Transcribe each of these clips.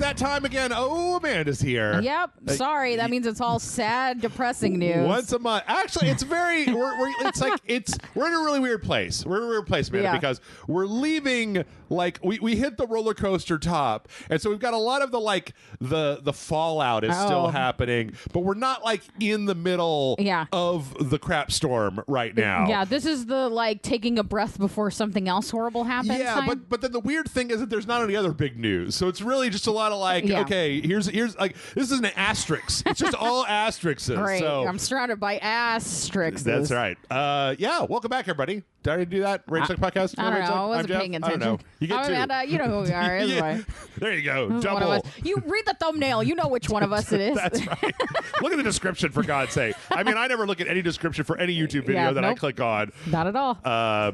that time again. Oh, Amanda's here. Yep. Sorry, that means it's all sad, depressing news. Once a month. Actually, it's very. We're in a really weird place. We're in a weird place, Amanda, because we're leaving. Like we hit the roller coaster top, and so we've got a lot of the fallout is still happening, but we're not like in the middle of the crap storm right now. Yeah, this is the like taking a breath before something else horrible happens. Yeah, but then the weird thing is that there's not any other big news, so it's really just a lot of like, okay, here's like this is an asterisk. It's just all asterisks. Great. So I'm surrounded by asterisks. that's right. Yeah, welcome back, everybody. Did I already do that? RageSelect podcast? I don't know. I wasn't paying attention. I don't know. You get two. Amanda, you know who we are. Yeah. There you go. Double. You read the thumbnail. You know which one of us it is. That's right. Look at the description, for God's sake. I mean, I never look at any description for any YouTube video that I click on. Not at all.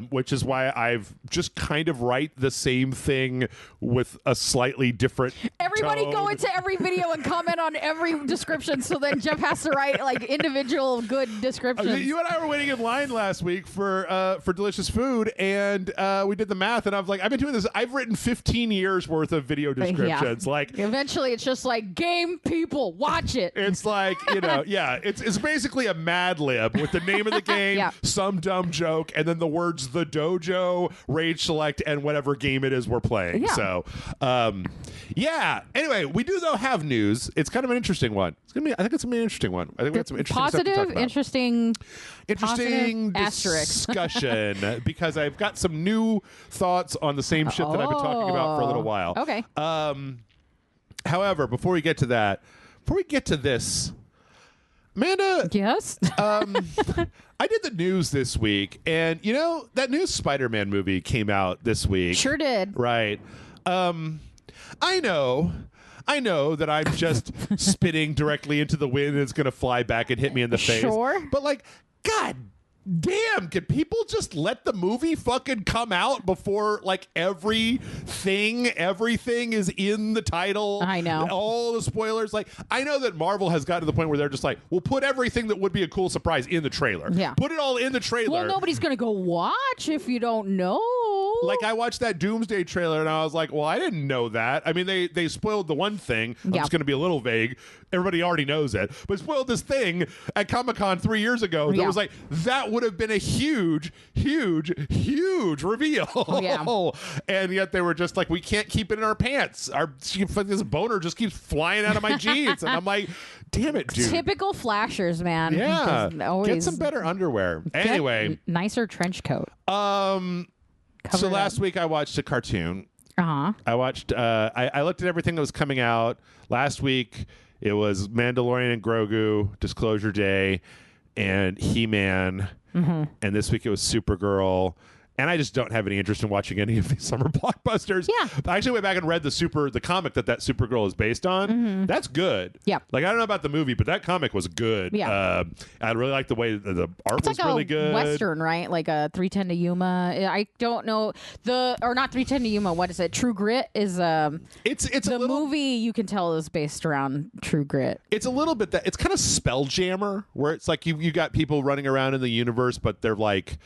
Which is why I've just kind of write the same thing with a slightly different Everybody tone. go into every video and comment on every description, so then Jeff has to write like individual good descriptions. You and I were waiting in line last week for delicious food, and we did the math, and I was like, I've been doing this. I've written 15 years worth of video descriptions. Like eventually, it's just like game people watch it. It's like it's basically a Mad Lib with the name of the game, some dumb joke, and then the words "the dojo," RageSelect, and whatever game it is we're playing. Yeah. So, Anyway, we do though have news. It's kind of an interesting one. I think it's gonna be an interesting one. I think we have some interesting stuff to talk about. Interesting discussion because I've got some new thoughts on the same shit that I've been talking about for a little while. Okay. However, before we get to this, Amanda. Yes. I did the news this week, and you know that new Spider-Man movie came out this week. Sure did. Right. I know that I'm just spitting directly into the wind and it's going to fly back and hit me in the face. Sure. But like, God damn, can people just let the movie fucking come out before like everything is in the title? I know. All the spoilers. Like, I know that Marvel has gotten to the point where they're just like, we'll put everything that would be a cool surprise in the trailer. Yeah. Put it all in the trailer. Well, nobody's going to go watch if you don't know. Like, I watched that Doomsday trailer and I was like, well, I didn't know that. I mean, they spoiled the one thing. I'm just going to be a little vague. Everybody already knows it. But spoiled this thing at Comic-Con 3 years ago. That was like, that would have been a huge reveal. Yeah. And yet they were just like, we can't keep it in our pants. This boner just keeps flying out of my jeans. And I'm like, damn it, dude. Typical flashers, man. Yeah. Always get some better underwear. Anyway. Nicer trench coat. So last week I watched a cartoon. I watched. I looked at everything that was coming out last week. It was Mandalorian and Grogu, Disclosure Day, and He-Man. And this week it was Supergirl. And I just don't have any interest in watching any of these summer blockbusters. Yeah. I actually went back and read the comic that Supergirl is based on. That's good. Yeah. Like, I don't know about the movie, but that comic was good. Yeah. I really liked the way the art was like really good. Western, right? Like a 310 to Yuma. I don't know or not 310 to Yuma. What is it? True Grit is it's the a little, movie you can tell is based around True Grit. It's a little bit that it's kind of Spelljammer, where it's like you got people running around in the universe, but they're like,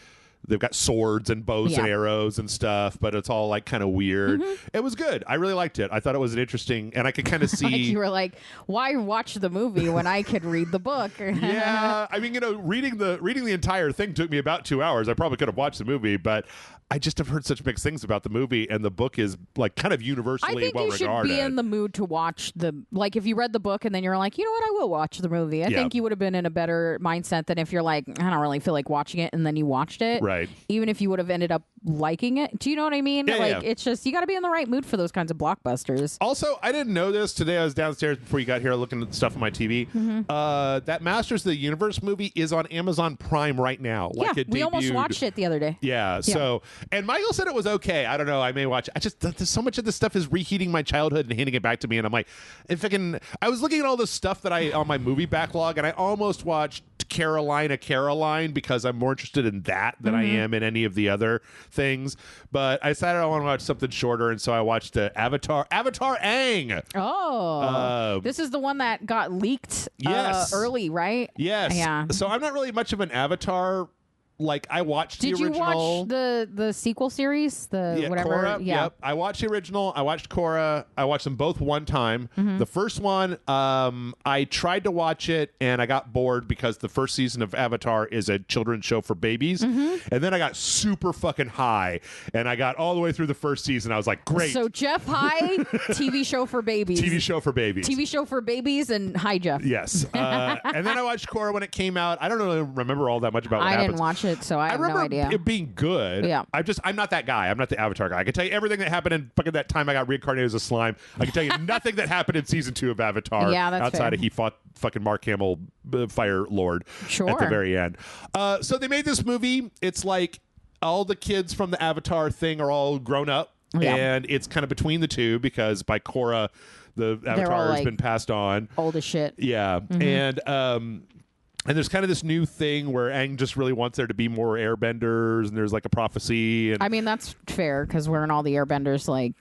they've got swords and bows and arrows and stuff, but it's all like kind of weird. It was good. I really liked it. I thought it was an interesting, and I could kind of see. Like you were like, why watch the movie when I could read the book? Yeah, I mean, reading the entire thing took me about 2 hours. I probably could have watched the movie, but I just have heard such mixed things about the movie, and the book is like kind of universally well regarded. I think you should be in the mood to watch like if you read the book and then you're like, you know what, I will watch the movie. I think you would have been in a better mindset than if you're like, I don't really feel like watching it, and then you watched it. Right. Even if you would have ended up liking it. Do you know what I mean? It's just, you got to be in the right mood for those kinds of blockbusters. Also, I didn't know this. Today I was downstairs before you got here looking at stuff on my TV. That Masters of the Universe movie is on Amazon Prime right now. Yeah, we almost watched it the other day. Yeah, so, and Michael said it was okay. I don't know. I may watch. There's so much of this stuff is reheating my childhood and handing it back to me, and I'm like, I was looking at all the stuff that on my movie backlog, and I almost watched Caroline because I'm more interested in that than I am in any of the other things. But I decided I want to watch something shorter, and so I watched Avatar Aang. Oh, this is the one that got leaked early, right? Yes. Yeah. So I'm not really much of an Avatar like I watched Did the original. you watch the sequel series? The whatever. Korra, yeah. Yep. I watched the original. I watched Korra. I watched them both one time. The first one, I tried to watch it and I got bored because the first season of Avatar is a children's show for babies. And then I got super fucking high and I got all the way through the first season. I was like, great. So Jeff High, TV show for babies. TV show for babies. TV show for babies and hi Jeff. Yes. And then I watched Korra when it came out. I don't really remember all that much about what happens. Didn't watch it, so I have no remember idea. it being good. Yeah. I'm not that guy. I'm not the Avatar guy. I can tell you everything that happened in fucking that time I got reincarnated as a slime. I can tell you nothing that happened in season 2 of Avatar. Yeah, that's outside fair. of he fought fucking Mark Hamill, Fire Lord, Sure. at the very end. So they made this movie. It's like all the kids from the Avatar thing are all grown up, and it's kind of between the two because by Korra, the Avatar has been passed on. Old as shit. Yeah, and there's kind of this new thing where Aang just really wants there to be more airbenders, and there's like a prophecy. And I mean, that's fair because we're in all the airbenders like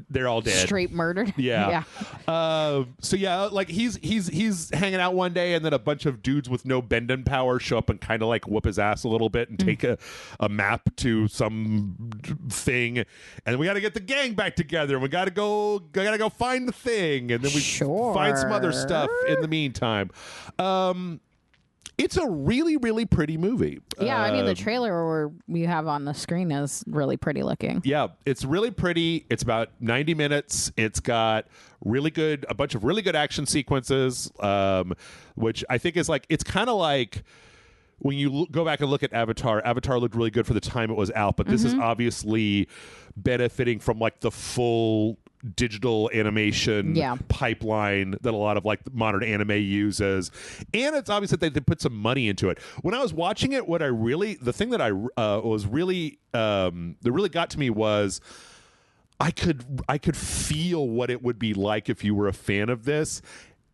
they're all dead. straight murdered. Yeah. So yeah, like he's hanging out one day, and then a bunch of dudes with no bending power show up and kind of like whoop his ass a little bit and take a map to some thing, and we got to get the gang back together, and we got to go find the thing, and then we find some other stuff in the meantime. It's a really, really pretty movie. Yeah, I mean, the trailer we have on the screen is really pretty looking. Yeah, it's really pretty. It's about 90 minutes. It's got a bunch of really good action sequences, which I think is like, it's kind of like when you go back and look at Avatar looked really good for the time it was out, but this is obviously benefiting from like the full digital animation pipeline that a lot of like modern anime uses, and it's obvious that they put some money into it. When I was watching it, the thing that I was really that really got to me was I could feel what it would be like if you were a fan of this.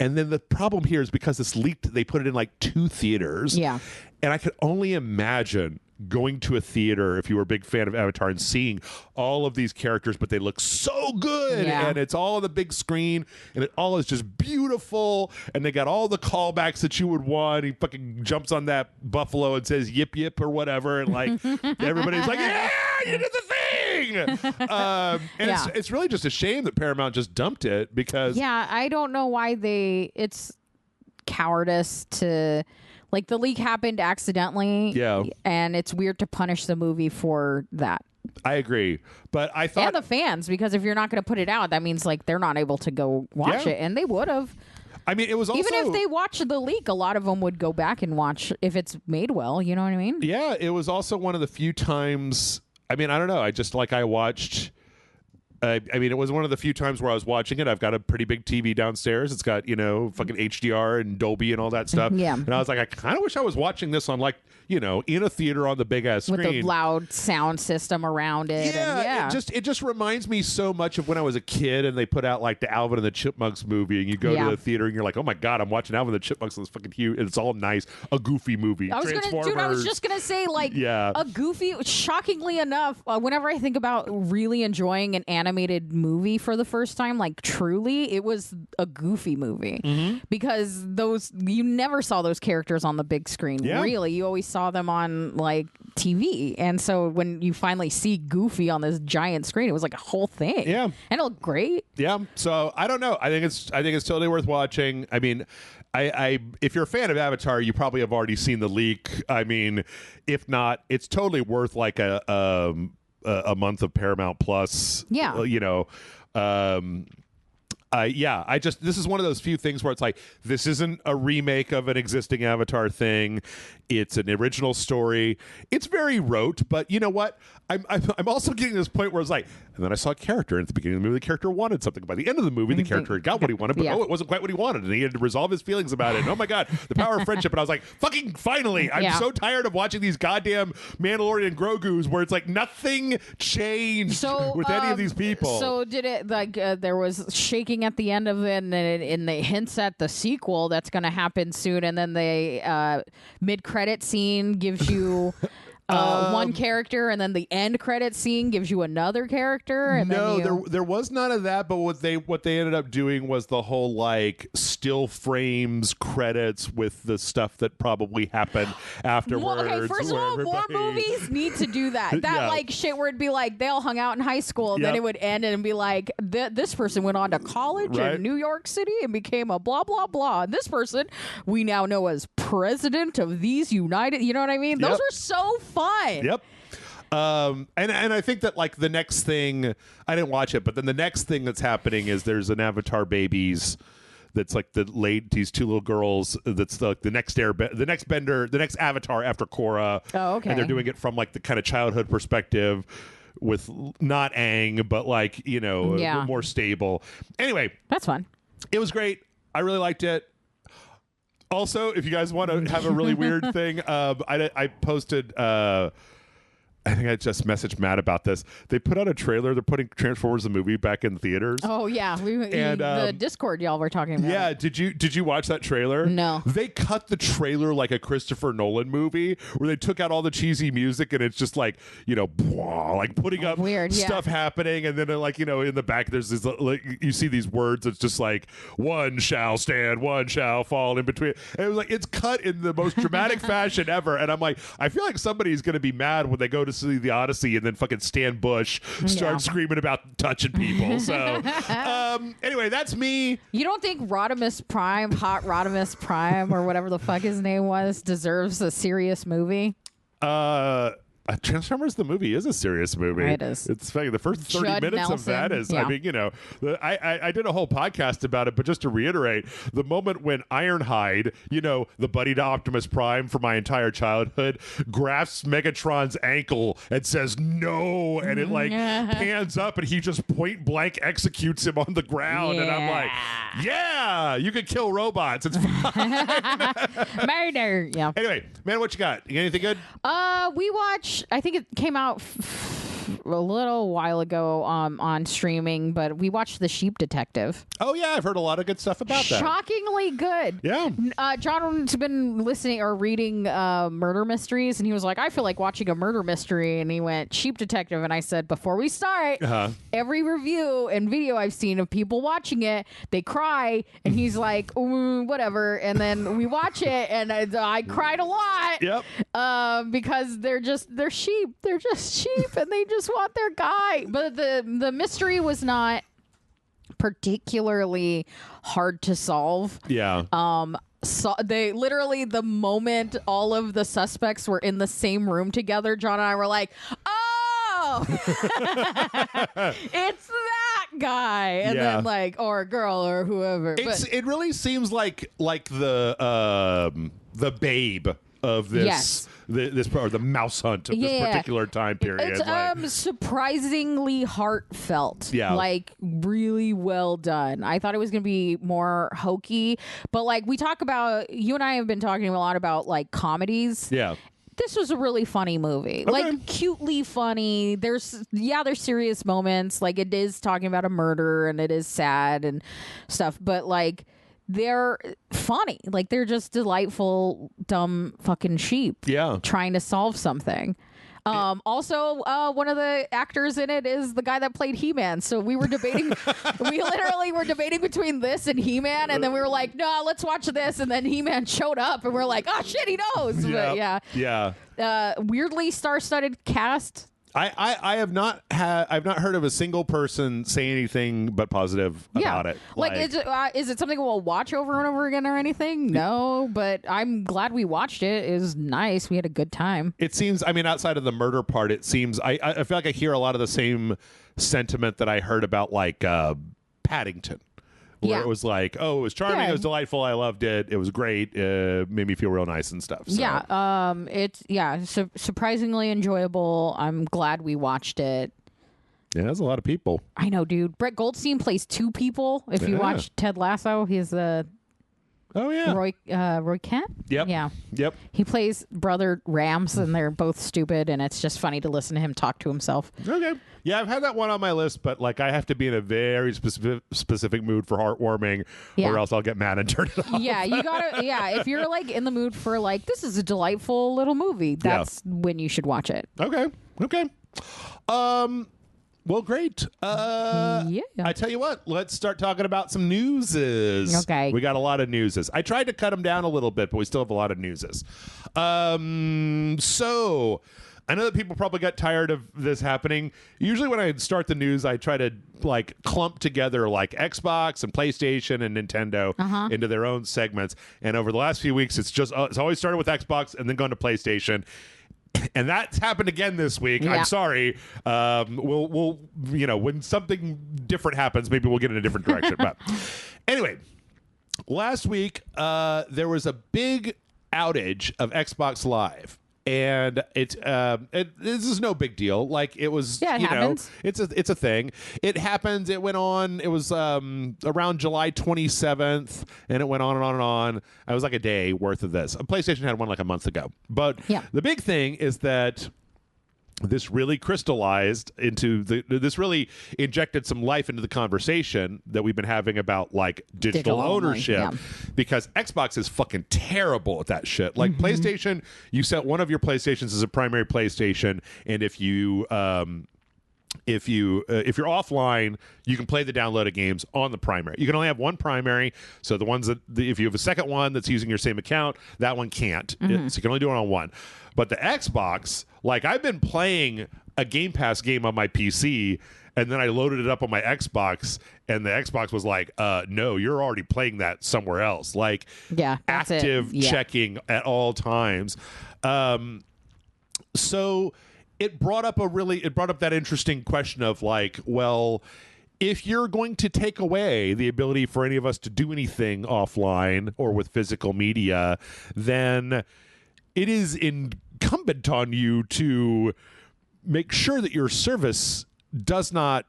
And then the problem here is because it's leaked, they put it in like 2 theaters. Yeah. And I could only imagine going to a theater if you were a big fan of Avatar and seeing all of these characters, but they look so good. Yeah. And it's all on the big screen and it all is just beautiful. And they got all the callbacks that you would want. He fucking jumps on that buffalo and says yip yip or whatever. And like everybody's like, yeah, you did the thing. And it's really just a shame that Paramount just dumped it because I don't know why it's cowardice to like the leak happened accidentally. Yeah. And it's weird to punish the movie for that. I agree. But I thought and the fans, because if you're not going to put it out, that means like they're not able to go watch it, and they would have. I mean, it was also... Even if they watched the leak, a lot of them would go back and watch if it's made well, you know what I mean? Yeah, it was also one of the few times... I mean, I don't know. I watched... I mean, it was one of the few times where I was watching it. I've got a pretty big TV downstairs. It's got, fucking HDR and Dolby and all that stuff. Yeah. And I was like, I kind of wish I was watching this on, like, in a theater on the big ass screen. With a loud sound system around it. Yeah, it just reminds me so much of when I was a kid and they put out, like, the Alvin and the Chipmunks movie and you go to the theater and you're like, oh, my God, I'm watching Alvin and the Chipmunks and it's fucking huge. And it's all nice. A goofy movie. I was just going to say, like, a goofy, shockingly enough, whenever I think about really enjoying an animated movie for the first time, like truly, it was a Goofy movie because you never saw those characters on the big screen. Really, you always saw them on like TV, and so when you finally see Goofy on this giant screen, it was like a whole thing. Yeah, and it looked great. Yeah, so I don't know. I think it's totally worth watching. I mean, if you're a fan of Avatar, you probably have already seen the leak. I mean, if not, it's totally worth like a month of Paramount Plus. Yeah. This is one of those few things where it's like, this isn't a remake of an existing Avatar thing. It's an original story. It's very rote, but you know what? I'm also getting to this point where it's like, and then I saw a character, and at the beginning of the movie, the character wanted something. By the end of the movie, the character had got what he wanted, but it wasn't quite what he wanted, and he had to resolve his feelings about it. And oh my God, the power of friendship. And I was like, fucking finally! I'm so tired of watching these goddamn Mandalorian Grogus where it's like nothing changed with any of these people. So did it like there was shaking at the end of it, and the hints at the sequel that's going to happen soon, and then the mid-credit scene gives you one character, and then the end credit scene gives you another character. And there was none of that. But what they ended up doing was the whole like still frames credits with the stuff that probably happened afterwards. Well, okay, first of all, more movies need to do that. That like shit where it'd be like they all hung out in high school, and then it would end and be like this person went on to college in New York City and became a blah blah blah. And this person we now know as president of these United. You know what I mean? Those were so fun. Yep. And I think that like the next thing, I didn't watch it, but then the next thing that's happening is there's an Avatar Babies that's like these two little girls that's like the next Avatar after Korra. Oh, okay. And they're doing it from like the kind of childhood perspective with not Aang, but like, more stable. Anyway. That's fun. It was great. I really liked it. Also, if you guys want to have a really weird thing, I posted... I think I just messaged Matt about this. They put out a trailer. They're putting Transformers the movie back in theaters. Oh yeah, the Discord y'all were talking about. Yeah, did you watch that trailer? No. They cut the trailer like a Christopher Nolan movie, where they took out all the cheesy music and it's just like like putting up weird stuff happening, and then like in the back there's this like you see these words. It's just like one shall stand, one shall fall in between. And it was like it's cut in the most dramatic fashion ever, and I'm like, I feel like somebody's gonna be mad when they go to see the Odyssey and then fucking Stan Bush starts screaming about touching people. So anyway, that's me. You don't think Rodimus Prime, or whatever the fuck his name was, deserves a serious movie? Transformers the movie is a serious movie. It is. It's funny. The first 30 Judd minutes Nelson, of that is, I mean, I did a whole podcast about it, but just to reiterate, the moment when Ironhide, the buddy to Optimus Prime for my entire childhood, grasps Megatron's ankle and says no, and it like pans up and he just point blank executes him on the ground, and I'm like, yeah, you can kill robots. It's fine. Murder. Yeah. Anyway, man, what you got? You got anything good? We watched. I think it came out a little while ago on streaming, but we watched The Sheep Detective. Oh yeah, I've heard a lot of good stuff about that. Shockingly good. Yeah. John's been listening or reading murder mysteries, and he was like, I feel like watching a murder mystery, and he went Sheep Detective, and I said, before we start, every review and video I've seen of people watching it, they cry, and he's like, whatever, and then we watch it, and I cried a lot. Yep. Because they're sheep. They're just sheep, and they just want their guy. But the mystery was not particularly hard to solve. Yeah. So they literally, the moment all of the suspects were in the same room together, John and I were like, oh, it's that guy, and then like, or girl, or whoever. It really seems like the Babe of this or the Mouse Hunt of this particular time period. It's surprisingly heartfelt. Yeah. Like really well done. I thought it was gonna be more hokey, but like we talk about, you and I have been talking a lot about like comedies. Yeah. This was a really funny movie. Okay. Like cutely funny. There's serious moments. Like it is talking about a murder and it is sad and stuff, but like they're funny. Like they're just delightful, dumb fucking sheep. Yeah. Trying to solve something. Also, one of the actors in it is the guy that played He-Man. So we were debating, we literally were debating between this and He-Man. And then we were like, no, let's watch this. And then He-Man showed up and we're like, oh shit, he knows. But Yeah. Weirdly star-studded cast. I've not heard of a single person say anything but positive about it. Like is it something we'll watch over and over again or anything? No, but I'm glad we watched it. It was nice. We had a good time. It seems, I mean, outside of the murder part, it seems I feel like I hear a lot of the same sentiment that I heard about like Paddington. Where it was like, oh, it was charming, it was delightful, I loved it, it was great, made me feel real nice and stuff. So. Yeah, it's surprisingly enjoyable. I'm glad we watched it. Yeah, there's a lot of people. I know, dude. Brett Goldstein plays two people. If you watch Ted Lasso, he's the Roy Kent. Yep. Yeah. Yep. He plays brother Rams, and they're both stupid, and it's just funny to listen to him talk to himself. Okay. Yeah, I've had that one on my list, but like I have to be in a very specific mood for heartwarming, or else I'll get mad and turn it off. Yeah, you gotta. Yeah, if you're like in the mood for like this is a delightful little movie, that's when you should watch it. Okay. Well, great. Yeah. I tell you what, let's start talking about some newses. Okay. We got a lot of newses. I tried to cut them down a little bit, but we still have a lot of newses. So I know that people probably got tired of this happening. Usually when I start the news, I try to like clump together like Xbox and PlayStation and Nintendo into their own segments. And over the last few weeks, it's always started with Xbox and then gone to PlayStation. And that's happened again this week. Yeah. I'm sorry. We'll when something different happens, maybe we'll get in a different direction. But anyway, last week there was a big outage of Xbox Live. And this is no big deal. Like it was, it happens. It's a thing. It happens. It went on. It was around July 27th, and it went on and on and on. It was like a day worth of this. PlayStation had one like a month ago. But the big thing is that this really crystallized into this really injected some life into the conversation that we've been having about like digital ownership because Xbox is fucking terrible at that shit. Like PlayStation, you set one of your PlayStations as a primary PlayStation, and if you're offline, you can play the downloaded games on the primary. You can only have one primary, so the ones that if you have a second one that's using your same account, that one can't. So you can only do it on one. But the Xbox, like I've been playing a Game Pass game on my PC, and then I loaded it up on my Xbox, and the Xbox was like, no, you're already playing that somewhere else. Like active checking at all times. So it brought up that interesting question of like, well, if you're going to take away the ability for any of us to do anything offline or with physical media, then it is incumbent on you to make sure that your service does not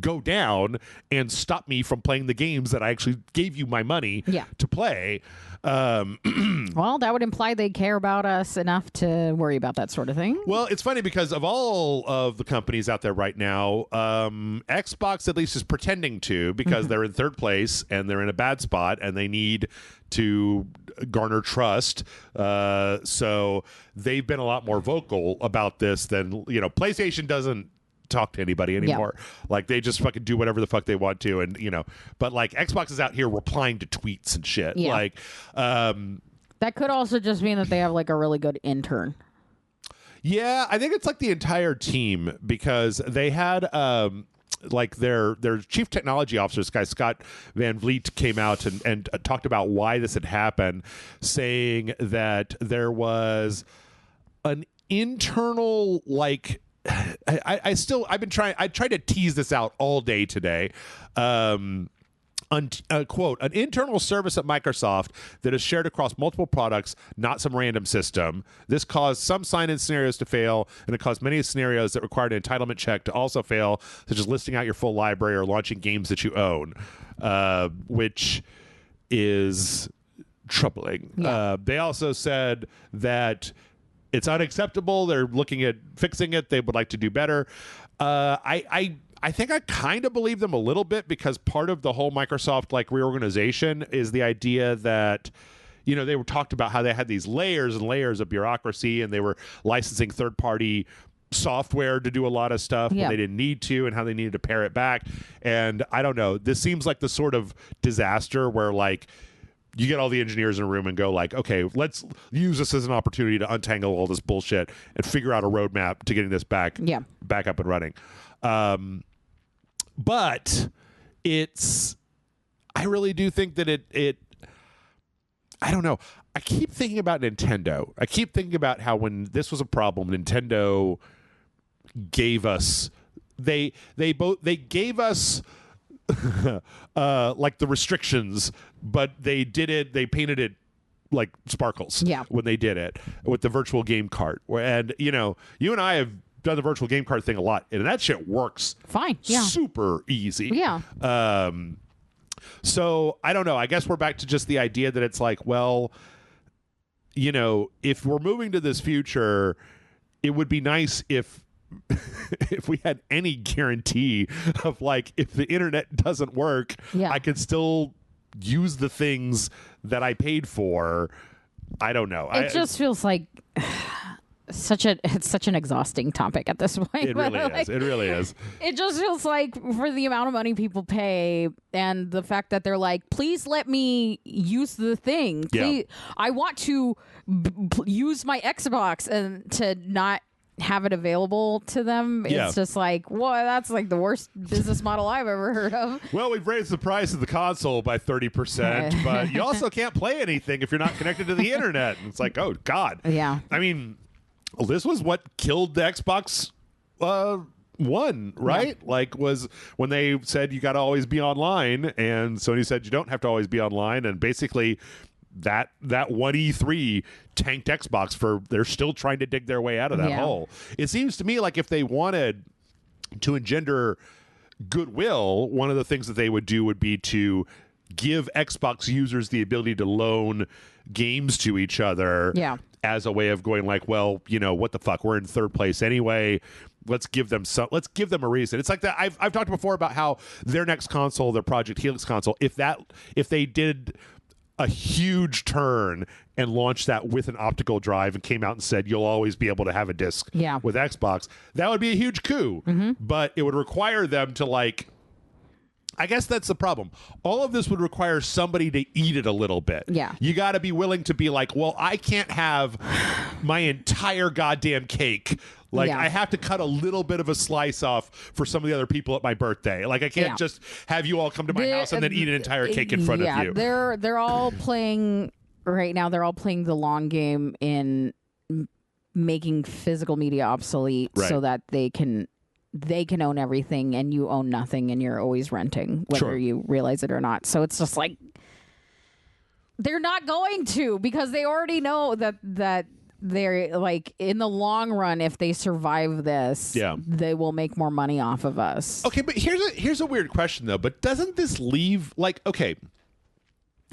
go down and stop me from playing the games that I actually gave you my money to play. Well, that would imply they care about us enough to worry about that sort of thing. Well, it's funny because of all of the companies out there right now, Xbox at least is pretending to, because they're in third place and they're in a bad spot and they need to garner trust. So they've been a lot more vocal about this than, PlayStation doesn't talk to anybody anymore. Like they just fucking do whatever the fuck they want to, and but like Xbox is out here replying to tweets and shit. Like that could also just mean that they have like a really good intern. Yeah, I think it's like the entire team, because they had like their chief technology officer, this guy Scott Van Vliet, came out and talked about why this had happened, saying that there was an internal like I tried to tease this out all day today. Quote, an internal service at Microsoft that is shared across multiple products, not some random system. This caused some sign-in scenarios to fail, and it caused many scenarios that required an entitlement check to also fail, such as listing out your full library or launching games that you own, which is troubling. They also said that it's unacceptable. They're looking at fixing it. They would like to do better. I think I kind of believe them a little bit, because part of the whole Microsoft like reorganization is the idea that, they were talked about how they had these layers and layers of bureaucracy, and they were licensing third-party software to do a lot of stuff when they didn't need to, and how they needed to pare it back. And I don't know. This seems like the sort of disaster where like you get all the engineers in a room and go like, okay, let's use this as an opportunity to untangle all this bullshit and figure out a roadmap to getting this back up and running. But I really do think that it I don't know. I keep thinking about Nintendo. I keep thinking about how when this was a problem, Nintendo gave us they gave us like the restrictions, but they painted it like sparkles when they did it with the virtual game cart. And you and I have done the virtual game cart thing a lot, and that shit works fine, super easy. So I don't know. I guess we're back to just the idea that it's like, well, if we're moving to this future, it would be nice if if we had any guarantee of like, if the internet doesn't work, I could still use the things that I paid for. I don't know. It just feels like such an exhausting topic at this point. It really is. It really is. It just feels like for the amount of money people pay and the fact that they're like, please let me use the thing. Please, I want to use my Xbox and to not have it available to them. It's just like, well, that's like the worst business model I've ever heard of. Well, we've raised the price of the console by 30%, but you also can't play anything if you're not connected to the internet. And it's like, oh, God. Yeah. I mean, this was what killed the Xbox One, right? Yeah. Like, was when they said you got to always be online, and Sony said you don't have to always be online, and basically that one E3 tanked Xbox for they're still trying to dig their way out of that hole. It seems to me like if they wanted to engender goodwill, one of the things that they would do would be to give Xbox users the ability to loan games to each other as a way of going like, well, you know, what the fuck? We're in third place anyway. Let's give them a reason. It's like that. I've talked before about how their next console, their Project Helix console, if they did a huge turn and launched that with an optical drive and came out and said you'll always be able to have a disc with Xbox, that would be a huge coup. But it would require them to, like, I guess that's the problem. All of this would require somebody to eat it a little bit. Yeah. You got to be willing to be like, well, I can't have my entire goddamn cake. Like, I have to cut a little bit of a slice off for some of the other people at my birthday. Like, I can't just have you all come to my house and then eat an entire cake in front of you. They're all playing right now. They're all playing the long game in making physical media obsolete so that they can own everything and you own nothing and you're always renting, whether you realize it or not. So it's just like they're not going to, because they already know that they're like, in the long run, if they survive this, they will make more money off of us. Okay, but here's a weird question though. But doesn't this leave, like, okay,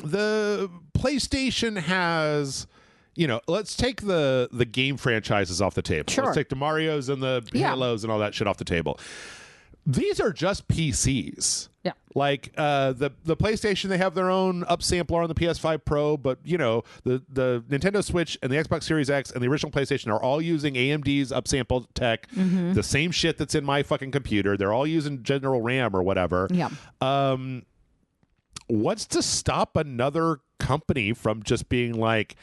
the PlayStation has, you know, let's take the game franchises off the table. Sure. Let's take the Marios and the Halos and all that shit off the table. These are just PCs. Yeah. Like the PlayStation, they have their own upsampler on the PS5 Pro, but you know, the Nintendo Switch and the Xbox Series X and the original PlayStation are all using AMD's upsample tech, the same shit that's in my fucking computer. They're all using general RAM or whatever. Yeah. What's to stop another company from just being like,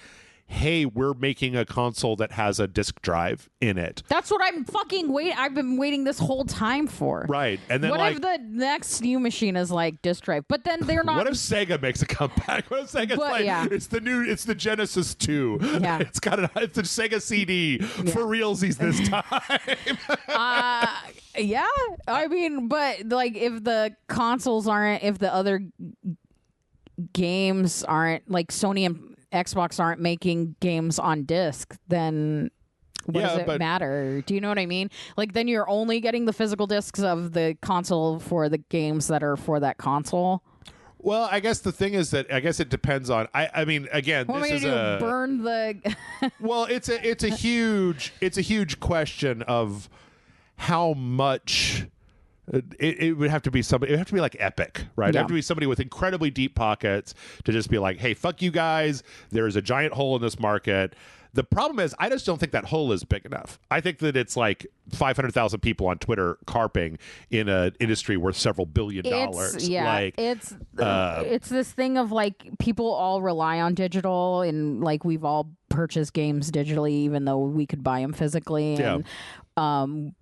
hey, we're making a console that has a disc drive in it? That's what I'm fucking I've been waiting this whole time for. Right. And then what if the next new machine is like disc drive? But then they're not. What if Sega makes a comeback? What if Sega's it's the Genesis 2. Yeah. It's the Sega CD for realsies this time. Yeah. I mean, but like if the consoles aren't, if the other games aren't, like Sony and Xbox aren't making games on disc, then what does it matter? Do you know what I mean? Like, then you're only getting the physical discs of the console for the games that are for that console. Well, I guess the thing is that I guess it depends on. I mean, again, what this is burn the. Well, it's a huge question of how much. It would have to be somebody. It would have to be like Epic, right? It would have to be somebody with incredibly deep pockets to just be like, "Hey, fuck you guys. There is a giant hole in this market." The problem is, I just don't think that hole is big enough. I think that it's like 500,000 people on Twitter carping in an industry worth several $billion. It's this thing of like people all rely on digital, and like we've all purchased games digitally, even though we could buy them physically. And,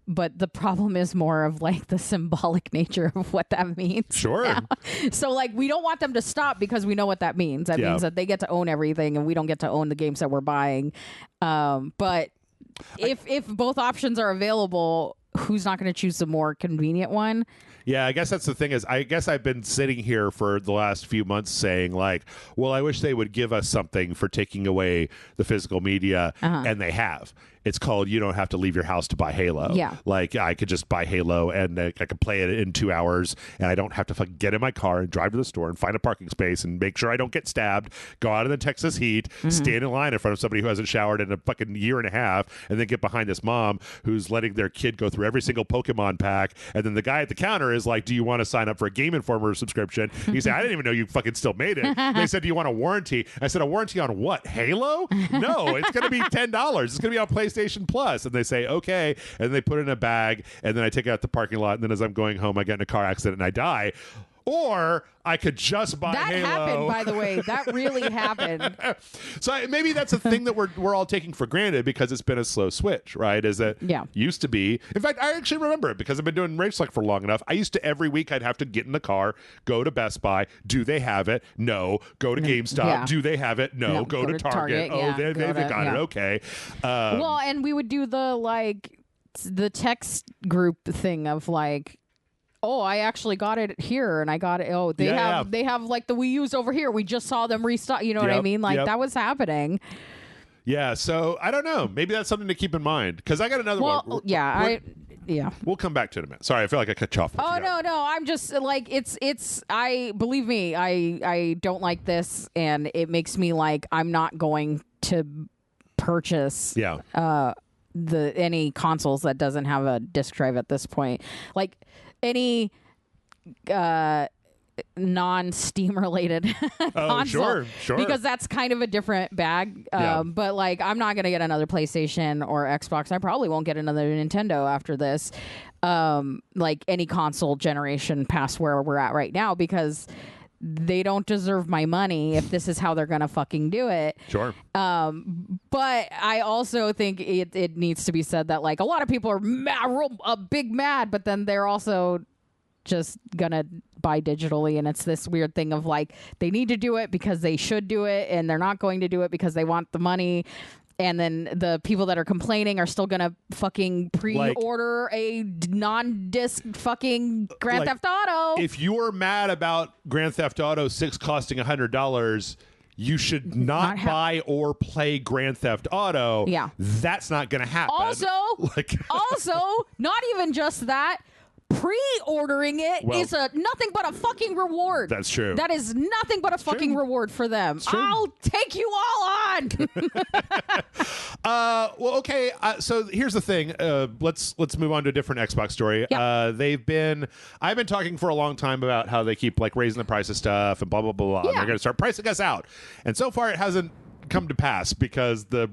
but the problem is more of like the symbolic nature of what that means. Sure. Now. So like we don't want them to stop because we know what that means. That means that they get to own everything and we don't get to own the games that we're buying. But if both options are available, who's not going to choose the more convenient one? Yeah, I guess that's the thing is, I guess I've been sitting here for the last few months saying like, well, I wish they would give us something for taking away the physical media, and they have. It's called You Don't Have to Leave Your House to Buy Halo. Yeah. Like, I could just buy Halo and I could play it in 2 hours and I don't have to fucking get in my car and drive to the store and find a parking space and make sure I don't get stabbed, go out in the Texas heat, stand in line in front of somebody who hasn't showered in a fucking year and a half, and then get behind this mom who's letting their kid go through every single Pokemon pack. And then the guy at the counter is like, do you want to sign up for a Game Informer subscription? He said, I didn't even know you fucking still made it. They said, do you want a warranty? I said, a warranty on what? Halo? No, it's going to be $10. It's going to be on PlayStation PlayStation Plus, and they say okay, and they put it in a bag, and then I take it out the parking lot, and then as I'm going home, I get in a car accident and I die. Or I could just buy that Halo. happened, by the way. That really happened. So maybe that's a thing that we're all taking for granted because it's been a slow switch, right? Is that used to be. In fact, I actually remember it because I've been doing RageSelect for long enough. I used to every week I'd have to get in the car, go to Best Buy. Do they have it? No. Go to GameStop. Yeah. Do they have it? No. Go to Target. Oh, they've got it. Okay. Well, and we would do the text group thing of like, oh, I actually got it here, and I got it. Oh, they have like the Wii U's over here. We just saw them restock. You know what I mean? Like that was happening. Yeah. So I don't know. Maybe that's something to keep in mind because I got another one. We'll come back to it in a minute. Sorry, I feel like I cut you off. Oh no. I'm just like I believe me. I don't like this, and it makes me like I'm not going to purchase. Any consoles that doesn't have a disc drive at this point. Like any non-Steam related console. Sure. Because that's kind of a different bag. But like I'm not going to get another PlayStation or Xbox. I probably won't get another Nintendo after this. Like any console generation past where we're at right now because they don't deserve my money if this is how they're gonna fucking do it. Sure. But I also think it needs to be said that like a lot of people are mad, but then they're also just gonna buy digitally, and it's this weird thing of like they need to do it because they should do it, and they're not going to do it because they want the money. And then the people that are complaining are still gonna fucking pre-order a non-disc fucking Grand Theft Auto. If you're mad about Grand Theft Auto 6 costing $100, you should not buy or play Grand Theft Auto. Yeah, that's not gonna happen. Also, not even just that. Pre-ordering it is nothing but a fucking reward. That's true. That is nothing but a fucking reward for them. I'll take you all on. Well, okay. So here's the thing. Let's move on to a different Xbox story. Yep. I've been talking for a long time about how they keep like raising the price of stuff and blah blah blah. Yeah. And they're going to start pricing us out. And so far, it hasn't come to pass because the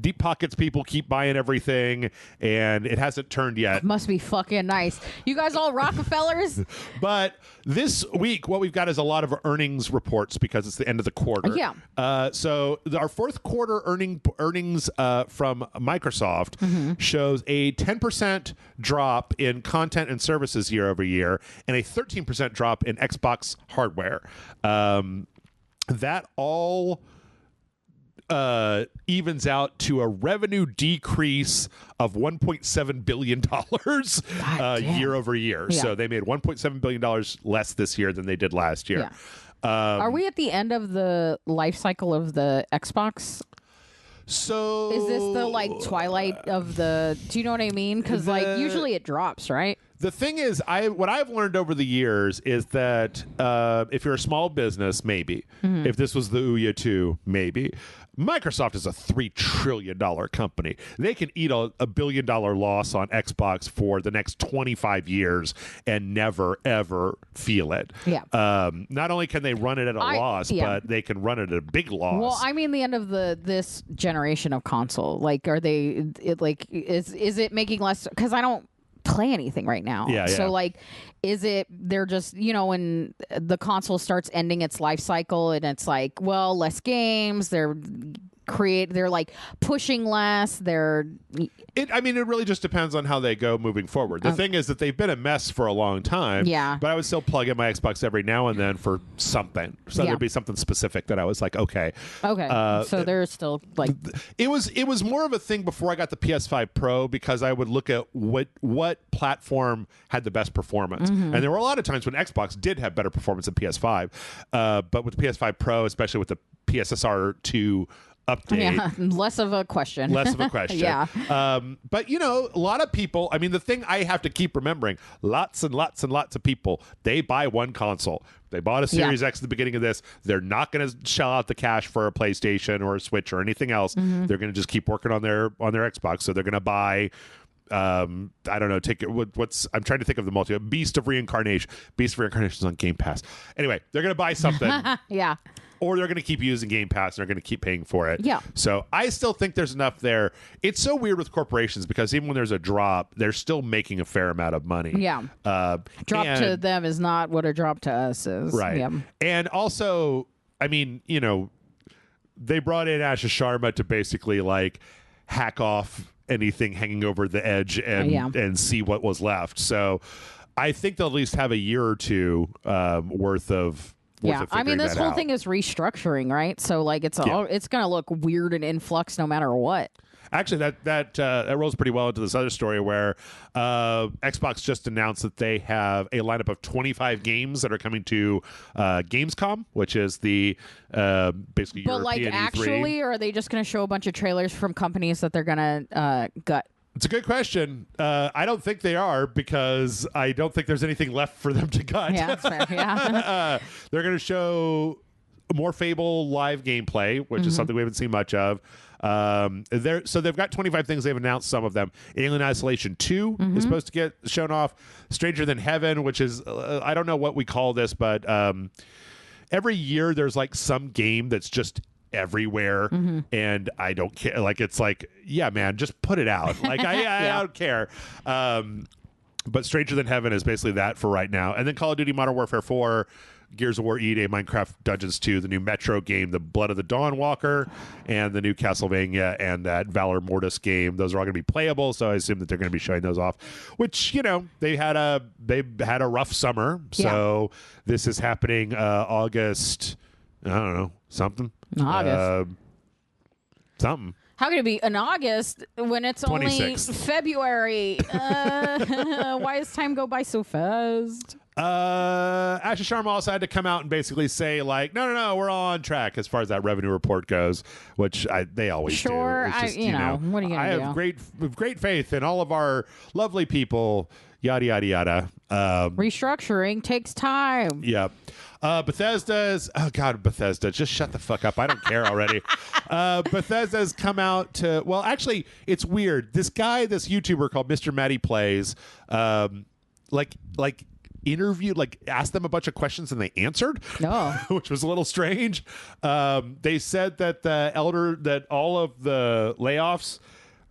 deep pockets people keep buying everything and it hasn't turned yet. Must be fucking nice. You guys all Rockefellers? But this week what we've got is a lot of earnings reports because it's the end of the quarter. Yeah. So our fourth quarter earnings from Microsoft shows a 10% drop in content and services year over year and a 13% drop in Xbox hardware. That all evens out to a revenue decrease of $1.7 billion year over year. Yeah. So they made $1.7 billion less this year than they did last year. Yeah. Are we at the end of the life cycle of the Xbox? So is this the like twilight of the? Do you know what I mean? Because like usually it drops, right? The thing is, what I've learned over the years is that if you're a small business, maybe. If this was the Ouya 2, maybe. Microsoft is a $3 trillion company. They can eat a $1 billion loss on Xbox for the next 25 years and never, ever feel it. Yeah. Not only can they run it at a loss, but they can run it at a big loss. Well, I mean, the end of this generation of console. Like, are they? Is it making less? Because I don't play anything right now. Yeah. So like, is it they're just when the console starts ending its life cycle and it's like, well, less games, they're like pushing less, it really just depends on how they go moving forward. The thing is that they've been a mess for a long time. Yeah. But I would still plug in my Xbox every now and then for something. So there'd be something specific that I was like, okay. So there's still like it was more of a thing before I got the PS5 Pro because I would look at what platform had the best performance. And there were a lot of times when Xbox did have better performance than PS5. But with the PS5 Pro, especially with the PSSR 2 update. Less of a question. Yeah. But, a lot of people, I mean, the thing I have to keep remembering, lots and lots and lots of people, they buy one console. They bought a Series X at the beginning of this. They're not going to shell out the cash for a PlayStation or a Switch or anything else. They're going to just keep working on their Xbox. So they're going to buy... I don't know. I'm trying to think of the Beast of Reincarnation. Beast of Reincarnation is on Game Pass. Anyway, they're going to buy something. Yeah. or they're going to keep using Game Pass and they're going to keep paying for it. Yeah. So I still think there's enough there. It's so weird with corporations because even when there's a drop, they're still making a fair amount of money. Yeah. Drop to them is not what a drop to us is. Right. Yeah. And also, I mean, you know, they brought in Asha Sharma to basically like hack off anything hanging over the edge and see what was left. So I think they'll at least have a year or two worth of. I mean, this whole thing is restructuring, right? So like it's going to look weird and in flux no matter what. Actually, that rolls pretty well into this other story where Xbox just announced that they have a lineup of 25 games that are coming to Gamescom, which is the basically but European like actually, E3. Or are they just going to show a bunch of trailers from companies that they're going to gut? It's a good question. I don't think they are because I don't think there's anything left for them to gut. Yeah, that's fair. Yeah. They're going to show more Fable live gameplay, which is something we haven't seen much of. So they've got 25 things. They've announced some of them. Alien Isolation 2 is supposed to get shown off. Stranger Than Heaven, which is I don't know what we call this, but every year there's like some game that's just everywhere, and I don't care. Like it's like, yeah, man, just put it out. Like I don't care. But Stranger Than Heaven is basically that for right now. And then Call of Duty Modern Warfare 4. Gears of War EA, Minecraft Dungeons 2, the new Metro game, the Blood of the Dawnwalker, and the new Castlevania and that Valor Mortis game. Those are all going to be playable, so I assume that they're going to be showing those off. Which, you know, they've had a rough summer, so this is happening August. I don't know, something. August. Something. How can it be in August when it's 26th. only February? Why does time go by so fast? Asha Sharma also had to come out and basically say like, no, we're all on track as far as that revenue report goes, which they always do. It's just, you know, what are you gonna do? I have great faith in all of our lovely people. Yada yada yada. Restructuring takes time. Yeah. Bethesda's Bethesda, just shut the fuck up. I don't care already. Bethesda's come out to, well, actually, it's weird. This YouTuber called Mr. Matty Plays, interviewed, asked them a bunch of questions and they answered, which was a little strange. They said that all of the layoffs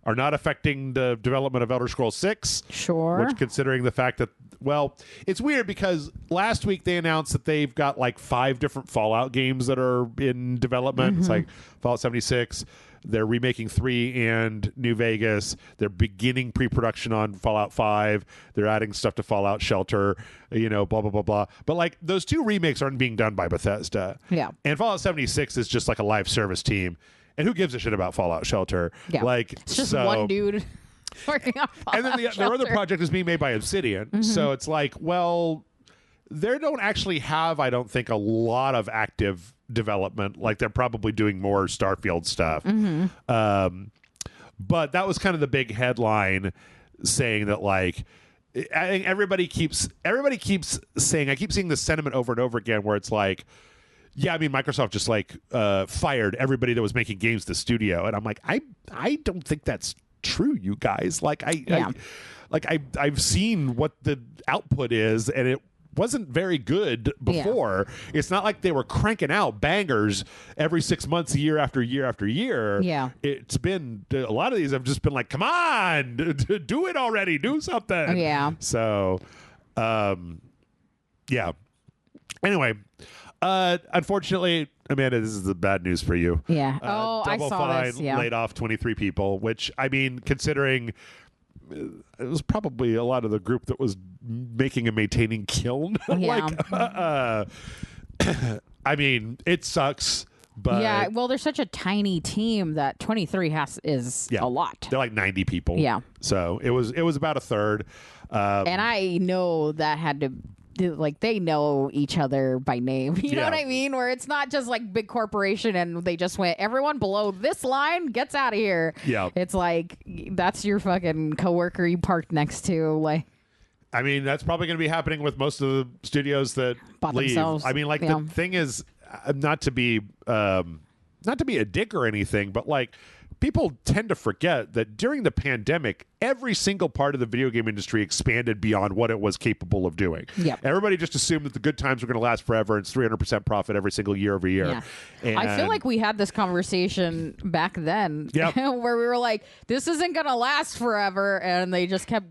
are not affecting the development of Elder Scrolls 6. Sure. Which, considering the fact that, well, it's weird because last week they announced that they've got 5 different Fallout games that are in development. It's like Fallout 76. They're remaking 3 and New Vegas. They're beginning pre-production on Fallout 5. They're adding stuff to Fallout Shelter, blah, blah, blah, blah. But those 2 remakes aren't being done by Bethesda. Yeah. And Fallout 76 is just a live service team. And who gives a shit about Fallout Shelter? Yeah. It's just one dude working on Fallout And then their other project is being made by Obsidian. So it's they don't actually have, I don't think, a lot of active development. They're probably doing more Starfield stuff. But that was kind of the big headline saying that, I think everybody keeps saying, I keep seeing this sentiment over and over again where it's yeah, I mean, Microsoft just fired everybody that was making games to the studio, and I'm I don't think that's true, you guys. I've seen what the output is, and it wasn't very good before. Yeah. It's not like they were cranking out bangers every 6 months, year after year after year. Yeah, it's been a lot of these have just been come on, do it already, do something. Yeah. So, yeah. Anyway. Unfortunately, Amanda, this is the bad news for you. Yeah. Double I saw Fine this. Yeah. laid off 23 people, which, I mean, considering it was probably a lot of the group that was making and maintaining Kiln. Yeah. I mean, it sucks. But yeah, well, they're such a tiny team that 23 is a lot. They're 90 people. Yeah. So it was about a third. And I know that had to they know each other by name. You know what I mean? Where it's not just big corporation and they just went, everyone below this line gets out of here. Yeah. It's that's your fucking coworker you parked next to. I mean, that's probably going to be happening with most of the studios that bought leave. Themselves. I mean, the thing is, not to be a dick or anything, but people tend to forget that during the pandemic, every single part of the video game industry expanded beyond what it was capable of doing. Yep. Everybody just assumed that the good times were going to last forever, and it's 300% profit every single year over year. Yeah. And I feel like we had this conversation back then where we were like, this isn't going to last forever, and they just kept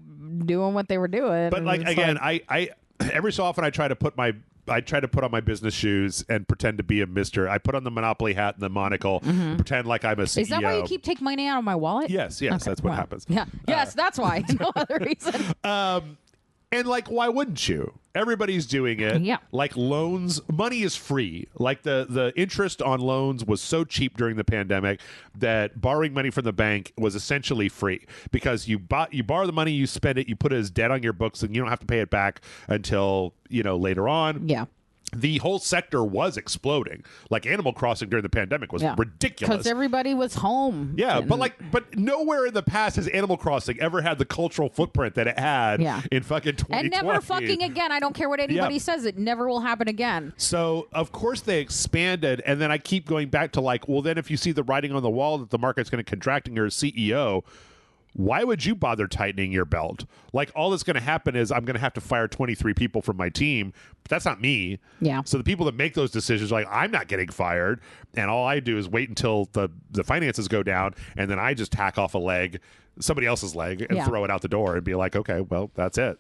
doing what they were doing. But like again, I every so often I try to put on my business shoes and pretend to be a mister. I put on the Monopoly hat and the monocle, pretend like I'm a CEO. Is that why you keep taking money out of my wallet? Yes, okay, that's what happens. Yeah. Yes, that's why. No other reason. And like, why wouldn't you? Everybody's doing it. Yeah. Like loans, money is free. Like the interest on loans was so cheap during the pandemic that borrowing money from the bank was essentially free because you borrow the money, you spend it, you put it as debt on your books, and you don't have to pay it back until later on. Yeah. The whole sector was exploding. Like Animal Crossing during the pandemic was ridiculous. Because everybody was home. Yeah, but nowhere in the past has Animal Crossing ever had the cultural footprint that it had in fucking 2020. And never fucking again. I don't care what anybody says. It never will happen again. So, of course, they expanded. And then I keep going back to like, well, then if you see the writing on the wall that the market's going to contract and you're a CEO, why would you bother tightening your belt? Like, all that's going to happen is I'm going to have to fire 23 people from my team, but that's not me. Yeah. So the people that make those decisions are like, I'm not getting fired, and all I do is wait until the finances go down, and then I just tack off somebody else's leg, and throw it out the door and be like, okay, well, that's it.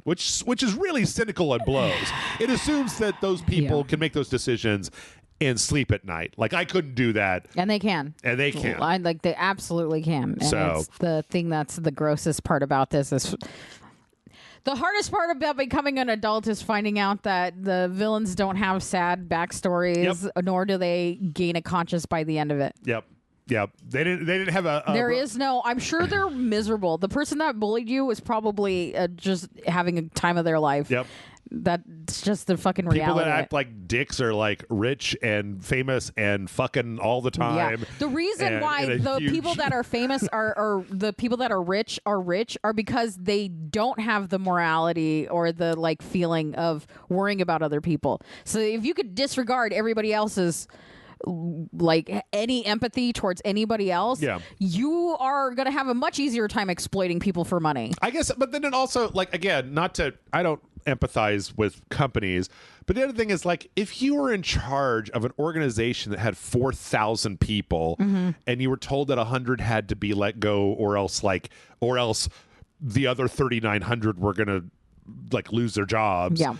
Which is really cynical and blows. It assumes that those people can make those decisions and sleep at night. Like, I couldn't do that. And they can. They absolutely can. And it's the thing that's the grossest part about this is the hardest part about becoming an adult is finding out that the villains don't have sad backstories, nor do they gain a conscience by the end of it. Yep. They didn't have a there is no. I'm sure they're miserable. The person that bullied you was probably just having a time of their life. Yep. That's just the fucking reality. People that act like dicks are like rich and famous and fucking all the time. Yeah. The reason why the people that are famous are the people that are rich are because they don't have the morality or the like feeling of worrying about other people. So if you could disregard everybody else's like any empathy towards anybody else, you are going to have a much easier time exploiting people for money. I guess, but then it also, like, again, I don't empathize with companies, but the other thing is, like, if you were in charge of an organization that had 4,000 people and you were told that 100 had to be let go or else the other 3,900 were going to like lose their jobs. Yeah.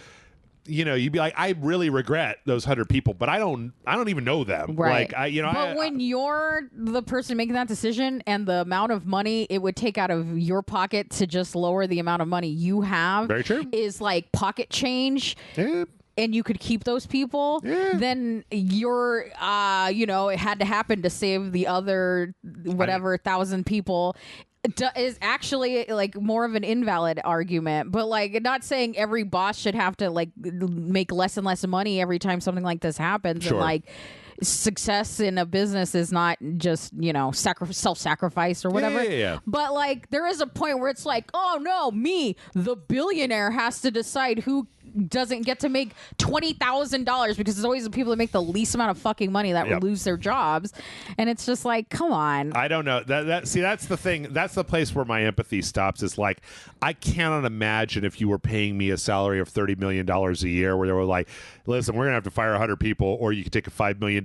You'd be like, I really regret those 100 people, but I don't even know them. Right. Like, but when you're the person making that decision and the amount of money it would take out of your pocket to just lower the amount of money you have Very true. is like pocket change. Yeah. And you could keep those people, then you're, it had to happen to save the other 1,000 people. Is actually like more of an invalid argument, but like not saying every boss should have to like make less and less money every time something like this happens. Sure. And like success in a business is not just self-sacrifice or whatever. Yeah. But like there is a point where it's like, oh no, me, the billionaire, has to decide who doesn't get to make $20,000 because it's always the people that make the least amount of fucking money that will lose their jobs. And it's just like, come on. I don't know. See, that's the thing. That's the place where my empathy stops. Is like, I cannot imagine if you were paying me a salary of $30 million a year where they were like, listen, we're going to have to fire 100 people or you could take a $5 million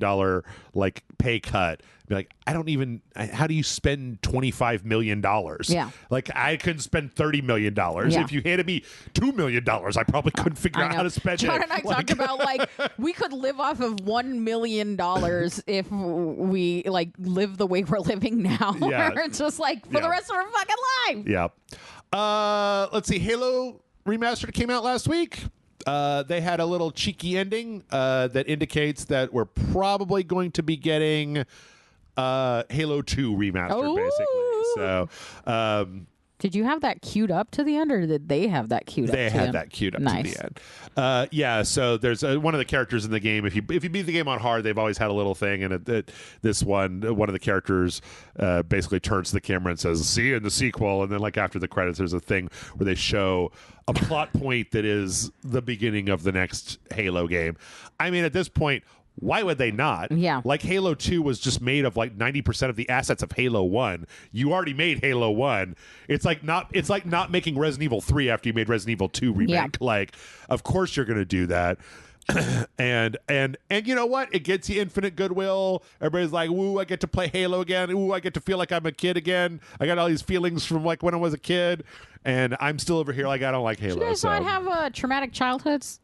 like pay cut. Be like, how do you spend $25 million? Yeah. Like, I couldn't spend $30 million. Yeah. If you handed me $2 million, I probably couldn't figure out how to spend John it. and I talked about like we could live off of $1 million if we like live the way we're living now. Yeah. It's just like for the rest of our fucking life. Yeah. Let's see. Halo Remastered came out last week. They had a little cheeky ending that indicates that we're probably going to be getting Halo 2 remastered, basically. So, did you have that queued up to the end, or did they have that queued up? They had that queued up to the end. Yeah. So there's one of the characters in the game. If you beat the game on hard, they've always had a little thing, and this one of the characters basically turns to the camera and says, "See you in the sequel." And then, like after the credits, there's a thing where they show a plot point that is the beginning of the next Halo game. I mean, at this point, Why would they not? Yeah. Like Halo 2 was just made of like 90% of the assets of Halo 1. You already made Halo 1. It's like not making Resident Evil 3 after you made Resident Evil 2 remake. Yeah. Like, of course you're going to do that. and you know what? It gets you infinite goodwill. Everybody's like, "Woo, I get to play Halo again. Ooh, I get to feel like I'm a kid again. I got all these feelings from like when I was a kid." And I'm still over here like I don't like Halo. Do you guys not have traumatic childhoods?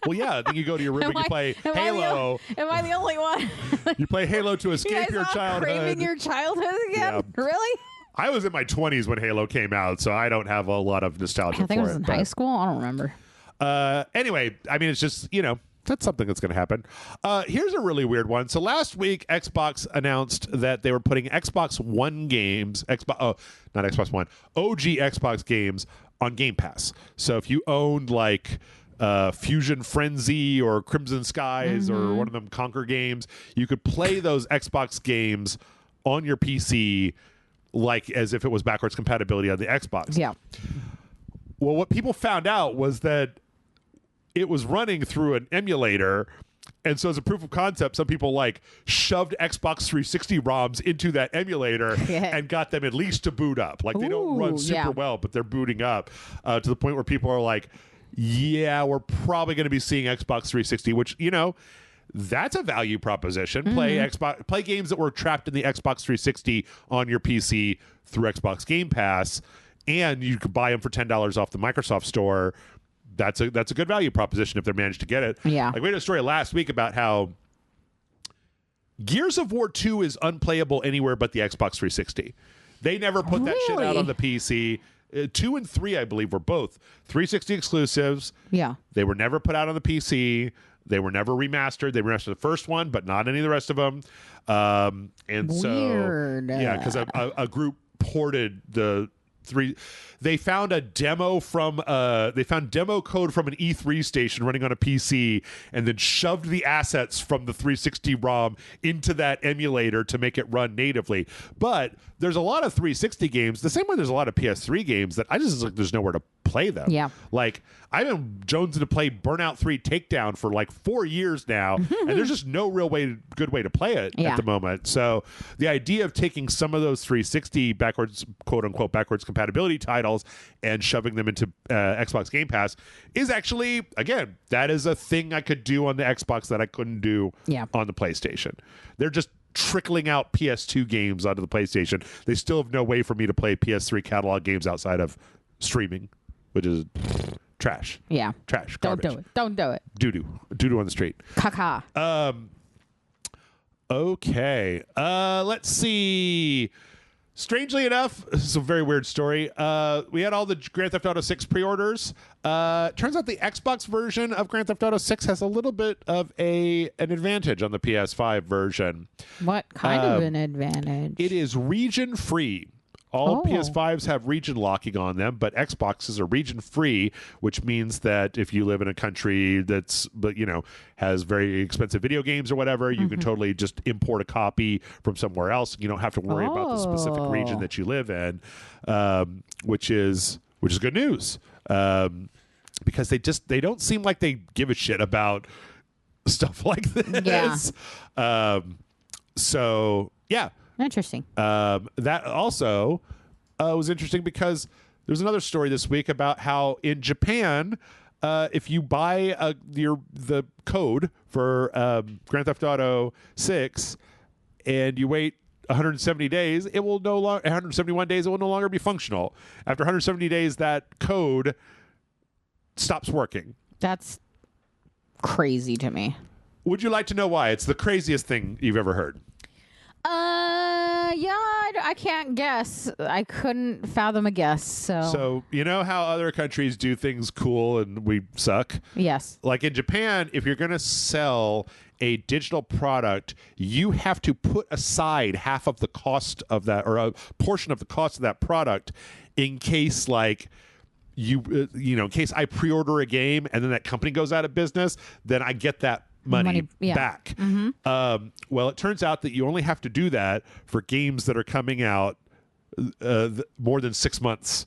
Well, yeah. Then you go to your room and you play Halo. Am I the only one? You play Halo to You escape guys your not childhood. craving your childhood again? Yeah. Really? I was in my 20s when Halo came out, so I don't have a lot of nostalgia I think for it was in high school. I don't remember. Anyway, I mean, it's just, that's something that's going to happen. Here's a really weird one. So last week, Xbox announced that they were putting Xbox One games, not Xbox One, OG Xbox games on Game Pass. So if you owned like Fusion Frenzy or Crimson Skies or one of them Conquer games, you could play those Xbox games on your PC like as if it was backwards compatibility on the Xbox. Yeah. Well, what people found out was that it was running through an emulator. And so as a proof of concept, some people like shoved Xbox 360 ROMs into that emulator and got them at least to boot up. Like they don't run super well, but they're booting up to the point where people are like, yeah, we're probably going to be seeing Xbox 360, which, that's a value proposition. Play games that were trapped in the Xbox 360 on your PC through Xbox Game Pass, and you could buy them for $10 off the Microsoft Store. That's a good value proposition if they managed to get it. Yeah. Like we had a story last week about how Gears of War 2 is unplayable anywhere but the Xbox 360. They never put that shit out on the PC. 2 and 3, I believe, were both 360 exclusives. Yeah. They were never put out on the PC. They were never remastered. They remastered the first one, but not any of the rest of them. And Weird. So, yeah, because a group ported the three. They found a demo they found demo code from an E3 station running on a PC, and then shoved the assets from the 360 ROM into that emulator to make it run natively. But there's a lot of 360 games, the same way there's a lot of PS3 games that I just like there's nowhere to play them. Yeah. Like I've been jonesing to play Burnout 3 Takedown for like 4 years now, and there's just no real good way to play it at the moment. So the idea of taking some of those 360 backwards, quote unquote, backwards compatibility titles and shoving them into Xbox Game Pass is actually, again, that is a thing I could do on the Xbox that I couldn't do on the PlayStation. They're just trickling out PS2 games onto the PlayStation. They still have no way for me to play PS3 catalog games outside of streaming, which is trash. Yeah. Trash. Garbage. Don't do it. Doo-doo. Doo-doo on the street. Caca. Okay. Let's see. Strangely enough, this is a very weird story. We had all the Grand Theft Auto 6 pre-orders. Turns out the Xbox version of Grand Theft Auto 6 has a little bit of an advantage on the PS5 version. What kind of an advantage? It is region free. All PS5s have region locking on them, but Xboxes are region free, which means that if you live in a country that's, has very expensive video games or whatever, you can totally just import a copy from somewhere else. You don't have to worry about the specific region that you live in, which is good news, because they don't seem like they give a shit about stuff like this. Yeah. So yeah. Interesting. That also was interesting because there's another story this week about how in Japan, if you buy the code for Grand Theft Auto 6 and you wait 170 days, 171 days, it will no longer be functional. After 170 days, that code stops working. That's crazy to me. Would you like to know why? It's the craziest thing you've ever heard. Yeah, I can't guess. I couldn't fathom a guess. So you know how other countries do things cool and we suck? Yes. Like in Japan, if you're going to sell a digital product, you have to put aside half of the cost of that, or a portion of the cost of that product, in case in case I pre-order a game and then that company goes out of business, then I get that money back. Well, it turns out that you only have to do that for games that are coming out more than 6 months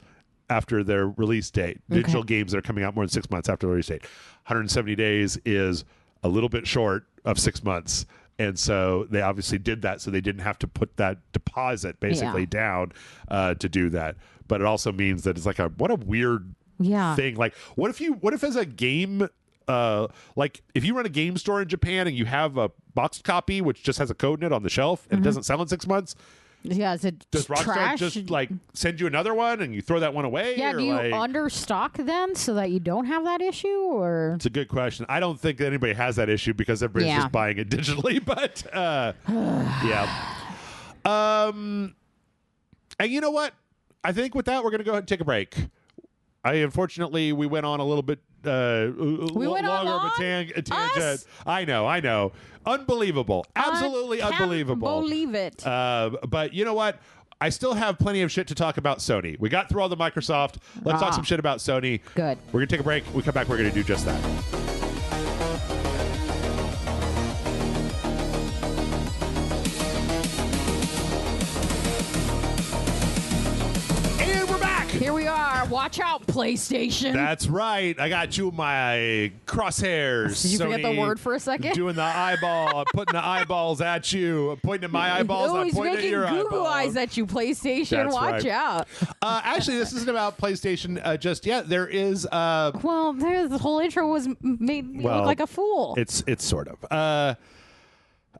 after their release date. Digital games that are coming out more than 6 months after the release date. 170 days is a little bit short of 6 months. And so they obviously did that so they didn't have to put that deposit basically down to do that. But it also means that it's like what a weird thing. Like, what if as a game, like if you run a game store in Japan and you have a boxed copy which just has a code in it on the shelf and it doesn't sell in 6 months? Yeah, is it does Rockstar trash? just like send you another one and you throw that one away? Yeah, or do you like... understock then so that you don't have that issue? Or it's a good question. I don't think that anybody has that issue because everybody's just buying it digitally. But yeah. And you know what? I think with that we're going to go ahead and take a break. Unfortunately we went on a little bit longer of a tangent. I know. Unbelievable. Absolutely unbelievable. Believe it. But you know what? I still have plenty of shit to talk about Sony. We got through all the Microsoft. Let's talk some shit about Sony. Good. We're going to take a break. When we come back, we're going to do just that. Here we are. Watch out, PlayStation. That's right. I got you my crosshairs. Did you forget the word for a second? Doing the eyeball. I'm putting the eyeballs at you. I'm pointing at my eyeballs. I'm pointing at your eyeballs. He's making Google eyes at you, PlayStation. That's Watch out. Actually, this isn't about PlayStation just yet. There is... well, the whole intro was made me look like a fool. It's sort of...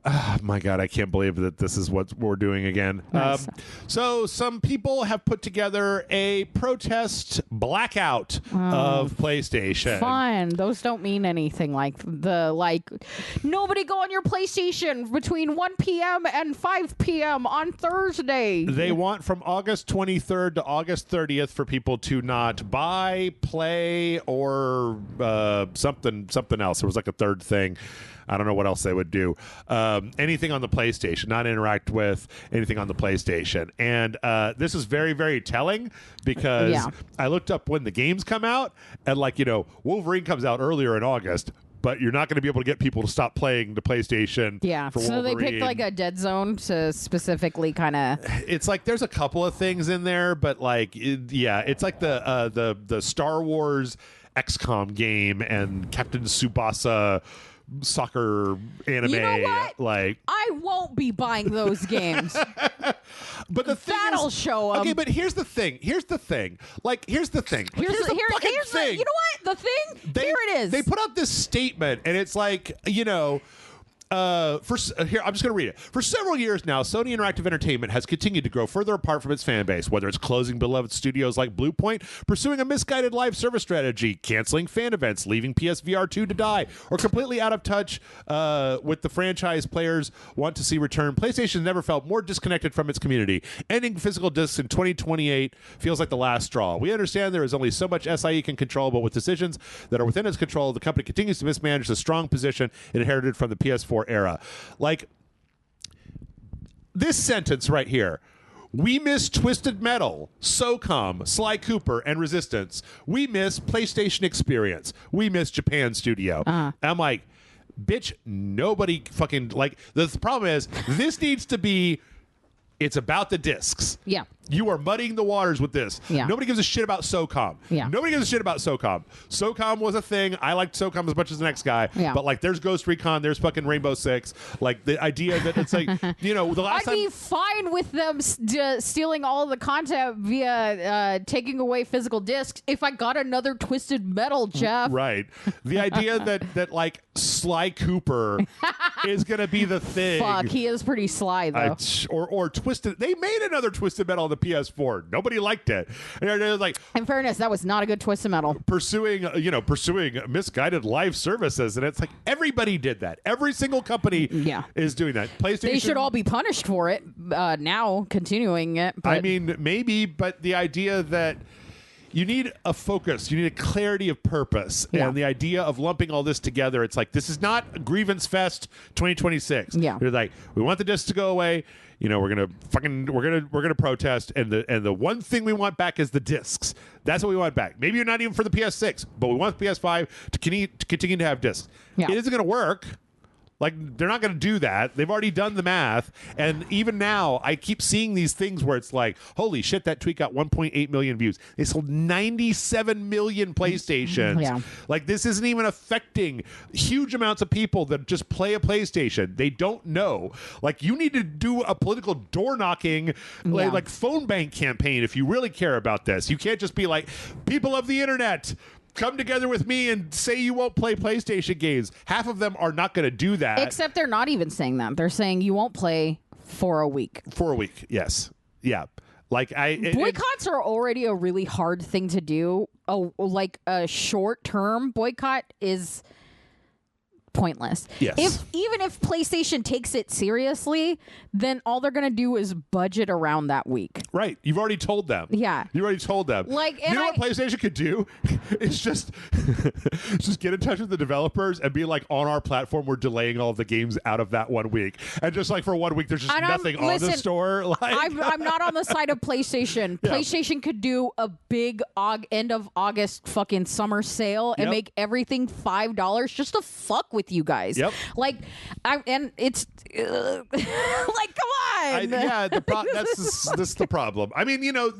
Oh, my God, I can't believe that this is what we're doing again. Nice. So some people have put together a protest blackout of PlayStation. Fun. Those don't mean anything like nobody go on your PlayStation between 1 p.m. and 5 p.m. on Thursday. They want from August 23rd to August 30th for people to not buy, play, or something else. There was like a third thing. I don't know what else they would do. Anything on the PlayStation, not interact with anything on the PlayStation. And this is very, very telling because I looked up when the games come out and Wolverine comes out earlier in August, but you're not going to be able to get people to stop playing the PlayStation. Yeah, for so Wolverine. they picked like a dead zone to specifically kind of. It's like there's a couple of things in there, but it's like the Star Wars XCOM game and Captain Tsubasa soccer anime. You know what? I won't be buying those games. But the thing that'll show them. Okay, but here's the thing. Here's the thing. Here's the thing. You know what? Here it is. They put out this statement, and it's here, I'm just going to read it. For several years now, Sony Interactive Entertainment has continued to grow further apart from its fan base, whether it's closing beloved studios like Bluepoint, pursuing a misguided live service strategy, canceling fan events, leaving PSVR 2 to die, or completely out of touch with the franchise players want to see return. PlayStation never felt more disconnected from its community. Ending physical discs in 2028 feels like the last straw. We understand there is only so much SIE can control, but with decisions that are within its control, the company continues to mismanage the strong position it inherited from the PS4 era. This sentence right here. We miss Twisted Metal, SOCOM, Sly Cooper, and Resistance. We miss PlayStation Experience. We miss Japan Studio. I'm like, bitch, nobody fucking the problem is this needs to be. It's about the discs. Yeah. You are muddying the waters with this. Yeah. Nobody gives a shit about SOCOM. Yeah. Nobody gives a shit about SOCOM. SOCOM was a thing. I liked SOCOM as much as the next guy. Yeah. But there's Ghost Recon, there's fucking Rainbow Six. The idea that it's the last time. I'd be fine with them stealing all the content via taking away physical discs if I got another Twisted Metal, Jeff. Right. The idea that Sly Cooper is going to be the thing. Fuck, he is pretty sly though. Or Twisted. They made another Twisted Metal on the PS4. Nobody liked it. And they're in fairness, that was not a good Twisted Metal. Pursuing misguided live services, and it's everybody did that. Every single company is doing that. PlayStation. They should all be punished for it. Now continuing it. But. I mean, maybe, but the idea that you need a focus, you need a clarity of purpose, and the idea of lumping all this together, it's this is not Grievance Fest 2026. Yeah, you're we want the discs to go away. We're gonna protest, and the one thing we want back is the discs. That's what we want back. Maybe you're not even for the PS6, but we want the PS5 to continue to have discs. Yeah. It isn't gonna work. Like, they're not going to do that. They've already done the math. And even now, I keep seeing these things where it's like, holy shit, that tweet got 1.8 million views. They sold 97 million PlayStations. Yeah. Like, this isn't even affecting huge amounts of people that just play a PlayStation. They don't know. Like, you need to do a political door knocking, like phone bank campaign if you really care about this. You can't just be like, people of the internet, come together with me and say you won't play PlayStation games. Half of them are not going to do that. Except they're not even saying that. They're saying you won't play for a week. For a week, yes. Yeah. Like boycotts are already a really hard thing to do. Like a short-term boycott is pointless. Yes. Even if PlayStation takes it seriously, then all they're going to do is budget around that week. Right. You've already told them. Yeah. You already told them. Like, you know what PlayStation could do? It's just get in touch with the developers and be like, on our platform, we're delaying all of the games out of that 1 week. And just like for 1 week, there's just nothing on the store. Like, I'm not on the side of PlayStation. Yeah. PlayStation could do a big end of August fucking summer sale and make everything $5 just to fuck with you guys. Yep. Like, and it's like, come on. That's the problem. I mean, you know,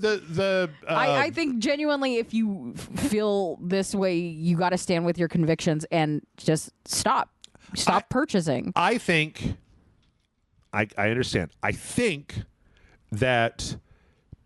I think genuinely, if you feel this way, you got to stand with your convictions and just stop purchasing. I think I understand. I think that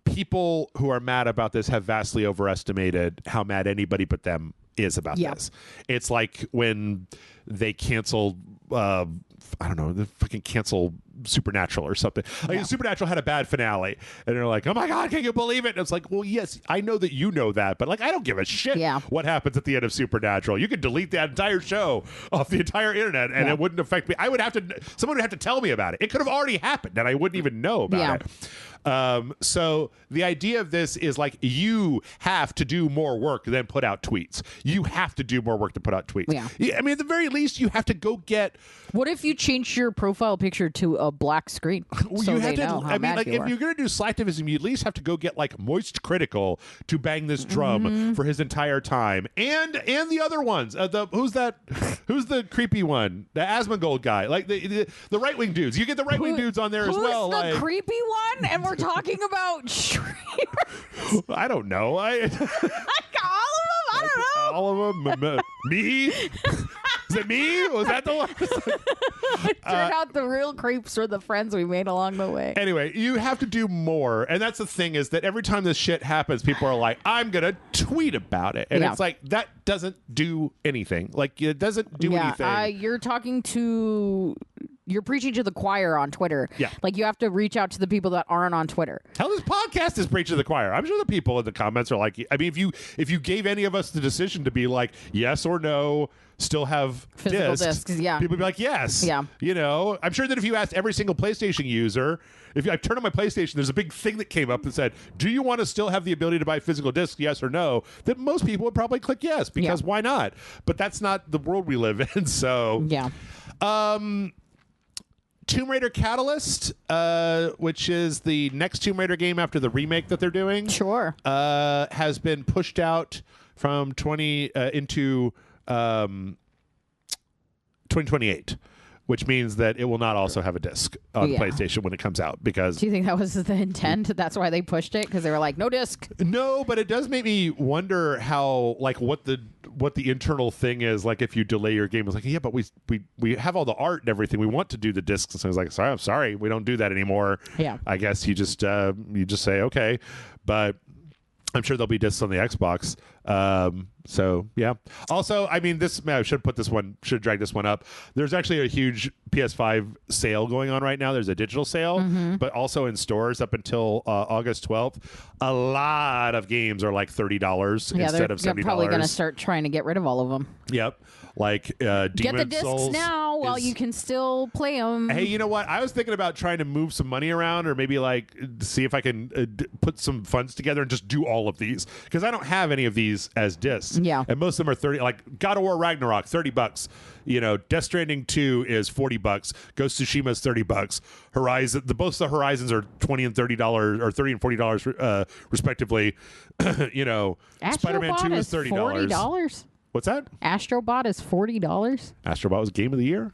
people who are mad about this have vastly overestimated how mad anybody but them is about this. It's like when they canceled I don't know, they fucking cancel Supernatural or something. Like Supernatural had a bad finale and they're like, oh my god, can you believe it? And it's like, well, yes, I know that you know that, but like, I don't give a shit what happens at the end of Supernatural. You could delete that entire show off the entire internet and it wouldn't affect me. Someone would have to tell me about it. It could have already happened and I wouldn't even know about it. So the idea of this is like, you have to do more work than put out tweets. You have to do more work than put out tweets. Yeah. I mean, at the very least, you have to go get. What if you change your profile picture to a black screen? So you have to. I mean, like, if you're going to do slacktivism, you at least have to go get like Moist Critical to bang this drum for his entire time, and the other ones. Who's that? Who's the creepy one? The Asmongold guy, like the right wing dudes. You get the right wing dudes on there as well. Who's the creepy one? And we're talking about streamers. I don't know. All of them? I don't know. All of them? Me? Is it me? Was that the one? It turned out the real creeps were the friends we made along the way. Anyway, you have to do more. And that's the thing, is that every time this shit happens, people are like, I'm going to tweet about it. And it's like, that doesn't do anything. Like, it doesn't do anything. You're preaching to the choir on Twitter. Yeah. Like, you have to reach out to the people that aren't on Twitter. Hell, this podcast is preaching to the choir. I'm sure the people in the comments are like, I mean, if you gave any of us the decision to be like, yes or no, still have physical discs, people would be like, yes. Yeah. You know, I'm sure that if you asked every single PlayStation user, if I turn on my PlayStation, there's a big thing that came up that said, do you want to still have the ability to buy physical discs, yes or no? That most people would probably click yes, because why not? But that's not the world we live in. So, Tomb Raider Catalyst, which is the next Tomb Raider game after the remake that they're doing, has been pushed out from into 2028, which means that it will not also have a disc on PlayStation when it comes out. Because do you think that was the intent? That's why they pushed it, because they were like, no disc. No, but it does make me wonder how, like, what the internal thing is. Like, if you delay your game, it's like, yeah, but we have all the art and everything. We want to do the discs. And so I was like, I'm sorry, we don't do that anymore. Yeah, I guess you just say okay, but I'm sure there'll be discs on the Xbox. So yeah. Also, I mean, I should drag this one up. There's actually a huge PS5 sale going on right now. There's a digital sale, but also in stores up until August 12th. A lot of games are like $30 instead of $70. They're probably going to start trying to get rid of all of them. Yep. Like Demon's Get the discs Souls now while you can still play them. Hey, you know what? I was thinking about trying to move some money around, or maybe like see if I can put some funds together and just do all of these, because I don't have any of these as discs. Yeah. And most of them are 30. Like God of War Ragnarok, $30. You know, Death Stranding 2 is $40. Ghost of Tsushima is $30. Horizon, both the Horizons are $20 and $30 or $30 and $40 respectively. You know, Spider-Man 2 is $30. $40. What's that? Astrobot is $40. Astrobot was game of the year.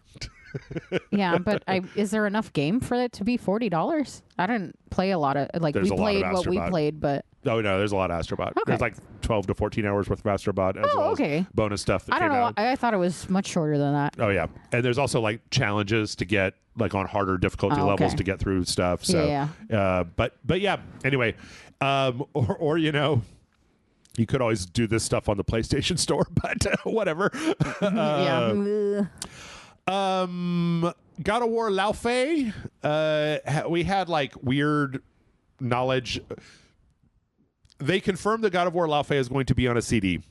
Yeah, but is there enough game for it to be $40? I didn't play a lot of There's we played what we played, but oh no, there's a lot of Astrobot. Okay. There's like 12 to 14 hours worth of Astrobot as well as bonus stuff that I don't came know. out. I thought it was much shorter than that. Oh yeah, and there's also like challenges to get like on harder difficulty levels to get through stuff. So but yeah. Anyway, or you know. You could always do this stuff on the PlayStation Store, but whatever. God of War Lao Fei. We had like weird knowledge. They confirmed that God of War Lao Fei is going to be on a CD,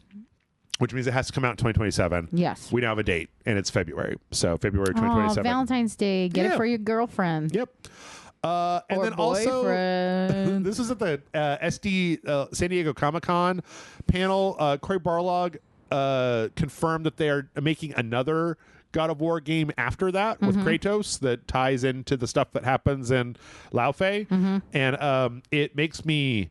which means it has to come out in 2027. Yes. We now have a date, and it's February. So February 2027. Valentine's Day. Get it for your girlfriend. Yep. And or then boyfriend. also, this is at the SD San Diego Comic-Con panel. Cory Barlog confirmed that they are making another God of War game after that with Kratos that ties into the stuff that happens in Lao Fei. And it makes me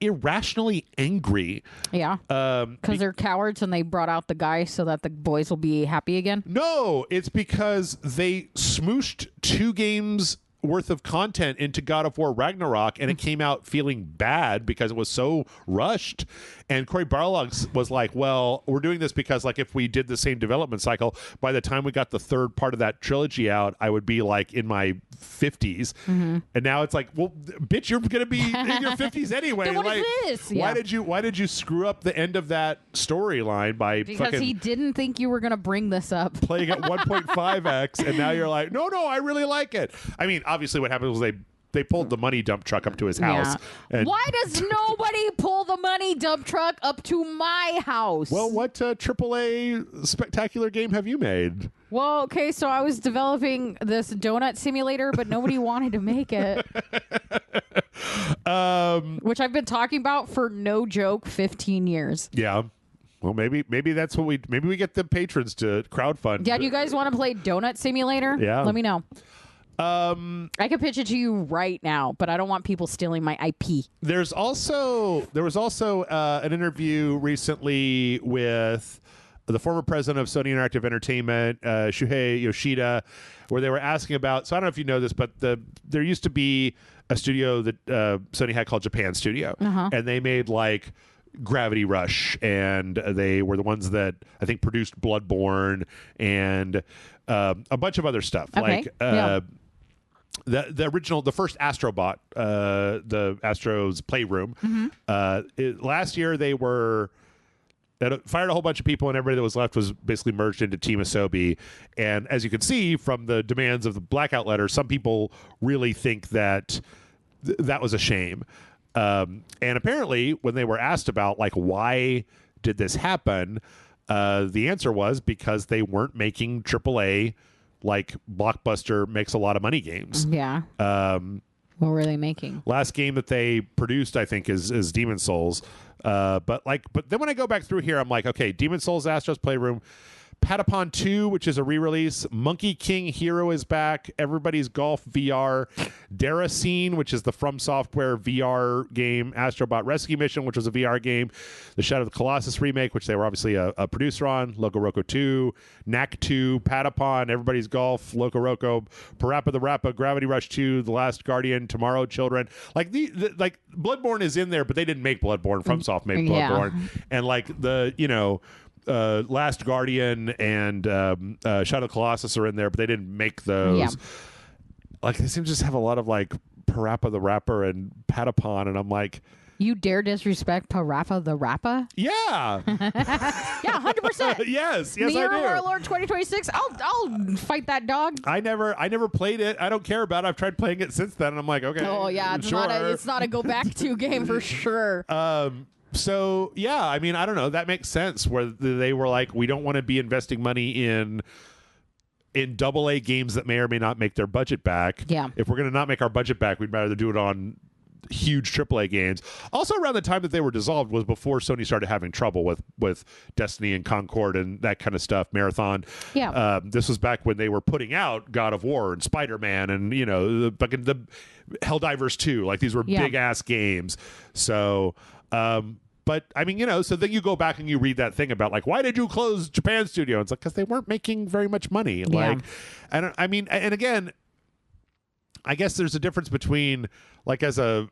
irrationally angry. Yeah. Because they're cowards and they brought out the guy so that the boys will be happy again? No, it's because they smooshed 2 games worth of content into God of War Ragnarok, and it came out feeling bad because it was so rushed. And Cory Barlog was like, well, we're doing this because like if we did the same development cycle, by the time we got the third part of that trilogy out, I would be like in my 50s. And now it's like, well, bitch, you're gonna be in your 50s anyway. Then what like, is this? Why did you screw up the end of that storyline by because he didn't think you were gonna bring this up, playing at 1.5x, and now you're like, no, I really like it. I mean, obviously what happened was they pulled the money dump truck up to his house. Yeah. And why does nobody pull the money dump truck up to my house? well, what AAA spectacular game have you made? Well, okay, so I was developing this donut simulator, but nobody wanted to make it. Which I've been talking about for no joke 15 years. Yeah. Well, maybe that's what maybe we get the patrons to crowdfund. Yeah, do you guys want to play Donut Simulator? Yeah. Let me know. I could pitch it to you right now, but I don't want people stealing my IP. There was also an interview recently with the former president of Sony Interactive Entertainment, Shuhei Yoshida, where they were asking about. So I don't know if you know this, but there used to be a studio that Sony had called Japan Studio, and they made like Gravity Rush, and they were the ones that I think produced Bloodborne and a bunch of other stuff. Okay. Like the original, the first Astrobot, the Astro's Playroom. Last year they fired a whole bunch of people, and everybody that was left was basically merged into Team Asobi. And as you can see from the demands of the Blackout letter, some people really think that that was a shame. And apparently when they were asked about like why did this happen, the answer was because they weren't making AAA like Blockbuster makes a lot of money games. Yeah. What were they making? Last game that they produced, I think, is Demon Souls. But then when I go back through here, I'm like, okay, Demon Souls, Astro's Playroom, Patapon 2, which is a re-release. Monkey King Hero is back. Everybody's Golf VR. Daracene, which is the From Software VR game. Astrobot Rescue Mission, which was a VR game. The Shadow of the Colossus remake, which they were obviously a producer on. Loco Roco 2. Knack 2. Patapon. Everybody's Golf. Loco Roco. Parappa the Rappa. Gravity Rush 2. The Last Guardian. Tomorrow Children. Like like Bloodborne is in there, but they didn't make Bloodborne. FromSoft made Bloodborne. Yeah. And like Last Guardian and Shadow of the Colossus are in there, but they didn't make those. Yeah. Like they seem to just have a lot of like Parappa the Rapper and Patapon, and I'm like, you dare disrespect Parappa the Rappa? Yeah. Yeah, 100%. Yes, the year of our Lord 2026. I'll fight that dog. I never played it. I don't care about it. I've tried playing it since then, and I'm like, okay. Oh yeah, it's not a go back to game for sure. So, yeah, I mean, I don't know. That makes sense where they were like, we don't want to be investing money in AA games that may or may not make their budget back. Yeah. If we're going to not make our budget back, we'd rather do it on huge AAA games. Also, around the time that they were dissolved was before Sony started having trouble with Destiny and Concord and that kind of stuff, Marathon. Yeah. This was back when they were putting out God of War and Spider-Man and, the Helldivers 2. Like, these were big-ass games. So... But I mean, so then you go back and you read that thing about like, why did you close Japan studio? It's like, because they weren't making very much money. Like, I mean, and again, I guess there's a difference between like as a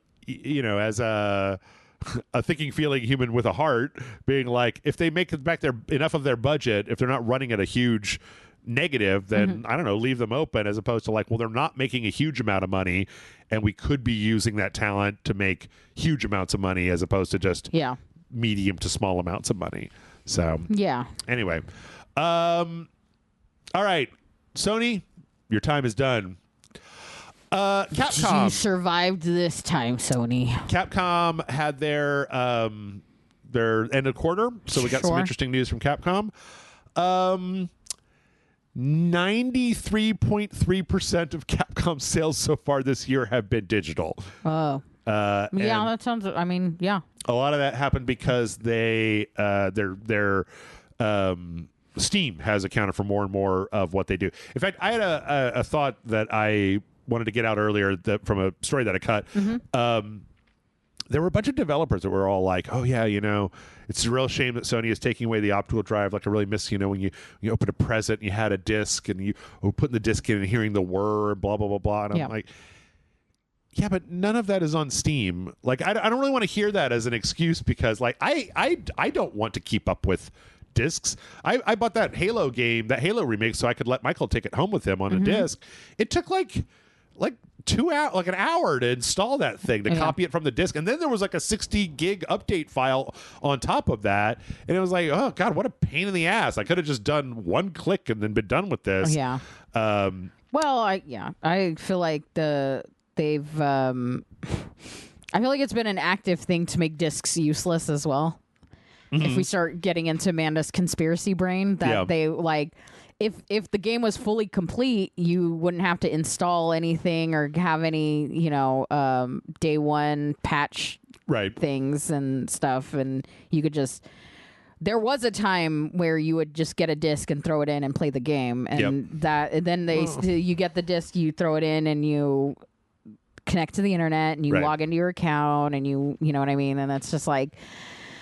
thinking, feeling human with a heart being like, if they make back enough of their budget, if they're not running at a huge negative, then I don't know, leave them open, as opposed to like, well, they're not making a huge amount of money and we could be using that talent to make huge amounts of money as opposed to just medium to small amounts of money. So anyway, all right, Sony, your time is done. Capcom, you survived this time, Sony. Capcom had their end of quarter, so we got some interesting news from Capcom. 93.3% of Capcom sales so far this year have been digital. Oh. That sounds. I mean, yeah. A lot of that happened because their Steam has accounted for more and more of what they do. In fact, I had a thought that I wanted to get out earlier from a story that I cut. There were a bunch of developers that were all like, oh yeah, it's a real shame that Sony is taking away the optical drive. Like I really miss, when you open a present and you had a disc and you were putting the disc in and hearing the whir and blah, blah, blah, blah. And I'm like, yeah, but none of that is on Steam. Like, I don't really want to hear that as an excuse because like, I don't want to keep up with discs. I bought that Halo game, that Halo remake, so I could let Michael take it home with him on a disc. It took like 2 hours, like an hour to install that thing, to copy it from the disc. And then there was like a 60 gig update file on top of that. And it was like, oh God, what a pain in the ass. I could have just done one click and then been done with this. Yeah. Well, I feel like I feel like it's been an active thing to make discs useless as well. If we start getting into Amanda's conspiracy brain, that they like, if the game was fully complete, you wouldn't have to install anything or have any, day one patch things and stuff. And you could just, there was a time where you would just get a disc and throw it in and play the game. And then you get the disc, you throw it in and you connect to the internet and you log into your account and you know what I mean? And that's just like,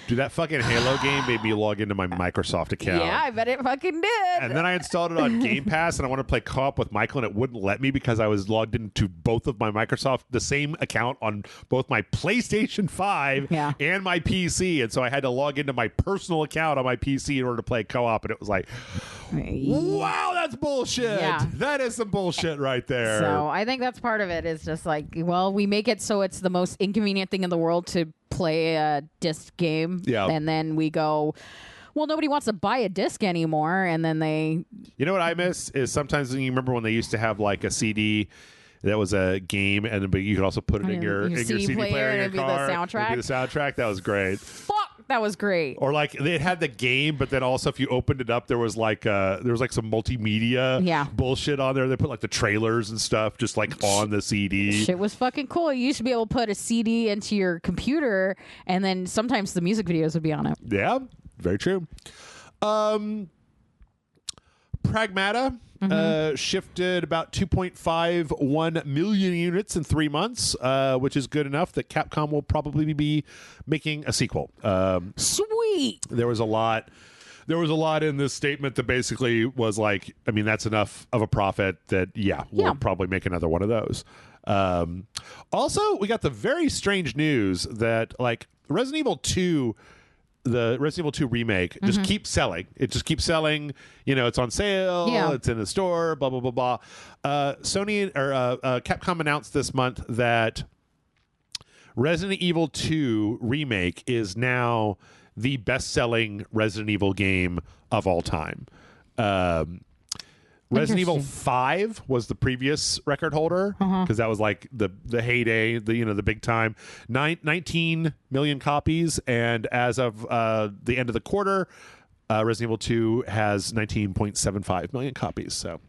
dude, that fucking Halo game made me log into my Microsoft account. Yeah, I bet it fucking did. And then I installed it on Game Pass, and I wanted to play co-op with Michael, and it wouldn't let me because I was logged into both of my Microsoft, the same account on both my PlayStation 5 and my PC. And so I had to log into my personal account on my PC in order to play co-op, and it was like, wow, that's bullshit. Yeah. That is some bullshit right there. So I think that's part of it, is just like, well, we make it so it's the most inconvenient thing in the world to play a disc game, and then we go, well, nobody wants to buy a disc anymore, and then they, what I miss is sometimes, you remember when they used to have like a CD that was a game, and but you could also put it in your CD player in your car. The soundtrack. It'd be the soundtrack. That was great. Fuck, that was great. Or like it had the game, but then also if you opened it up, there was like some multimedia bullshit on there. They put like the trailers and stuff just like on the CD. Shit was fucking cool. You used to be able to put a CD into your computer, and then sometimes the music videos would be on it. Yeah, very true. Pragmata shifted about 2.51 million units in 3 months, which is good enough that Capcom will probably be making a sequel. Sweet. There was a lot in this statement that basically was like, I mean, that's enough of a profit that we'll probably make another one of those. Also, we got the very strange news that like Resident Evil 2, the Resident Evil 2 remake just keeps selling. It just keeps selling. It's on sale. It's in the store. Blah blah blah blah. Capcom announced this month that Resident Evil 2 remake is now the best-selling Resident Evil game of all time. Resident Evil 5 was the previous record holder because that was like the heyday, the big time. 19 million copies, and as of the end of the quarter, Resident Evil 2 has 19.75 million copies. So.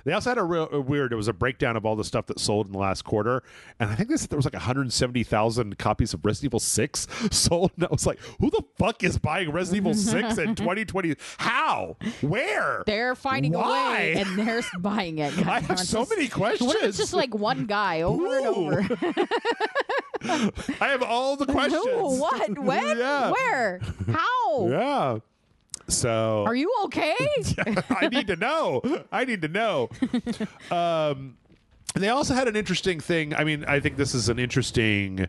They also had a weird, it was a breakdown of all the stuff that sold in the last quarter. And I think they said there was like 170,000 copies of Resident Evil 6 sold. And I was like, who the fuck is buying Resident Evil 6 in 2020? How? Where? They're finding a way and they're buying it. God, I have so many questions. What if it's just like one guy over and over? I have all the questions. Who? What? When? Yeah. Where? How? Yeah. So are you okay? I need to know. They also had an interesting thing. I mean, I think this is an interesting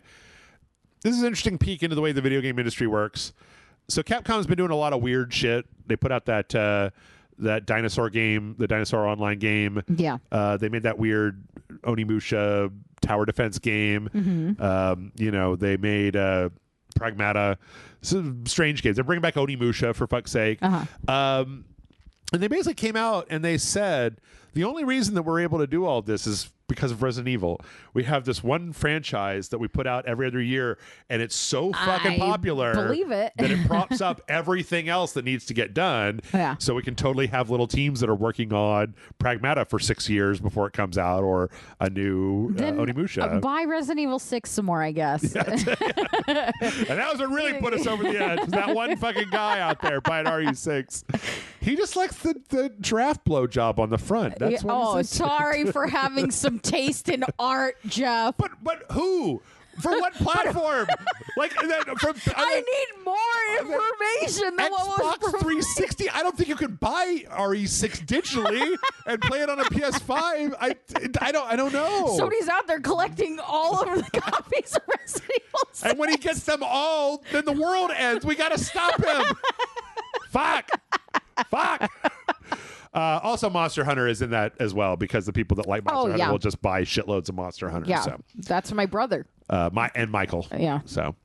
peek into the way the video game industry works. So Capcom's been doing a lot of weird shit. They put out that dinosaur game, the dinosaur online game. Yeah. They made that weird Onimusha tower defense game. They made Pragmata. Some strange games. They're bringing back Onimusha, for fuck's sake. And they basically came out and they said the only reason that we're able to do all this is because of Resident Evil. We have this one franchise that we put out every other year, and it's so fucking popular believe it. that it props up everything else that needs to get done. Yeah. So we can totally have little teams that are working on Pragmata for 6 years before it comes out, or a new Onimusha. Buy Resident Evil 6 some more, I guess. And that was what really put us over the edge. That one fucking guy out there buying RE6. He just likes the giraffe blowjob on the front. That's what sorry for having some taste in art, Jeff. But who? For what platform? I need more information than what was Xbox 360. I don't think you could buy RE6 digitally and play it on a PS5. I don't know. Somebody's out there collecting all of the copies of Resident Evil 6. And when he gets them all, then the world ends. We got to stop him. Fuck. Also, Monster Hunter is in that as well, because the people that like Monster Hunter will just buy shitloads of Monster Hunter. Yeah, so. that's my brother. And Michael. Yeah. So,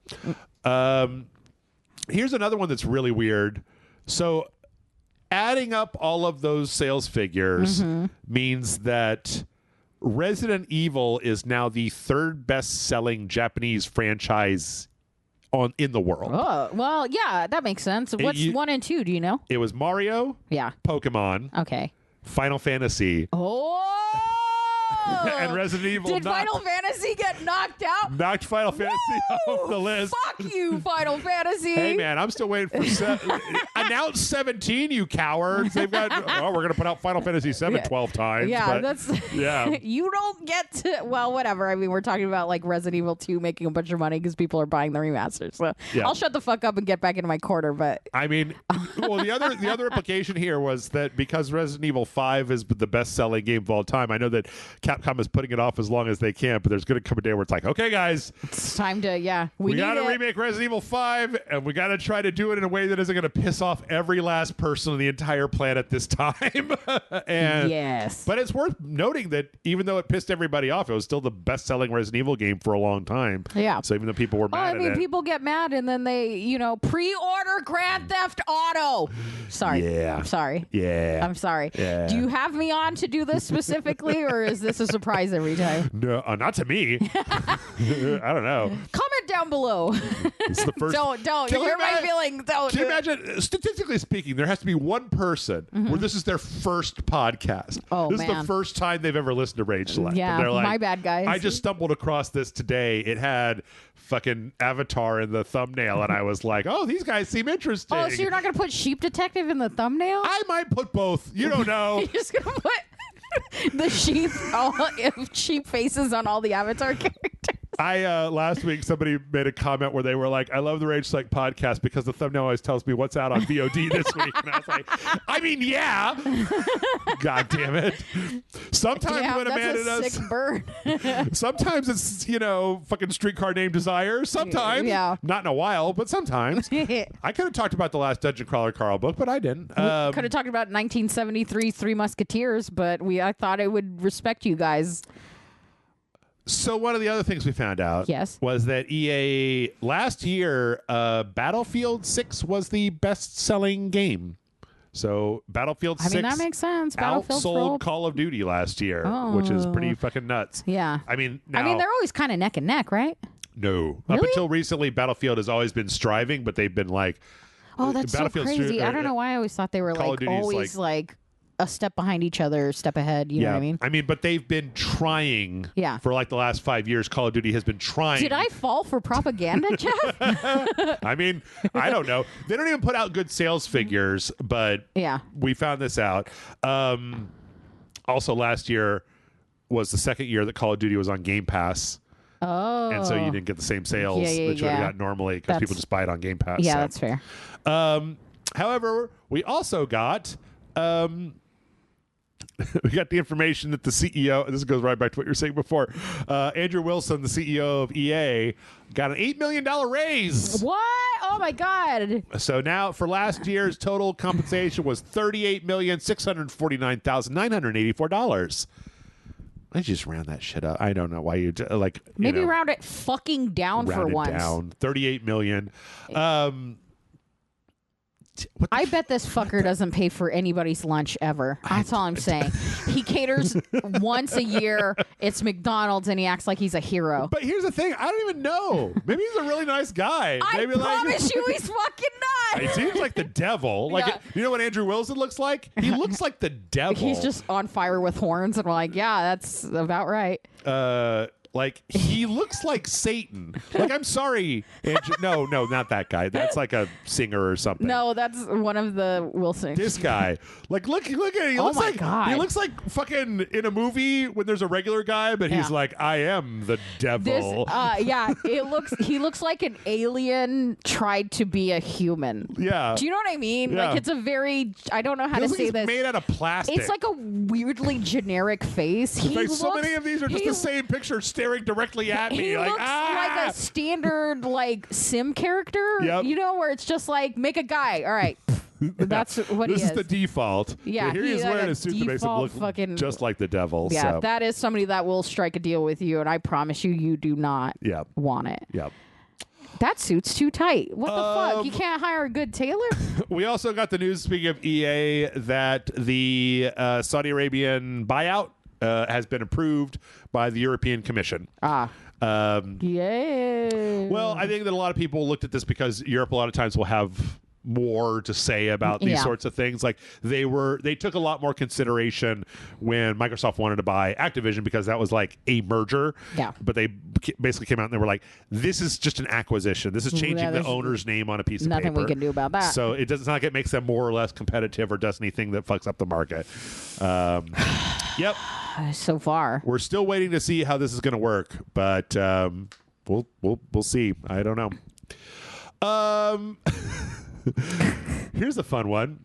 here's another one that's really weird. So, adding up all of those sales figures means that Resident Evil is now the third best-selling Japanese franchise in the world. Oh, well, yeah, that makes sense. What's 1 and 2? Do you know? It was Mario, Pokemon, okay, Final Fantasy. Oh, and Resident Evil. Did Final Fantasy get knocked out? Knocked Final Fantasy off the list. Fuck you, Final Fantasy. Hey, man, I'm still waiting for announce 17, you cowards. They've got, we're going to put out Final Fantasy 7 12 times. Yeah, but, you don't get to, well, whatever. I mean, we're talking about like Resident Evil 2 making a bunch of money because people are buying the remasters. So I'll shut the fuck up and get back into my corner. But I mean, well, the other implication here was that because Resident Evil 5 is the best-selling game of all time, I know that Capcom is putting it off as long as they can, but there's going to come a day where it's like, okay, guys, it's time to, we got to remake Resident Evil 5, and we got to try to do it in a way that isn't going to piss off every last person on the entire planet this time. And yes. But it's worth noting that even though it pissed everybody off, it was still the best-selling Resident Evil game for a long time. Yeah. So even though people were mad at it. People get mad, and then they, pre-order Grand Theft Auto. Sorry. Yeah. I'm sorry. Yeah. I'm sorry. Yeah. Do you have me on to do this specifically, or is this a surprise every time? No, not to me. I don't know. Comment down below. It's the first. Don't. You hurt my feelings. Don't. Can you imagine? Statistically speaking, there has to be one person where this is their first podcast. Oh, this is the first time they've ever listened to RageSelect. Yeah, and they're like, my bad, guys. I just stumbled across this today. It had fucking Avatar in the thumbnail, and I was like, oh, these guys seem interesting. Oh, so you're not going to put Sheep Detective in the thumbnail? I might put both. You don't know. You're just going to put the sheep faces on all the Avatar characters. Last week somebody made a comment where they were like, I love the RageSelect podcast because the thumbnail always tells me what's out on VOD this week. And I was like, I mean, yeah. God damn it. Sometimes when Amanda does sick burn. Sometimes it's, fucking Streetcar Named Desire. Sometimes. Yeah. Not in a while, but sometimes. I could have talked about the last Dungeon Crawler Carl book, but I didn't. Could have talked about 1973 Three Musketeers, but I thought I would respect you guys. So one of the other things we found out was that EA last year, Battlefield 6 was the best-selling game. So Battlefield 6 that makes sense. Outsold Call of Duty last year, which is pretty fucking nuts. Yeah. I mean, they're always kind of neck and neck, right? No. Really? Up until recently, Battlefield has always been striving, but they've been like... Oh, that's so crazy. I don't know why I always thought they were always a step behind each other, step ahead. You know what I mean? But they've been trying for like the last 5 years. Call of Duty has been trying. Did I fall for propaganda, Jeff? I mean, I don't know. They don't even put out good sales figures, but we found this out. Also, last year was the second year that Call of Duty was on Game Pass. And so you didn't get the same sales that you would have got normally because people just buy it on Game Pass. Yeah, so. that's fair. However, we also got we got the information that the CEO, and this goes right back to what you were saying before, Andrew Wilson, the CEO of EA, got an $8 million raise. What? Oh, my God. So now for last year's total compensation was $38,649,984. I just round that shit up. I don't know why you like. Maybe round it fucking down for once. Down. $38 million. I bet this fucker doesn't pay for anybody's lunch ever. That's all I'm saying. He caters once a year. It's McDonald's, and he acts like he's a hero. But here's the thing. I don't even know. Maybe he's a really nice guy. Maybe promise you he's fucking not. He seems like the devil. Like you know what Andrew Wilson looks like? He looks like the devil. He's just on fire with horns, and we're like, yeah, that's about right. Like he looks like Satan. Like I'm sorry, Andrew. No, not that guy. That's like a singer or something. No, that's one of the Wilson. This guy. Like look at him. He looks God. He looks like fucking in a movie when there's a regular guy, but he's like, I am the devil. He looks like an alien tried to be a human. Yeah. Do you know what I mean? Yeah. Like it's a very I don't know how to say this. Made out of plastic. It's like a weirdly generic face. So many of these are just the same picture staring directly at me. He looks like a standard sim character. Yep. You know, where it's just like make a guy. All right. That's what he is. This is the default. Yeah, here he's wearing a suit that makes him look just like the devil. Yeah, so. that is somebody that will strike a deal with you, and I promise you, you do not want it. Yep. That suit's too tight. What the fuck? You can't hire a good tailor? We also got the news, speaking of EA, that the Saudi Arabian buyout has been approved by the European Commission. Yeah. Well, I think that a lot of people looked at this because Europe a lot of times will have more to say about these sorts of things. Like they took a lot more consideration when Microsoft wanted to buy Activision because that was like a merger. Yeah. But they basically came out and they were like, this is just an acquisition. This is changing the owner's name on a piece of paper. Nothing we can do about that. So it does not like it makes them more or less competitive or does anything that fucks up the market. Yep. So far. We're still waiting to see how this is going to work, but we'll see. I don't know. Here's a fun one.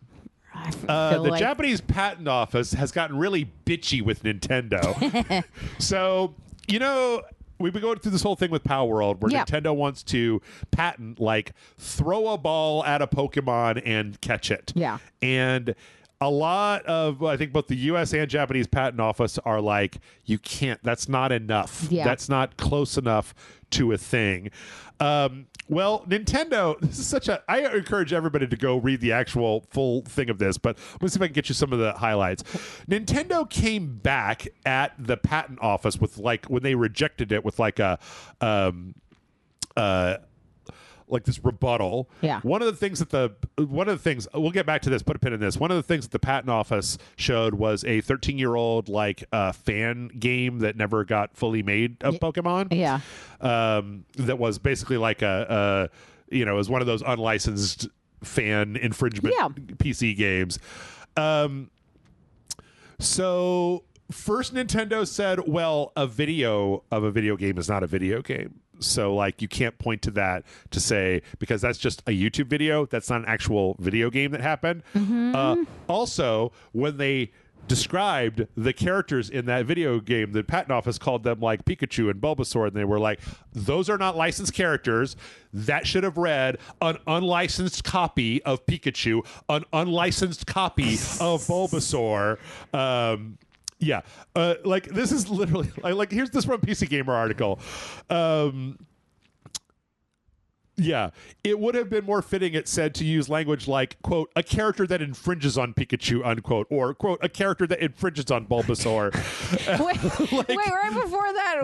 The Japanese patent office has gotten really bitchy with Nintendo. So, we've been going through this whole thing with Power World where Nintendo wants to patent, like, throw a ball at a Pokemon and catch it. Yeah. And a lot of, I think both the U.S. and Japanese patent office are like, you can't, that's not enough. Yeah. That's not close enough to a thing. Well, Nintendo, this is I encourage everybody to go read the actual full thing of this, but let's see if I can get you some of the highlights. Nintendo came back at the patent office with when they rejected it with like this rebuttal. Yeah. One of the things we'll get back to this, put a pin in this. One of the things that the patent office showed was a 13-year-old fan game that never got fully made of Pokemon. Yeah. That was basically like it was one of those unlicensed fan infringement PC games. So first Nintendo said, well, a video of a video game is not a video game. So you can't point to that to say, because that's just a YouTube video. That's not an actual video game that happened. Mm-hmm. Also, when they described the characters in that video game, the patent office called them like Pikachu and Bulbasaur, and they were like, those are not licensed characters. That should have read an unlicensed copy of Pikachu, an unlicensed copy of Bulbasaur. Yeah, this is literally here's this from PC Gamer article. Yeah, it would have been more fitting, it said, to use language like, quote, a character that infringes on Pikachu, unquote, or, quote, a character that infringes on Bulbasaur. Wait, right before that,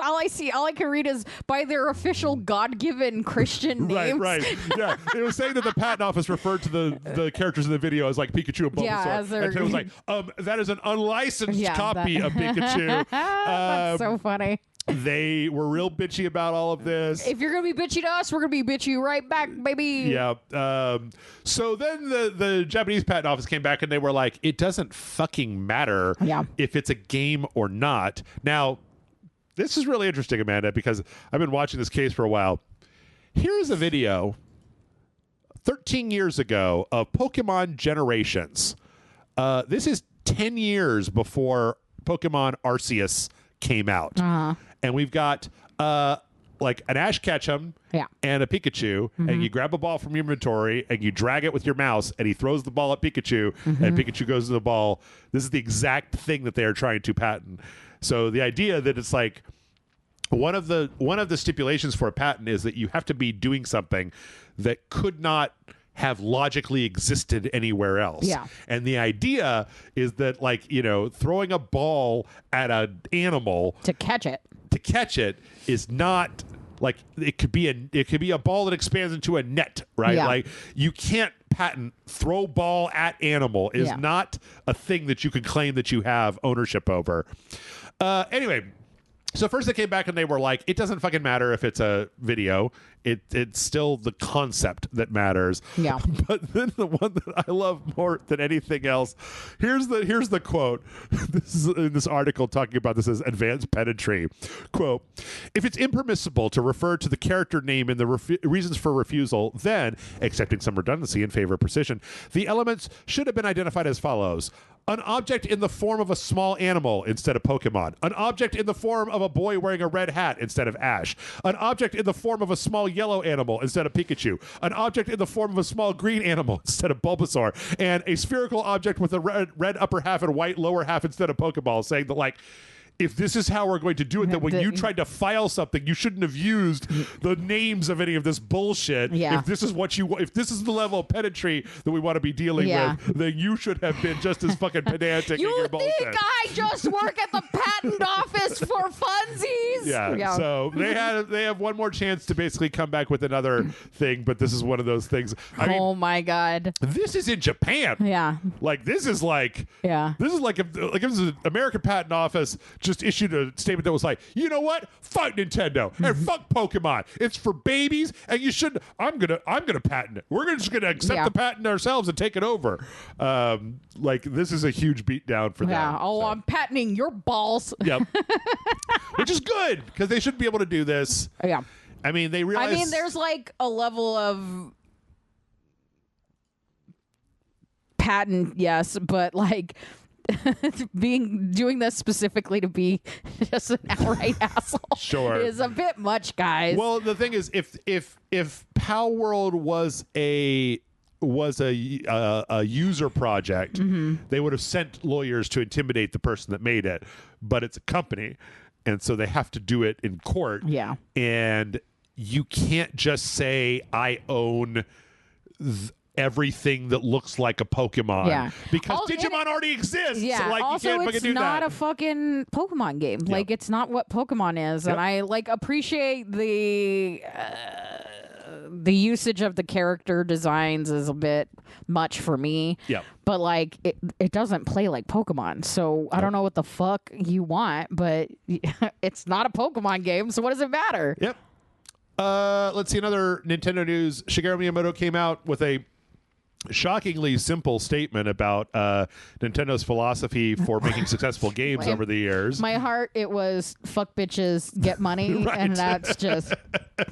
all I can read is by their official God-given Christian names. Right. Yeah, it was saying that the patent office referred to the characters in the video as like Pikachu and Bulbasaur. Yeah, and it was like, that is an unlicensed copy of Pikachu. That's so funny. They were real bitchy about all of this. If you're going to be bitchy to us, we're going to be bitchy right back, baby. Yeah. So then the Japanese patent office came back and they were like, it doesn't fucking matter if it's a game or not. Now, this is really interesting, Amanda, because I've been watching this case for a while. Here's a video 13 years ago of Pokemon Generations. This is 10 years before Pokemon Arceus came out. And we've got like an Ash Ketchum and a Pikachu, and you grab a ball from your inventory and you drag it with your mouse, and he throws the ball at Pikachu, and Pikachu goes to the ball. This is the exact thing that they are trying to patent. So the idea that it's like one of the stipulations for a patent is that you have to be doing something that could not have logically existed anywhere else. Yeah. And the idea is that, like, you know, throwing a ball at an animal to catch it is not like it could be a ball that expands into a net, right? Yeah. Like, you can't patent throw ball at animal is not a thing that you can claim that you have ownership over. Anyway, so first they came back and they were like, it doesn't fucking matter if it's a video. It's still the concept that matters. Yeah. But then the one that I love more than anything else, here's the quote. This is in this article talking about this as advanced pedantry. Quote, if it's impermissible to refer to the character name in the reasons for refusal, then, accepting some redundancy in favor of precision, the elements should have been identified as follows. An object in the form of a small animal instead of Pokemon. An object in the form of a boy wearing a red hat instead of Ash. An object in the form of a small yellow animal instead of Pikachu. An object in the form of a small green animal instead of Bulbasaur. And a spherical object with a red upper half and white lower half instead of Pokeball, saying that, like, if this is how we're going to do it, then when you tried to file something, you shouldn't have used the names of any of this bullshit. Yeah. If this is if this is the level of pedantry that we want to be dealing with, then you should have been just as fucking pedantic in your bullshit. You think I just work at the patent office for funsies? Yeah. So they have one more chance to basically come back with another thing, but this is one of those things. I mean, my God. this is in Japan. Yeah. Like, this is like if this is an American Patent Office just issued a statement that was like, you know what? Fuck Nintendo and fuck Pokemon. It's for babies, and you should. I'm gonna patent it. We're just gonna accept the patent ourselves and take it over. Like, this is a huge beatdown for them. Yeah. Oh, so I'm patenting your balls. Yep. Which is good, because they should be able to do this. Yeah. I mean, they realize. I mean, there's like a level of patent, yes, but like. Doing this specifically to be just an outright asshole is a bit much, guys. Well, the thing is, if Pow World was a user project, they would have sent lawyers to intimidate the person that made it, but it's a company, and so they have to do it in court. Yeah. And you can't just say I own everything that looks like a Pokemon, because Digimon already exists. Yeah. Like, also, you can't fucking do that. It's not a fucking Pokemon game. Yep. Like, it's not what Pokemon is, and I like appreciate the usage of the character designs is a bit much for me. Yeah. But like, it doesn't play like Pokemon, so I don't know what the fuck you want, but it's not a Pokemon game, so what does it matter? Yep. Let's see, another Nintendo news. Shigeru Miyamoto came out with a shockingly simple statement about Nintendo's philosophy for making successful games over the years. My heart, it was fuck bitches, get money, right. And that's just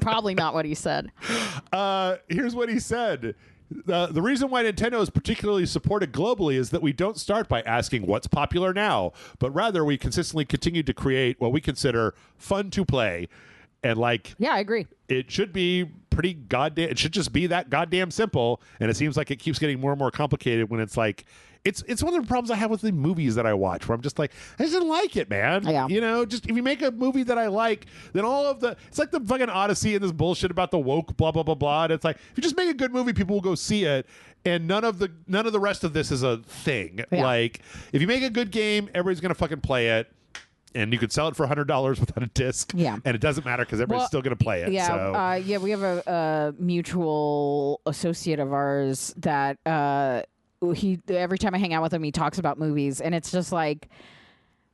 probably not what he said. Here's what he said. The reason why Nintendo is particularly supported globally is that we don't start by asking what's popular now, but rather we consistently continue to create what we consider fun to play. And like, yeah, I agree. It should be pretty goddamn. It should just be that goddamn simple. And it seems like it keeps getting more and more complicated when it's like, it's one of the problems I have with the movies that I watch, where I'm just like, I just didn't like it, man. Yeah. You know, just if you make a movie that I like, then all of it's like the fucking Odyssey and this bullshit about the woke blah blah blah blah. And it's like, if you just make a good movie, people will go see it. And none of the rest of this is a thing. Yeah. Like, if you make a good game, everybody's gonna fucking play it. And you could sell it for $100 without a disc. Yeah. And it doesn't matter because everybody's still going to play it. Yeah. So. We have a mutual associate of ours that every time I hang out with him, he talks about movies. And it's just like,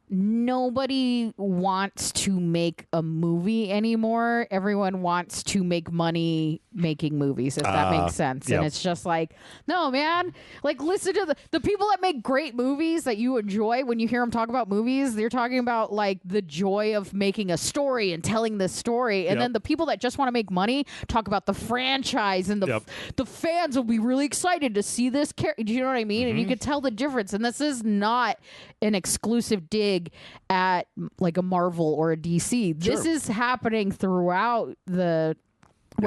nobody wants to make a movie anymore. Everyone wants to make money making movies, if that makes sense. Yep. And it's just like, no, man. Like, listen to the people that make great movies that you enjoy. When you hear them talk about movies, they're talking about like the joy of making a story and telling this story. And then the people that just want to make money talk about the franchise, and the fans will be really excited to see this character. Do you know what I mean? And you can tell the difference. And this is not an exclusive dig at like a Marvel or a DC. This is happening throughout where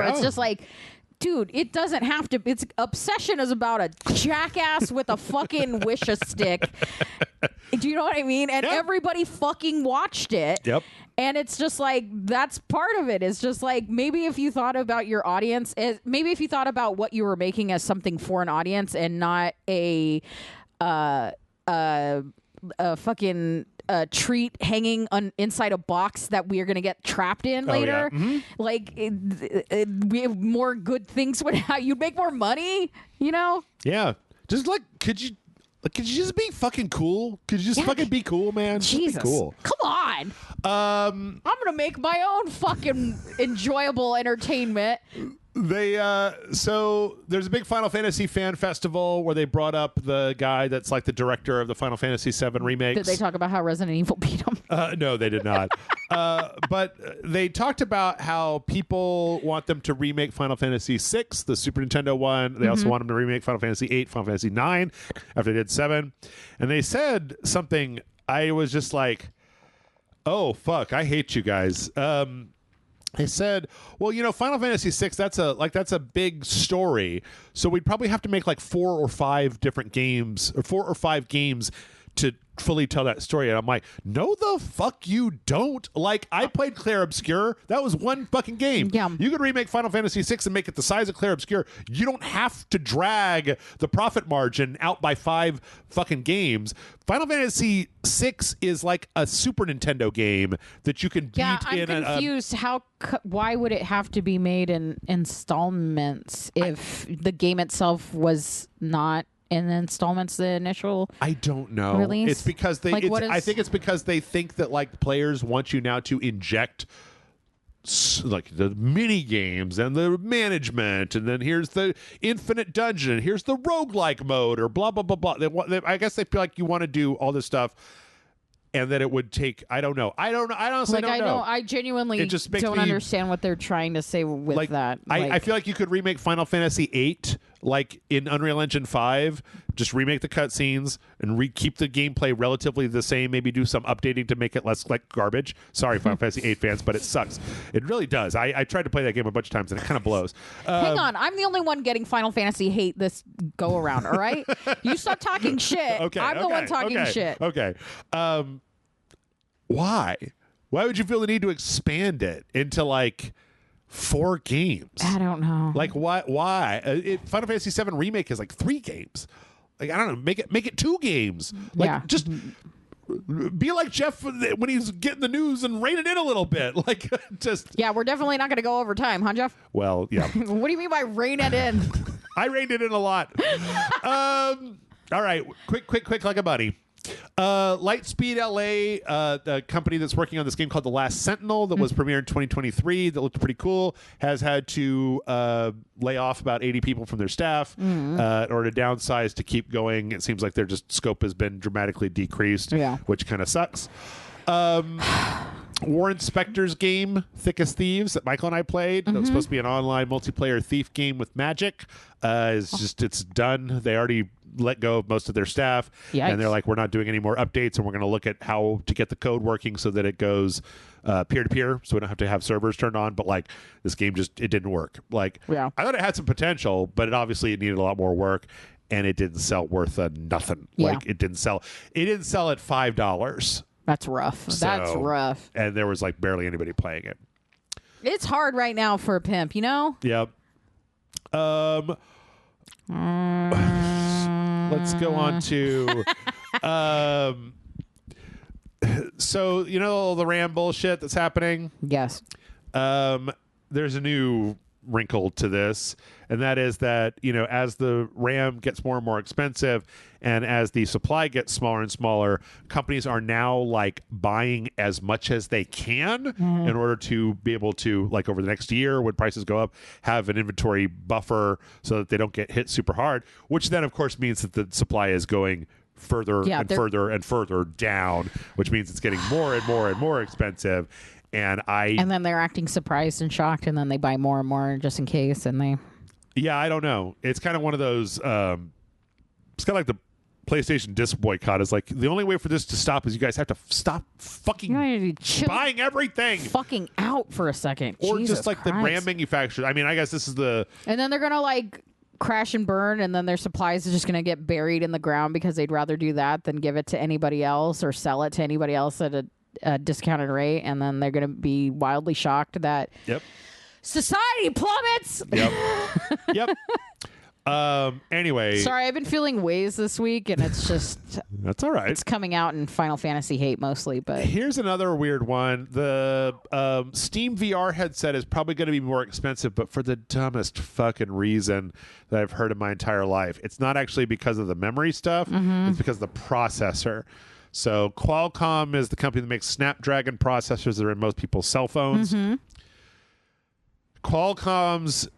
it's just like, dude, it doesn't have to. It's Obsession is about a jackass with a fucking wish-a-stick. Do you know what I mean? And everybody fucking watched it. Yep. And it's just like, that's part of it. It's just like, maybe if you thought about your audience, maybe if you thought about what you were making as something for an audience and not a fucking treat hanging inside a box that we are going to get trapped in later. Like, we have more good things. You'd make more money, you know? Yeah. Just like, could you just be fucking cool? Could you just fucking be cool, man? Jesus. Just be cool. Come on. I'm going to make my own fucking enjoyable entertainment. So there's a big Final Fantasy fan festival where they brought up the guy that's like the director of the Final Fantasy VII remakes. Did they talk about how Resident Evil beat him? No, they did not. But they talked about how people want them to remake Final Fantasy VI, the Super Nintendo one. They also want them to remake Final Fantasy VIII, Final Fantasy IX after they did 7. And they said something, I was just like, oh, fuck, I hate you guys. They said, well, you know, Final Fantasy VI, that's a big story. So we'd probably have to make like 4 or 5 different games, or 4 or 5 games to fully tell that story. And I'm like, no, the fuck you don't. Like, I played Clair Obscur. That was one fucking game. Yeah. You could remake Final Fantasy VI and make it the size of Clair Obscur. You don't have to drag the profit margin out by 5 fucking games. Final Fantasy VI is like a Super Nintendo game that you can beat I'm confused. Why would it have to be made in installments if the game itself was not in installments, the initial I don't know release? It's because I think it's because they think that like players want you now to inject like the mini games and the management, and then here's the infinite dungeon, here's the roguelike mode, or blah blah blah blah. I guess they feel like you want to do all this stuff, and that it would take, I don't know. I honestly don't know. I genuinely don't understand what they're trying to say with that. I feel like you could remake Final Fantasy VIII like in Unreal Engine 5, just remake the cutscenes and keep the gameplay relatively the same, maybe do some updating to make it less like garbage. Sorry, Final Fantasy VIII fans, but it sucks. It really does. I tried to play that game a bunch of times and it kind of blows. Hang on. I'm the only one getting Final Fantasy hate this go around, all right? You stop talking shit. Okay, I'm the one talking shit. Okay. Why? Why would you feel the need to expand it into like 4 games? I don't know. Like why? Final Fantasy VII Remake is like 3 games. Like, I don't know. Make it 2 games. Like just be like Jeff when he's getting the news and rein it in a little bit. Like just we're definitely not going to go over time, huh, Jeff? Well, yeah. What do you mean by rein it in? I reined it in a lot. All right, quick like a buddy. Lightspeed LA, the company that's working on this game called The Last Sentinel that was premiered in 2023 that looked pretty cool, has had to lay off about 80 people from their staff in order to downsize to keep going. It seems like their scope has been dramatically decreased, which kind of sucks. War Inspector's game, Thick as Thieves, that Michael and I played. That was supposed to be an online multiplayer thief game with magic. It's done. They already let go of most of their staff. Yikes. And they're like, we're not doing any more updates, and we're going to look at how to get the code working so that it goes peer-to-peer, so we don't have to have servers turned on. But like, this game it didn't work. Like, I thought it had some potential, but it needed a lot more work, and it didn't sell worth nothing. Like, it didn't sell at $5. That's rough. That's rough. And there was like barely anybody playing it. It's hard right now for a pimp, you know? Yep. Let's go on to so you know all the RAM bullshit that's happening? Yes. There's a new wrinkle to this, and that is that, as the RAM gets more and more expensive and as the supply gets smaller and smaller, companies are now like buying as much as they can in order to be able to, like, over the next year when prices go up, have an inventory buffer so that they don't get hit super hard, which then of course means that the supply is going further and further and further down, which means it's getting more and more and more expensive. And then they're acting surprised and shocked, and then they buy more and more just in case. And I don't know. It's kind of one of those. It's kind of like the PlayStation disc boycott. Is like the only way for this to stop is you guys have to stop fucking buying everything. Fucking out for a second, or Jesus just like Christ. the RAM manufacturers. I mean, I guess this is the. And then they're gonna like crash and burn, and then their supplies is just going to get buried in the ground because they'd rather do that than give it to anybody else or sell it to anybody else at a discounted rate. And then they're going to be wildly shocked that society plummets. Yep. Anyway, sorry, I've been feeling ways this week, and it's just that's all right. It's coming out in Final Fantasy hate mostly, but here's another weird one. The Steam VR headset is probably going to be more expensive, but for the dumbest fucking reason that I've heard in my entire life. It's not actually because of the memory stuff. It's because of the processor. So Qualcomm is the company that makes Snapdragon processors that are in most people's cell phones. Qualcomm's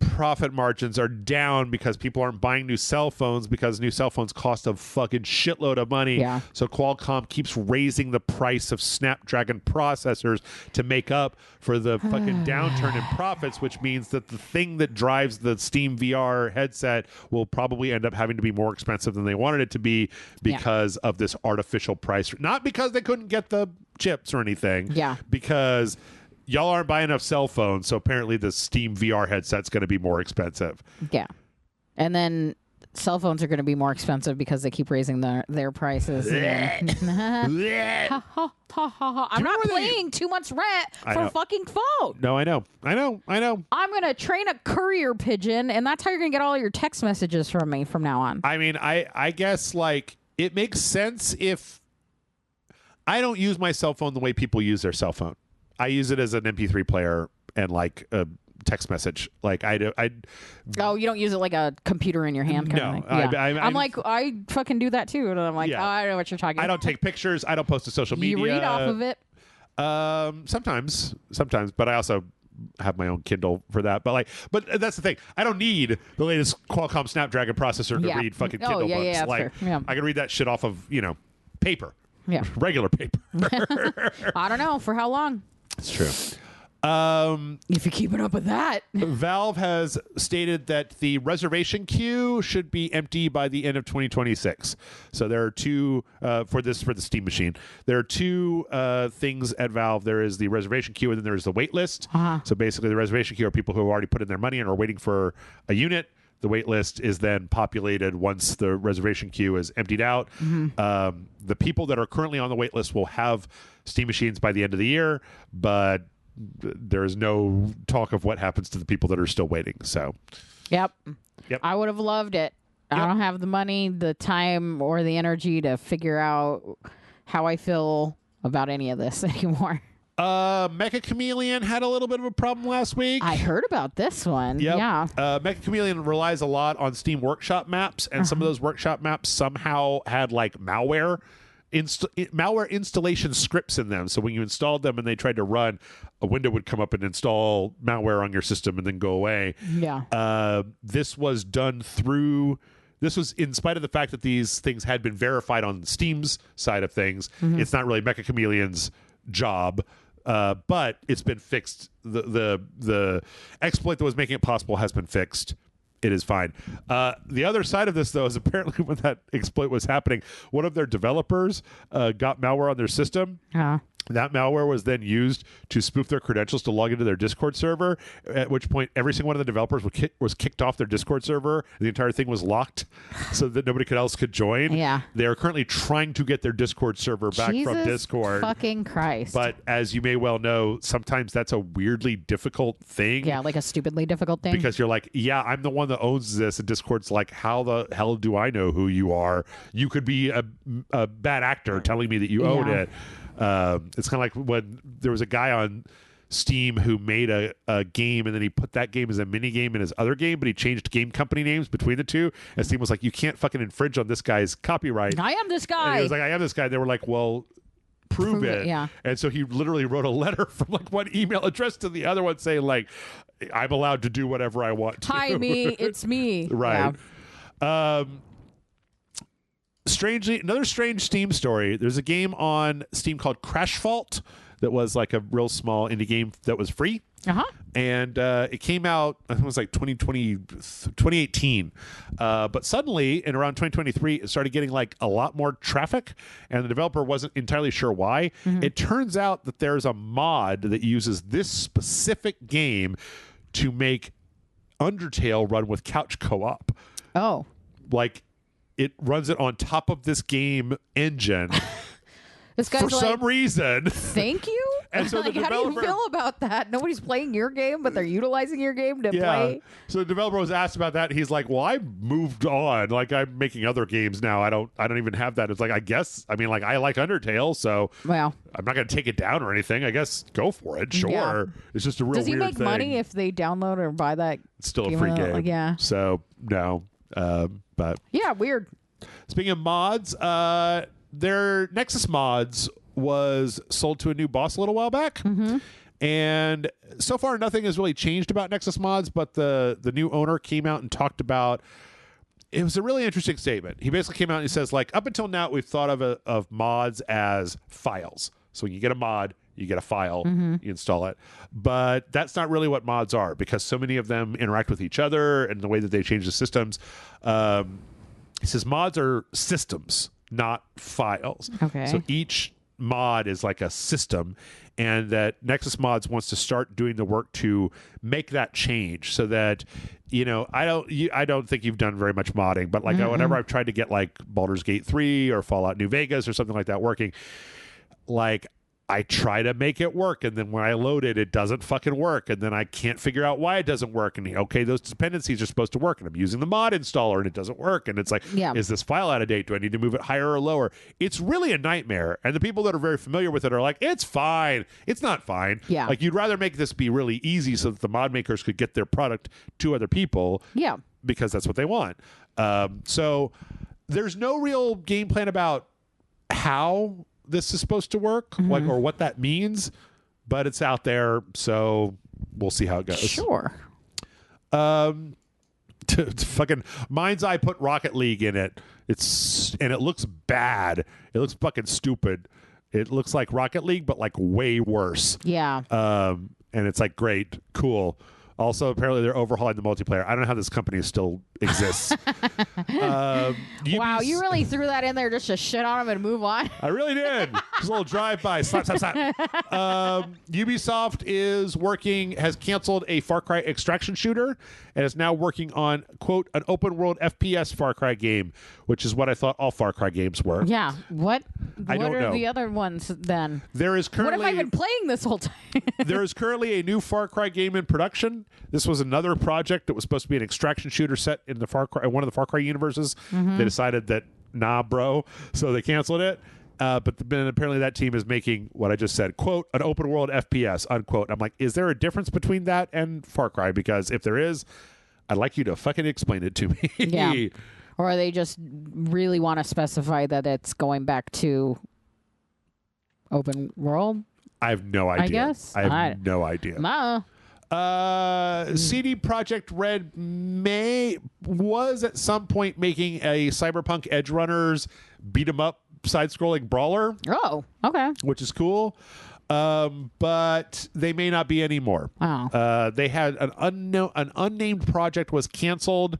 profit margins are down because people aren't buying new cell phones because new cell phones cost a fucking shitload of money. Yeah. So Qualcomm keeps raising the price of Snapdragon processors to make up for the fucking downturn in profits, which means that the thing that drives the Steam VR headset will probably end up having to be more expensive than they wanted it to be because of this artificial price. Not because they couldn't get the chips or anything. Yeah. Because y'all aren't buying enough cell phones, so apparently the Steam VR headset's going to be more expensive. Yeah. And then cell phones are going to be more expensive because they keep raising their prices. I'm not paying too much rent for a fucking phone. No, I know. I'm going to train a courier pigeon, and that's how you're going to get all your text messages from me from now on. I mean, I guess, like, it makes sense if I don't use my cell phone the way people use their cell phone. I use it as an MP3 player and like a text message. Like Oh, you don't use it like a computer in your hand kind of thing. Yeah. I'm like, I fucking do that too. And I'm like, I don't know what you're talking about. I don't take pictures. I don't post to social media. You read off of it? Sometimes, but I also have my own Kindle for that. But that's the thing. I don't need the latest Qualcomm Snapdragon processor to read fucking Kindle books. Yeah, like, yeah. I can read that shit off of, paper. Yeah. Regular paper. I don't know. For how long? It's true. If you're keeping up with that. Valve has stated that the reservation queue should be empty by the end of 2026. So there are two for the Steam machine. There are two things at Valve. There is the reservation queue, and then there's the wait list. So basically, the reservation queue are people who have already put in their money and are waiting for a unit. The wait list is then populated once the reservation queue is emptied out. The people that are currently on the wait list will have Steam machines by the end of the year, but there is no talk of what happens to the people that are still waiting. So, Yep. I would have loved it. I don't have the money, the time, or the energy to figure out how I feel about any of this anymore. Mecha Chameleon had a little bit of a problem last week. I heard about this one. Yep. Yeah. Mecha Chameleon relies a lot on Steam Workshop maps, and some of those Workshop maps somehow had like malware installation scripts in them. So when you installed them and they tried to run, a window would come up and install malware on your system and then go away. Yeah. This was done through. This was in spite of the fact that these things had been verified on Steam's side of things. It's not really Mecha Chameleon's job. But it's been fixed. The exploit that was making it possible has been fixed. It is fine. The other side of this, though, is apparently when that exploit was happening, one of their developers got malware on their system. That malware was then used to spoof their credentials to log into their Discord server, at which point every single one of the developers was kicked off their Discord server. The entire thing was locked so that nobody else could join. Yeah. They are currently trying to get their Discord server back from Discord. Fucking Christ. But as you may well know, sometimes that's a weirdly difficult thing. Yeah, like a stupidly difficult thing. Because you're like, yeah, I'm the one that owns this. And Discord's like, how the hell do I know who you are? You could be a bad actor telling me that you own it. It's kind of like when there was a guy on Steam who made a game, and then he put that game as a mini game in his other game, but he changed game company names between the two. And Steam was like, you can't fucking infringe on this guy's copyright. I am this guy. And he was like, I am this guy. And they were like, well, prove it. Yeah. And so he literally wrote a letter from like one email address to the other one saying like, I'm allowed to do whatever I want to. Hi, me. It's me. Right. Yeah. Strangely, another strange Steam story. There's a game on Steam called Crash Fault that was like a real small indie game that was free. And it came out, I think it was like 2018. But suddenly, in around 2023, it started getting like a lot more traffic, and the developer wasn't entirely sure why. It turns out that there's a mod that uses this specific game to make Undertale run with couch co-op. Oh. Like, it runs it on top of this game engine. This guy's for some reason. Thank you? And so the developer, how do you feel about that? Nobody's playing your game, but they're utilizing your game to play. So the developer was asked about that. He's like, well, I moved on. Like, I'm making other games now. I don't even have that. It's like, I guess, I mean, like, I like Undertale, so I'm not going to take it down or anything. I guess go for it. Sure. Yeah. It's just a real weird thing. Does he make money if they download or buy that? It's still a free game. Like, yeah. So, no. But yeah, weird. Speaking of mods, their Nexus mods was sold to a new boss a little while back. And so far, nothing has really changed about Nexus mods, but the new owner came out and talked about, it was a really interesting statement. He basically came out and he says, like, up until now, we've thought of mods as files. So when you get a mod, you get a file, you install it. But that's not really what mods are, because so many of them interact with each other and the way that they change the systems. He says mods are systems, not files. Okay. So each mod is like a system, and that Nexus Mods wants to start doing the work to make that change, so that, you know, I don't think you've done very much modding, but like whenever I've tried to get like Baldur's Gate 3 or Fallout New Vegas or something like that working, like, I try to make it work, and then when I load it, it doesn't fucking work, and then I can't figure out why it doesn't work, and okay, those dependencies are supposed to work, and I'm using the mod installer, and it doesn't work, and it's like, is this file out of date? Do I need to move it higher or lower? It's really a nightmare, and the people that are very familiar with it are like, it's fine. It's not fine. Yeah. Like, you'd rather make this be really easy so that the mod makers could get their product to other people. Yeah. Because that's what they want. So there's no real game plan about how this is supposed to work, like, or what that means, but it's out there, so we'll see how it goes. Sure. Fucking Mind's Eye put Rocket League in it. And it looks bad. It looks fucking stupid. It looks like Rocket League, but like way worse. Yeah. And it's like, great, cool. Also, apparently they're overhauling the multiplayer. I don't know how this company still exists. Wow, you really threw that in there just to shit on them and move on. I really did. Just a little drive-by. Slap, slap, slap. Ubisoft has canceled a Far Cry extraction shooter and is now working on, quote, an open-world FPS Far Cry game, which is what I thought all Far Cry games were. Yeah. What don't are know. the other ones then? There is currently, what have I been playing this whole time? There is currently a new Far Cry game in production. This was another project that was supposed to be an extraction shooter set in the one of the Far Cry universes. They decided that, nah, bro, so they canceled it. But then apparently that team is making what I just said, quote, an open world FPS, unquote. I'm like, is there a difference between that and Far Cry? Because if there is, I'd like you to fucking explain it to me. Yeah. Or they just really want to specify that it's going back to open world? I have no idea. I guess. I have no idea. No. CD Projekt Red was at some point making a Cyberpunk Edge Runners beat 'em up side-scrolling brawler. Oh, okay. Which is cool. But they may not be anymore. Oh. They had an unnamed project was canceled.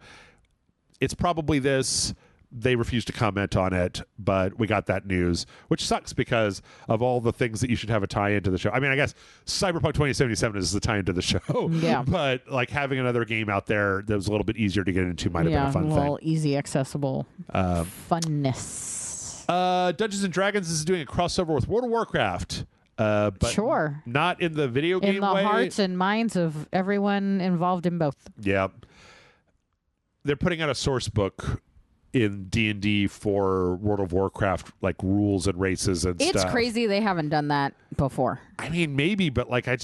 It's probably this. They refused to comment on it, but we got that news, which sucks because of all the things that you should have a tie-in to the show. I mean, I guess Cyberpunk 2077 is the tie-in to the show. Yeah. But like having another game out there that was a little bit easier to get into might have been a fun thing. Easy, accessible funness. Dungeons and Dragons is doing a crossover with World of Warcraft. But sure. Not in the video game in the way. Hearts and minds of everyone involved in both. Yeah. They're putting out a source book in D&D for World of Warcraft, like rules and races and stuff. It's crazy they haven't done that before. I mean, maybe, but like I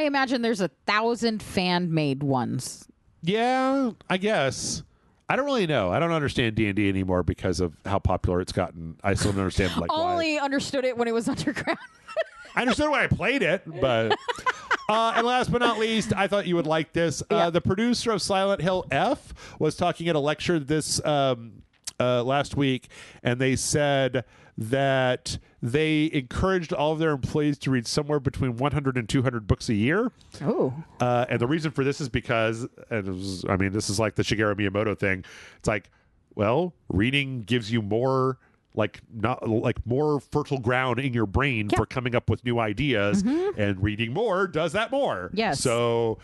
imagine there's 1,000 fan-made ones. Yeah, I guess. I don't really know. I don't understand D&D anymore because of how popular it's gotten. I still don't understand like Only understood it when it was underground. I understood when I played it, but and last but not least, I thought you would like this. The producer of Silent Hill F was talking at a lecture this last week, and they said that they encouraged all of their employees to read somewhere between 100 and 200 books a year. Oh. And the reason for this is because, this is like the Shigeru Miyamoto thing. It's like, well, reading gives you more more fertile ground in your brain for coming up with new ideas, and reading more does that more. Yes. So,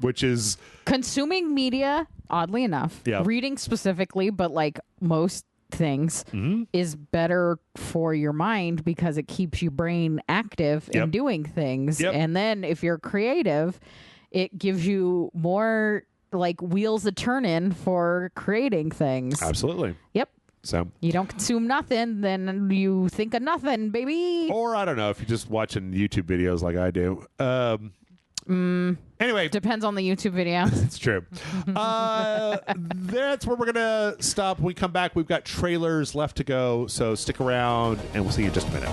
which is consuming media, oddly enough, reading specifically, but like most things is better for your mind because it keeps your brain active in doing things. And then if you're creative, it gives you more like wheels a turning for creating things. Absolutely. Yep. So you don't consume nothing, then you think of nothing, baby. Or I don't know if you're just watching YouTube videos like I do. Anyway, depends on the YouTube video. It's true. That's where we're gonna stop. When we come back, we've got trailers left to go, so stick around, and we'll see you in just a minute.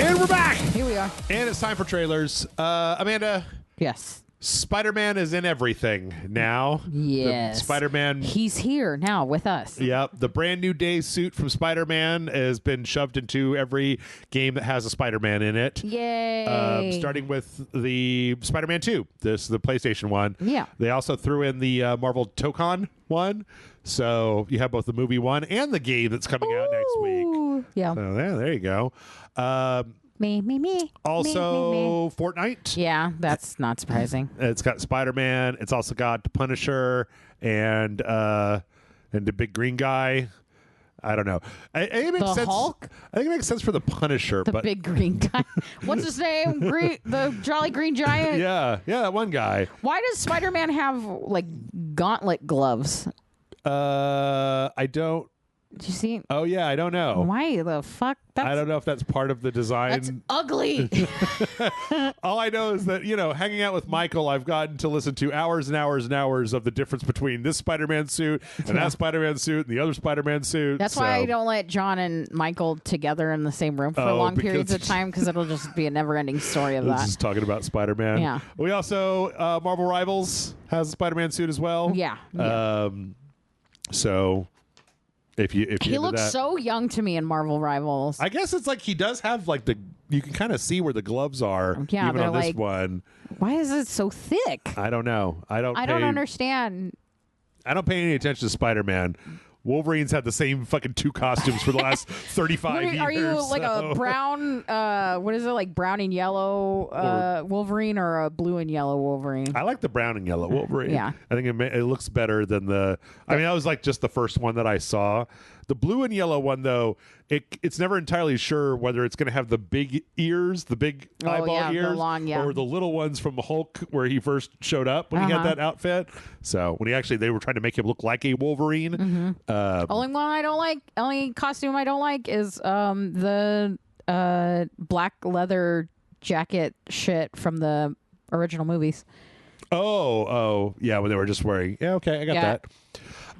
And we're back. Here we are. And it's time for trailers. Amanda. Yes. Spider-Man is in everything now. Yes. Spider-Man. He's here now with us. Yep. The brand new day suit from Spider-Man has been shoved into every game that has a Spider-Man in it. Yay. Starting with the Spider-Man 2. This is the PlayStation one. Yeah. They also threw in the Marvel Tokon one. So you have both the movie one and the game that's coming out next week. Yeah. So there you go. Me. Also, me. Fortnite. Yeah, that's not surprising. It's got Spider-Man. It's also got the Punisher and the big green guy. I don't know. It makes sense. Hulk? I think it makes sense for the Punisher. The big green guy. What's his name? The Jolly Green Giant? Yeah, that one guy. Why does Spider-Man have, like, gauntlet gloves? I don't. Did you see? Oh, yeah, I don't know. Why the fuck? I don't know if that's part of the design. That's ugly. All I know is that, hanging out with Michael, I've gotten to listen to hours and hours and hours of the difference between this Spider-Man suit and that Spider-Man suit and the other Spider-Man suit. That's why I don't let John and Michael together in the same room for long periods of time, because it'll just be a never-ending story of that. Just talking about Spider-Man. Yeah. We also, Marvel Rivals has a Spider-Man suit as well. Yeah. So... If he looks so young to me in Marvel Rivals. I guess it's like he does have like you can kind of see where the gloves are even on this one. Why is it so thick? I don't know. I don't understand. I don't pay any attention to Spider-Man. Wolverine's had the same fucking two costumes for the last 35 years. Are you like a brown, what is it, like brown and yellow Wolverine, or a blue and yellow Wolverine? I like the brown and yellow Wolverine. Yeah. I think it looks better than that was like just the first one that I saw. The blue and yellow one, though, it's never entirely sure whether it's going to have the big ears, the big eyeball ears, or the little ones from Hulk where he first showed up when he had that outfit. So when they were trying to make him look like a Wolverine. Only costume I don't like is the black leather jacket shit from the original movies. Oh, yeah, when they were just wearing. Yeah, okay, I got that.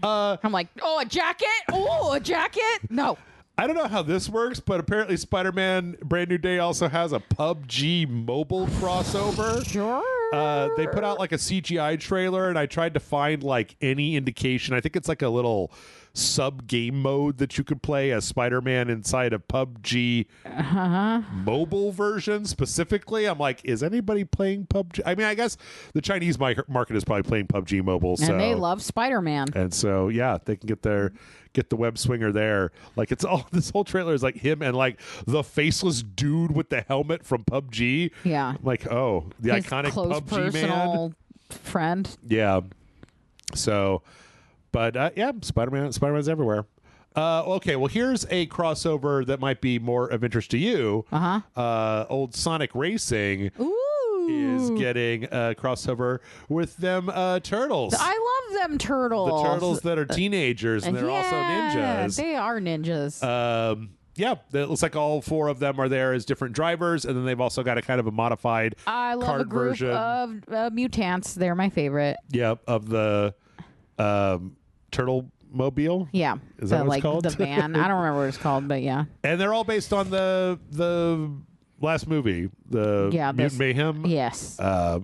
I'm like, a jacket? Oh, a jacket? No. I don't know how this works, but apparently Spider-Man Brand New Day also has a PUBG mobile crossover. Sure. They put out like a CGI trailer, and I tried to find like any indication. I think it's like a little sub-game mode that you could play as Spider-Man inside of PUBG mobile version specifically. I'm like, is anybody playing PUBG? I mean, I guess the Chinese market is probably playing PUBG mobile. And they love Spider-Man. And so, yeah, they can get the web swinger there. Like, it's all, this whole trailer is like him and like the faceless dude with the helmet from PUBG. Yeah. I'm like, the his iconic close PUBG personal man. Friend. Yeah. So, but yeah, Spider-Man's everywhere. Okay, well, here's a crossover that might be more of interest to you. Old Sonic Racing is getting a crossover with them turtles. I love them turtles. The turtles that are teenagers, and they're also ninjas. They are ninjas. Yeah, it looks like all 4 of them are there as different drivers, and then they've also got a kind of a modified I love kart a group version. of mutants. They're my favorite. Yeah, of the Turtle Mobile. Yeah, is that what it's called? The van. I don't remember what it's called, but yeah. And they're all based on the last movie, the Mutant Mayhem. Yes.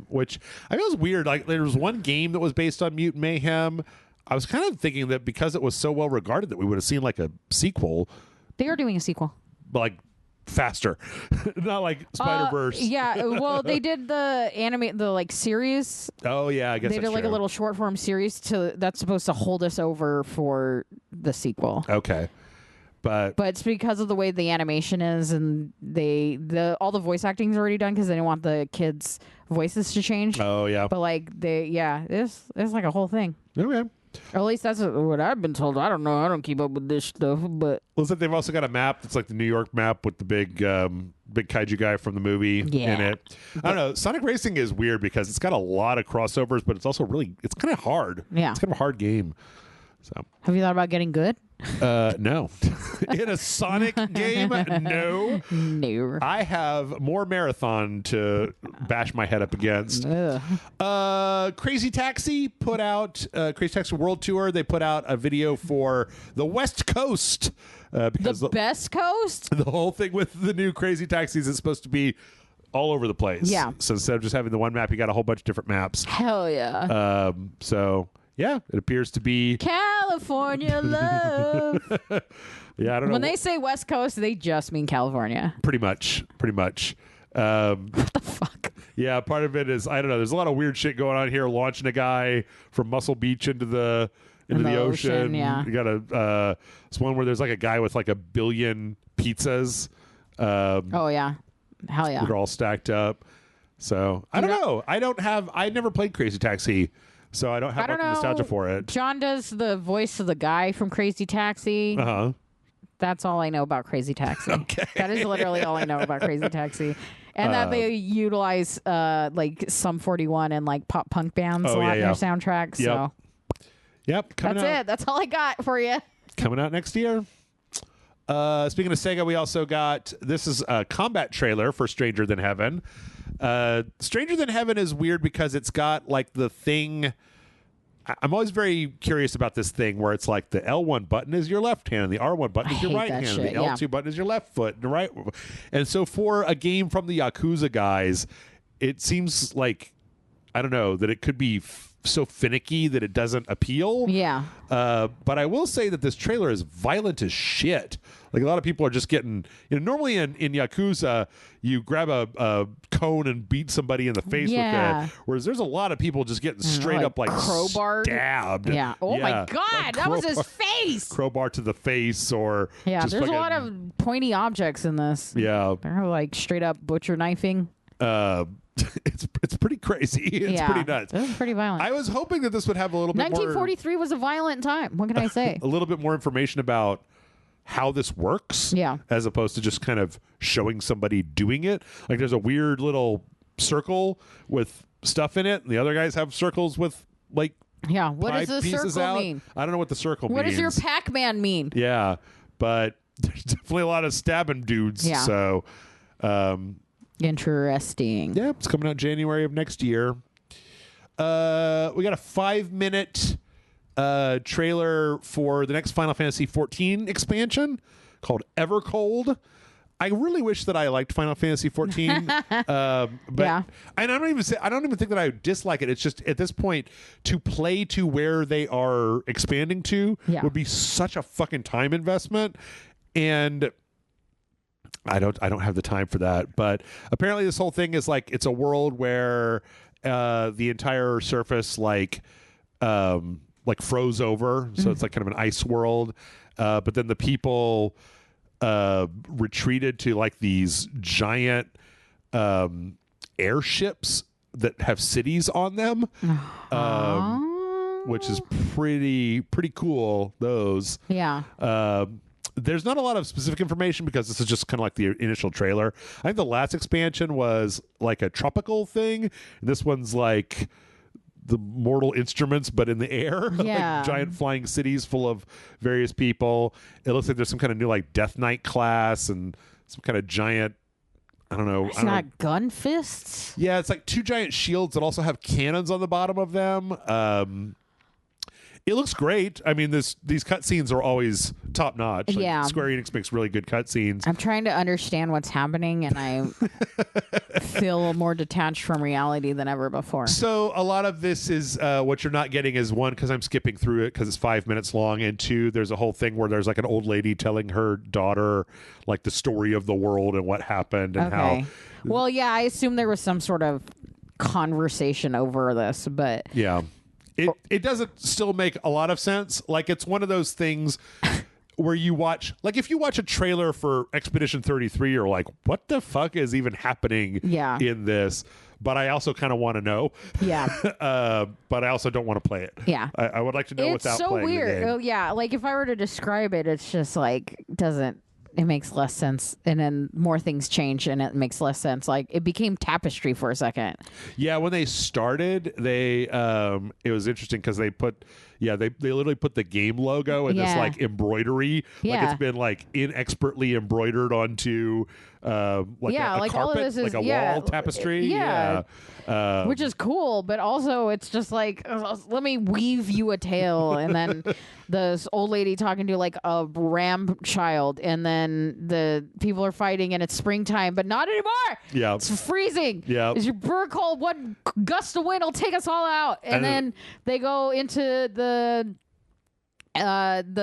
Which I feel is weird. Like there was one game that was based on Mutant Mayhem. I was kind of thinking that because it was so well regarded that we would have seen like a sequel. They are doing a sequel. Like faster, not like Spider-Verse. Yeah, well, they did the series. Oh yeah, I guess they did like true. a little short form series that's supposed to hold us over for the sequel. Okay, but it's because of the way the animation is, and all the voice acting is already done because they didn't want the kids' voices to change. Oh yeah, but it's like a whole thing. Okay. Or at least that's what I've been told. I don't know. I don't keep up with this stuff, but looks like they've also got a map that's like the New York map with the big kaiju guy from the movie in it. I don't know. Sonic Racing is weird because it's got a lot of crossovers, but it's also it's kind of hard. Yeah, it's kind of a hard game. So, have you thought about getting good? No. In a Sonic game, no. No. I have more marathon to bash my head up against. Crazy Taxi put out Crazy Taxi World Tour. They put out a video for the West Coast. Because the best coast? The whole thing with the new Crazy Taxis is supposed to be all over the place. Yeah. So instead of just having the one map, you got a whole bunch of different maps. Hell yeah. So yeah, it appears to be California love. Yeah, I don't know. When they say West Coast, they just mean California. Pretty much. What the fuck? Yeah, part of it is I don't know. There's a lot of weird shit going on here. Launching a guy from Muscle Beach into the ocean. Yeah, you got this one where there's like a guy with like 1 billion pizzas. Oh yeah, hell yeah. They're all stacked up. So I don't know. I never played Crazy Taxi. So I don't have nostalgia for it. John does the voice of the guy from Crazy Taxi. Uh-huh. That's all I know about Crazy Taxi. Okay. That is literally all I know about Crazy Taxi. And that they utilize like Sum 41 and like pop punk bands a lot in their soundtracks. Yep. So Yep. that's it. That's all I got for you. Coming out next year. Speaking of Sega, we also got this is a combat trailer for Stranger Than Heaven. Stranger Than Heaven is weird because it's got like the thing. I'm always very curious about this thing where it's like the L1 button is your left hand and the R1 button is your right hand and the L2 button is your left foot and the right. And so for a game from the Yakuza guys, it seems like, I don't know, that it could be so finicky that it doesn't appeal. Yeah. But I will say that this trailer is violent as shit. Like a lot of people are just getting, normally in Yakuza, you grab a cone and beat somebody in the face with it. Whereas there's a lot of people just getting straight up like crowbar stabbed. Yeah. Oh my God. Like that was his face. Crowbar to the face or. Yeah. Just there's a lot of pointy objects in this. Yeah. They're like straight up butcher knifing. It's pretty crazy. It's pretty nuts. It was pretty violent. I was hoping that this would have a little bit 1943 more, was a violent time. What can I say? a little bit more information about how this works. Yeah. As opposed to just kind of showing somebody doing it. Like there's a weird little circle with stuff in it, and the other guys have circles with like what does the circle mean? I don't know what the circle means. What does your Pac-Man mean? Yeah. But there's definitely a lot of stabbing dudes. Yeah. So interesting. Yeah, it's coming out January of next year. We got a 5-minute trailer for the next Final Fantasy XIV expansion called Evercold. I really wish that I liked Final Fantasy XIV, but and I don't even think that I dislike it. It's just at this point to play to where they are expanding to would be such a fucking time investment, and I don't have the time for that. But apparently, this whole thing is like it's a world where the entire surface like froze over, so it's like kind of an ice world. But then the people retreated to like these giant airships that have cities on them. which is pretty cool. Those. Yeah. There's not a lot of specific information because this is just kind of like the initial trailer. I think the last expansion was like a tropical thing. This one's like the Mortal Instruments, but in the air. Yeah. Like giant flying cities full of various people. It looks like there's some kind of new like Death Knight class and some kind of giant, I don't know. It's not gun fists? Yeah, it's like two giant shields that also have cannons on the bottom of them. It looks great. I mean, these cutscenes are always top notch. Like, yeah. Square Enix makes really good cutscenes. I'm trying to understand what's happening, and I feel more detached from reality than ever before. So a lot of this is what you're not getting is one, because I'm skipping through it because it's 5 minutes long, and two, there's a whole thing where there's like an old lady telling her daughter like the story of the world and what happened and how. Well, yeah, I assume there was some sort of conversation over this, but yeah. It doesn't still make a lot of sense. Like, it's one of those things where you watch, like, if you watch a trailer for Expedition 33, you're like, what the fuck is even happening in this? But I also kind of want to know. Yeah. But I also don't want to play it. Yeah. I would like to know without playing weird. the game. Oh, yeah. Like, if I were to describe it, it's just like, it makes less sense, and then more things change and it makes less sense. Like, it became Tapestry for a second. Yeah, when they started, it was interesting because they literally put the game logo in this like embroidery. Like, it's been like inexpertly embroidered onto a carpet, all of this is, like a wall tapestry. Which is cool, but also it's just like, let me weave you a tale. And then this old lady talking to like a ram child, and then the people are fighting and it's springtime, but not anymore. Yeah. It's freezing. Yeah. Is your bird cold? What gust of wind will take us all out? And then they go into the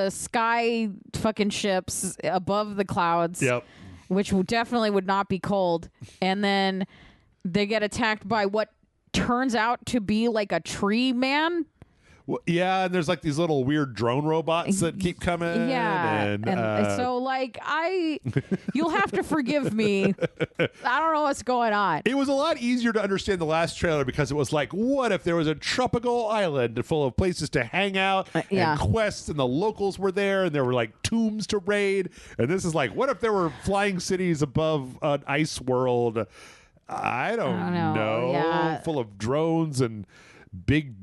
sky fucking ships above the clouds. Yep. Which definitely would not be cold. And then they get attacked by what turns out to be like a tree man. Well, yeah, and there's like these little weird drone robots that keep coming. Yeah, and so like you'll have to forgive me. I don't know what's going on. It was a lot easier to understand the last trailer because it was like, what if there was a tropical island full of places to hang out and quests, and the locals were there, and there were like tombs to raid, and this is like, what if there were flying cities above an ice world? I don't know. Yeah. Full of drones and big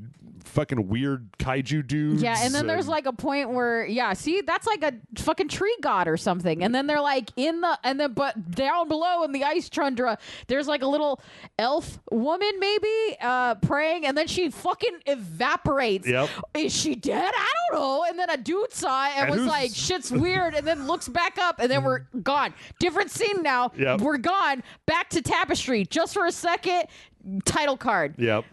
fucking weird kaiju dudes. Yeah, and then there's like a point where, see, that's like a fucking tree god or something. And then they're like but down below in the ice tundra, there's like a little elf woman maybe praying, and then she fucking evaporates. Yep. Is she dead? I don't know. And then a dude saw it and was like, shit's weird, and then looks back up, and then we're gone. Different scene now. Yep. We're gone. Back to Tapestry. Just for a second, title card. Yep.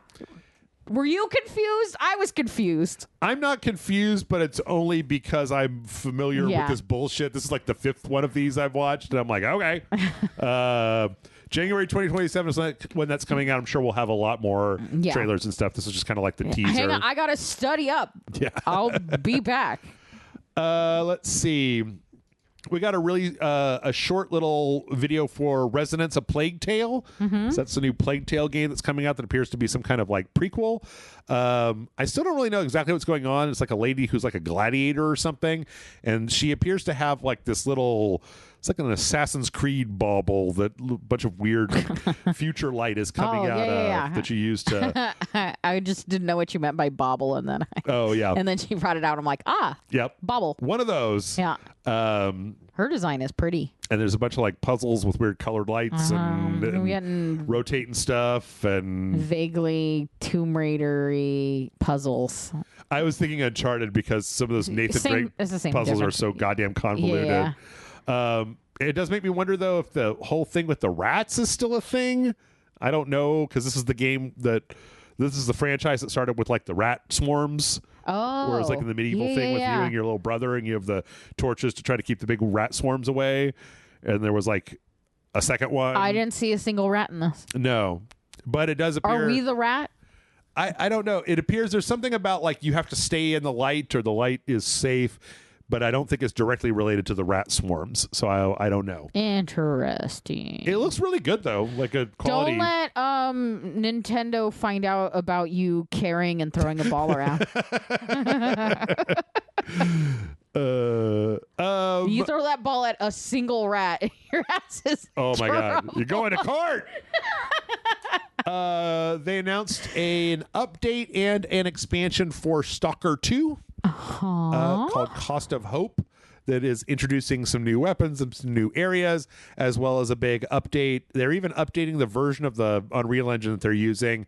Were you confused? I was confused. I'm not confused, but it's only because I'm familiar with this bullshit. This is like the 5th one of these I've watched, and I'm like, okay. January 2027 is when that's coming out. I'm sure we'll have a lot more trailers and stuff. This is just kind of like the teaser. Hang on, I got to study up. Yeah. I'll be back. Let's see. We got a short little video for Resonance: A Plague Tale. Mm-hmm. So that's the new Plague Tale game that's coming out that appears to be some kind of like prequel. I still don't really know exactly what's going on. It's like a lady who's like a gladiator or something, and she appears to have like this little. It's like an Assassin's Creed bauble that a bunch of weird future light is coming out of that you use to. I just didn't know what you meant by bauble, and then and then she brought it out. I'm like, bauble. One of those. Yeah. Her design is pretty. And there's a bunch of like puzzles with weird colored lights and rotating stuff and vaguely Tomb Raider-y puzzles. I was thinking Uncharted because some of those Nathan Drake puzzles are so goddamn convoluted. Yeah. It does make me wonder, though, if the whole thing with the rats is still a thing. I don't know, because this is the franchise that started with like the rat swarms. Oh, where it's like in the medieval thing with you and your little brother, and you have the torches to try to keep the big rat swarms away. And there was like a second one. I didn't see a single rat in this. No, but it does appear. Are we the rat? I don't know. It appears there's something about like you have to stay in the light or the light is safe. but I don't think it's directly related to the rat swarms. So I don't know. Interesting. It looks really good though, like a quality. Don't let Nintendo find out about you carrying and throwing a ball around. You throw that ball at a single rat, your ass is oh my god, you're going to court. They announced an update and an expansion for Stalker 2 called Cost of Hope, that is introducing some new weapons and some new areas, as well as a big update. They're even updating the version of the Unreal Engine that they're using.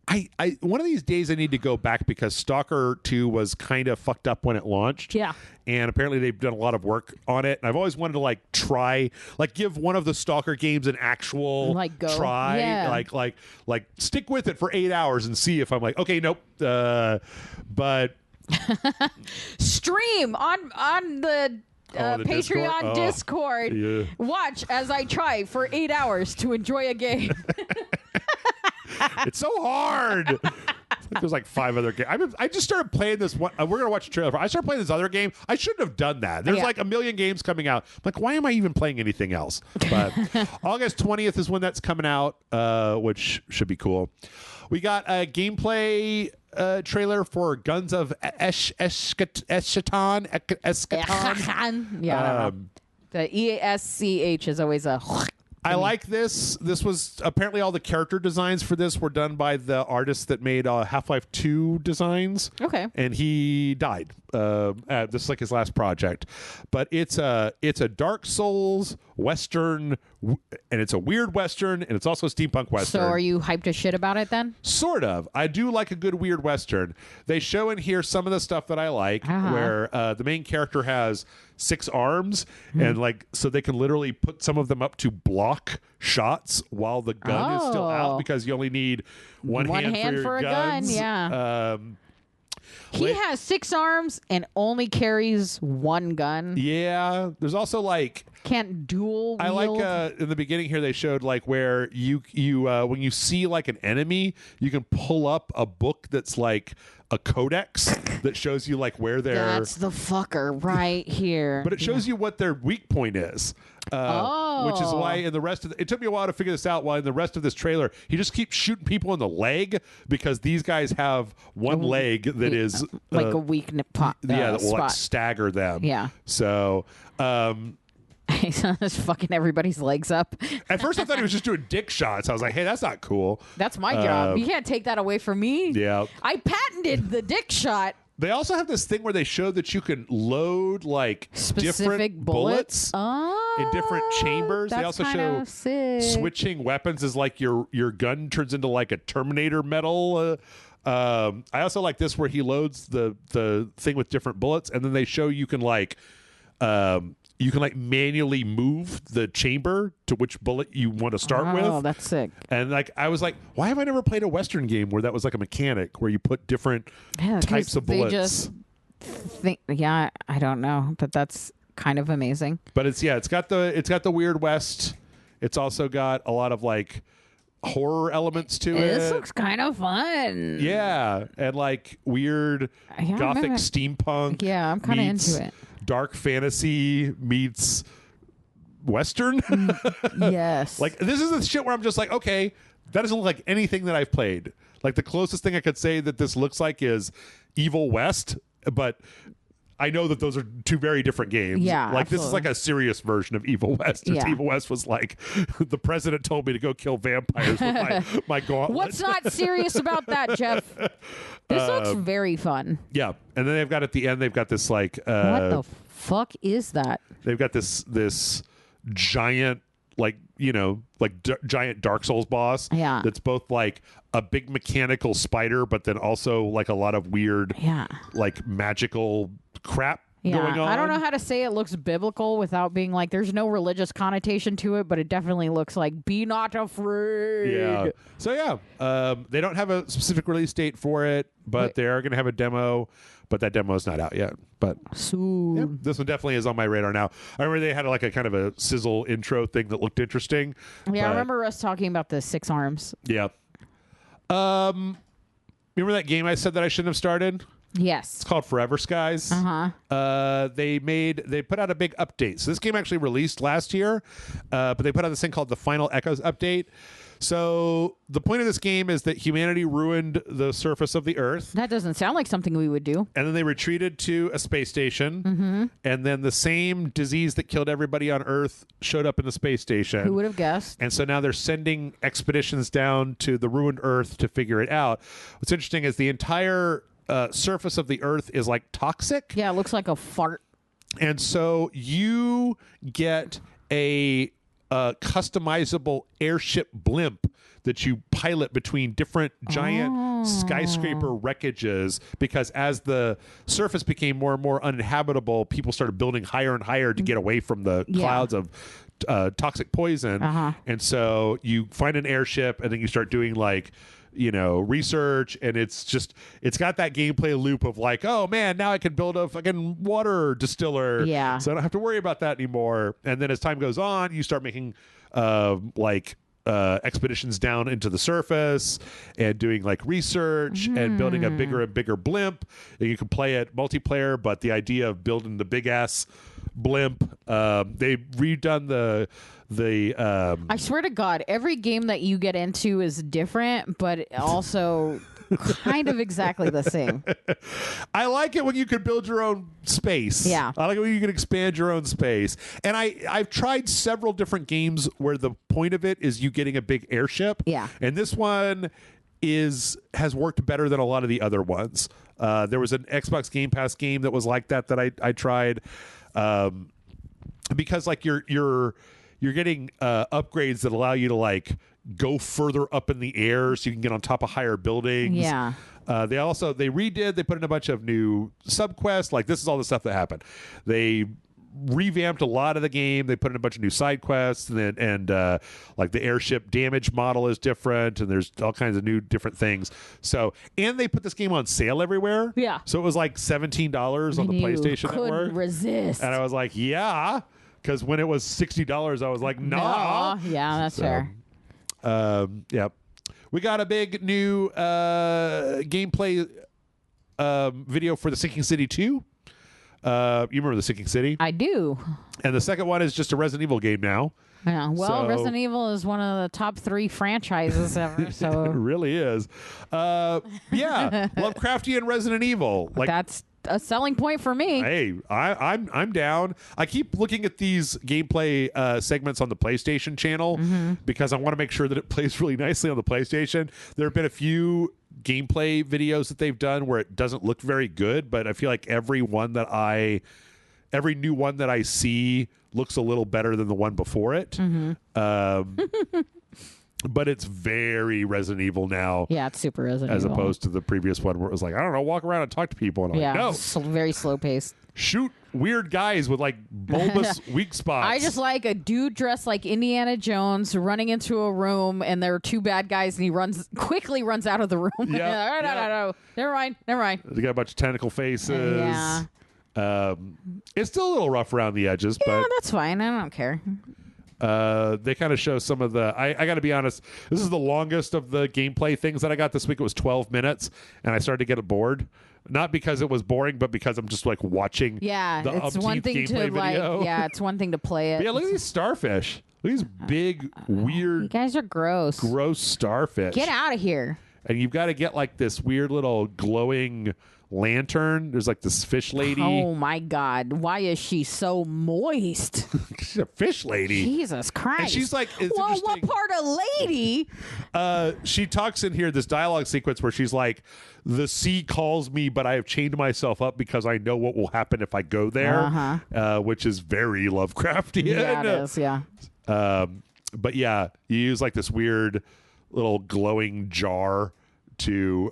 I one of these days I need to go back, because Stalker 2 was kind of fucked up when it launched. Yeah. And apparently they've done a lot of work on it. And I've always wanted to like try, like give one of the Stalker games an actual like go. try. Yeah. Like stick with it for 8 hours and see if I'm like, okay, nope. But stream on the Patreon Discord. Discord. Yeah. Watch as I try for 8 hours to enjoy a game. It's so hard. There's like 5 other games. I just started playing this one. We're gonna watch a trailer. I started playing this other game. I shouldn't have done that. There's like a million games coming out. I'm like, why am I even playing anything else? But August 20th is when that's coming out, which should be cool. We got a gameplay trailer for Guns of Eschaton. Yeah, I don't know. The ESCH is always a... I like this. This was apparently all the character designs for this were done by the artist that made Half-Life 2 designs. Okay. And he died. This is like his last project. But it's a Dark Souls Western, and it's a weird Western, and it's also a steampunk Western. So are you hyped as shit about it then? Sort of. I do like a good weird Western. They show in here some of the stuff that I like, where the main character has 6 arms, and like so they can literally put some of them up to block shots while the gun is still out, because you only need one hand for a guns. gun. Yeah. He has 6 arms and only carries 1 gun. Yeah. There's also like can't dual wield. I like in the beginning here they showed like where you when you see like an enemy, you can pull up a book that's like a codex that shows you like where they're. That's the fucker right here. But it shows you what their weak point is. Which is why in the rest of it took me a while to figure this out. Why in the rest of this trailer he just keeps shooting people in the leg, because these guys have one leg that is like a weak that will spot. like stagger them. Yeah. So. He's just fucking everybody's legs up. At first, I thought he was just doing dick shots. I was like, "Hey, that's not cool." That's my job. You can't take that away from me. Yeah, I patented the dick shot. They also have this thing where they show that you can load like specific different bullets in different chambers. They also show switching weapons as like your gun turns into like a Terminator metal. I also like this where he loads the thing with different bullets, and then they show you can like manually move the chamber to which bullet you want to start with. Oh, that's sick. And like I was like, why have I never played a Western game where that was like a mechanic where you put different types of bullets? I don't know, but that's kind of amazing. But it's got the Weird West. It's also got a lot of like horror elements to it. This looks kind of fun. Yeah, and like weird gothic steampunk. Yeah, I'm kind of into it. Dark fantasy meets Western. Yes. Like this is the shit where I'm just like, okay, that doesn't look like anything that I've played. Like the closest thing I could say that this looks like is Evil West, but I know that those are 2 very different games. Yeah, like absolutely. This is like a serious version of Evil West. Yeah. Evil West was like the president told me to go kill vampires with my gauntlet. What's not serious about that, Jeff? This looks very fun. Yeah, and then they've got at the end they've got this like what the fuck is that? They've got this giant giant Dark Souls boss. Yeah. That's both like a big mechanical spider, but then also like a lot of weird like magical crap going on. I don't know how to say it looks biblical without being like there's no religious connotation to it, but it definitely looks like be not afraid. Yeah. So they don't have a specific release date for it, but they are going to have a demo, but that demo is not out yet. But soon. This one definitely is on my radar now. I remember they had like a kind of a sizzle intro thing that looked interesting. Yeah, I remember us talking about the 6 arms. Yeah. Remember that game I said that I shouldn't have started? Yes. It's called Forever Skies. They put out a big update. So this game actually released last year, but they put out this thing called the Final Echoes update. So the point of this game is that humanity ruined the surface of the Earth. That doesn't sound like something we would do. And then they retreated to a space station. And then the same disease that killed everybody on Earth showed up in the space station. Who would have guessed? And so now they're sending expeditions down to the ruined Earth to figure it out. What's interesting is the entire surface of the Earth is like toxic. Yeah, it looks like a fart. And so you get a customizable airship blimp that you pilot between different giant skyscraper wreckages, because as the surface became more and more uninhabitable, people started building higher and higher to get away from the clouds of toxic poison. And so you find an airship and then you start doing like, you know, research, and it's got that gameplay loop of like, oh man, now I can build a fucking water distiller, so I don't have to worry about that anymore. And then as time goes on, you start making expeditions down into the surface and doing like research and building a bigger and bigger blimp, and you can play it multiplayer. But the idea of building the big ass blimp, they've redone the I swear to God, every game that you get into is different, but also kind of exactly the same. I like it when you can build your own space. Yeah. I like it when you can expand your own space. And I've tried several different games where the point of it is you getting a big airship. Yeah. And this one has worked better than a lot of the other ones. There was an Xbox Game Pass game that was like that I tried, because like you're getting upgrades that allow you to like go further up in the air so you can get on top of higher buildings. Yeah. They put in a bunch of new subquests. Like this is all the stuff that happened. They revamped a lot of the game. They put in a bunch of new side quests, and like the airship damage model is different, and there's all kinds of new different things. So, and they put this game on sale everywhere. Yeah. So it was like $17 on the PlayStation couldn't Network. resist. And I was like, yeah. Because when it was $60, I was like, nah. Yeah, that's fair. Yep. We got a big new gameplay video for the Sinking City 2. You remember the Sinking City? I do. And the second one is just a Resident Evil game now. Yeah. Well, Resident Evil is one of the top 3 franchises ever. So it really is. Yeah. Lovecraftian Resident Evil. Like that's a selling point for me. Hey, I'm down. I keep looking at these gameplay segments on the PlayStation channel because I want to make sure that it plays really nicely on the PlayStation. There have been a few gameplay videos that they've done where it doesn't look very good, but I feel like every new one that I see looks a little better than the one before it. But it's very Resident Evil now. Yeah, it's super Resident Evil. As opposed to the previous one where it was like, I don't know, walk around and talk to people. And I'm like, no. Very slow paced. Shoot weird guys with like bulbous weak spots. I just like a dude dressed like Indiana Jones running into a room, and there are 2 bad guys, and he quickly runs out of the room. Yeah. No. Never mind. They got a bunch of tentacle faces. Yeah. It's still a little rough around the edges, but that's fine. I don't care. They kind of show some of the I got to be honest, this is the longest of the gameplay things that I got this week. It was 12 minutes, and I started to get bored. Not because it was boring, but because I'm just like watching the it's one thing to video. it's one thing to play it. But yeah, look at these starfish. Look at these big, weird, you guys are gross starfish. Get out of here. And you've got to get like this weird little glowing lantern. There's like this fish lady. Oh my God, why is she so moist? She's a fish lady. Jesus Christ. And she's like, well, what part of lady? She talks in here, this dialogue sequence where she's like, the sea calls me, but I have chained myself up because I know what will happen if I go there, which is very Lovecraftian. Yeah, it is, yeah. But yeah, you use like this weird little glowing jar to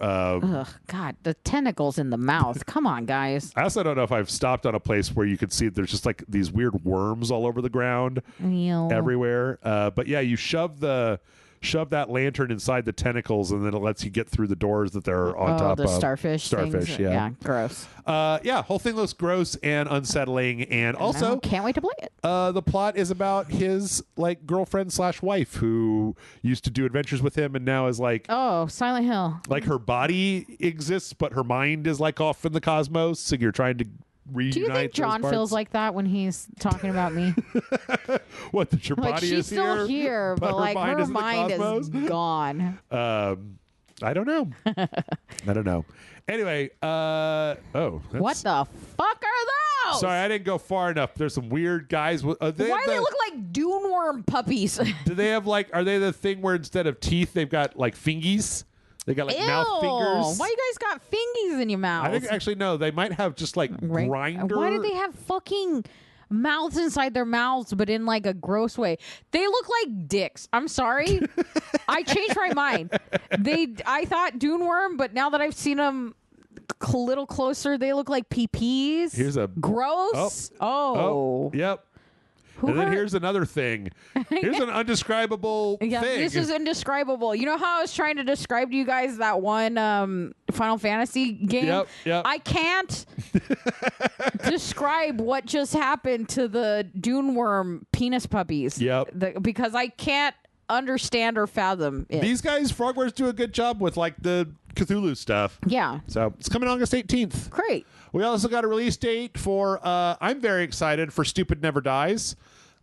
God, the tentacles in the mouth. Come on, guys. I also don't know if I've stopped on a place where you could see there's just like these weird worms all over the ground everywhere. But yeah, you shove the shove that lantern inside the tentacles, and then it lets you get through the doors that they're on top the of. Starfish things. Yeah, gross. Whole thing looks gross and unsettling, and also can't wait to play it. The plot is about his like girlfriend / wife who used to do adventures with him, and now is like Silent Hill. Like her body exists, but her mind is like off in the cosmos, and you're trying to reunite. Do you think John feels like that when he's talking about me? What, that your like body she's is still here, but like her mind is gone. I don't know. I don't know. Anyway, what the fuck are those? Sorry, I didn't go far enough. There's some weird guys. Why do they look like dune worm puppies? Do they have like? Are they the thing where instead of teeth they've got like fingies? They got like mouth fingers. Why you guys got fingies in your mouth? I think actually no. They might have just like grinder. Why do they have fucking mouths inside their mouths, but in like a gross way? They look like dicks. I'm sorry. I changed my mind. I thought dune worm, but now that I've seen them a little closer, they look like PPs. Here's a gross. Yep. And then here's another thing. Here's an undescribable thing. This is indescribable. You know how I was trying to describe to you guys that one Final Fantasy game? Yep. I can't describe what just happened to the dune worm penis puppies. Yep. Because I can't understand or fathom it. These guys, Frogwares, do a good job with like the Cthulhu stuff. Yeah. So it's coming August 18th. Great. We also got a release date for, I'm very excited for Stupid Never Dies.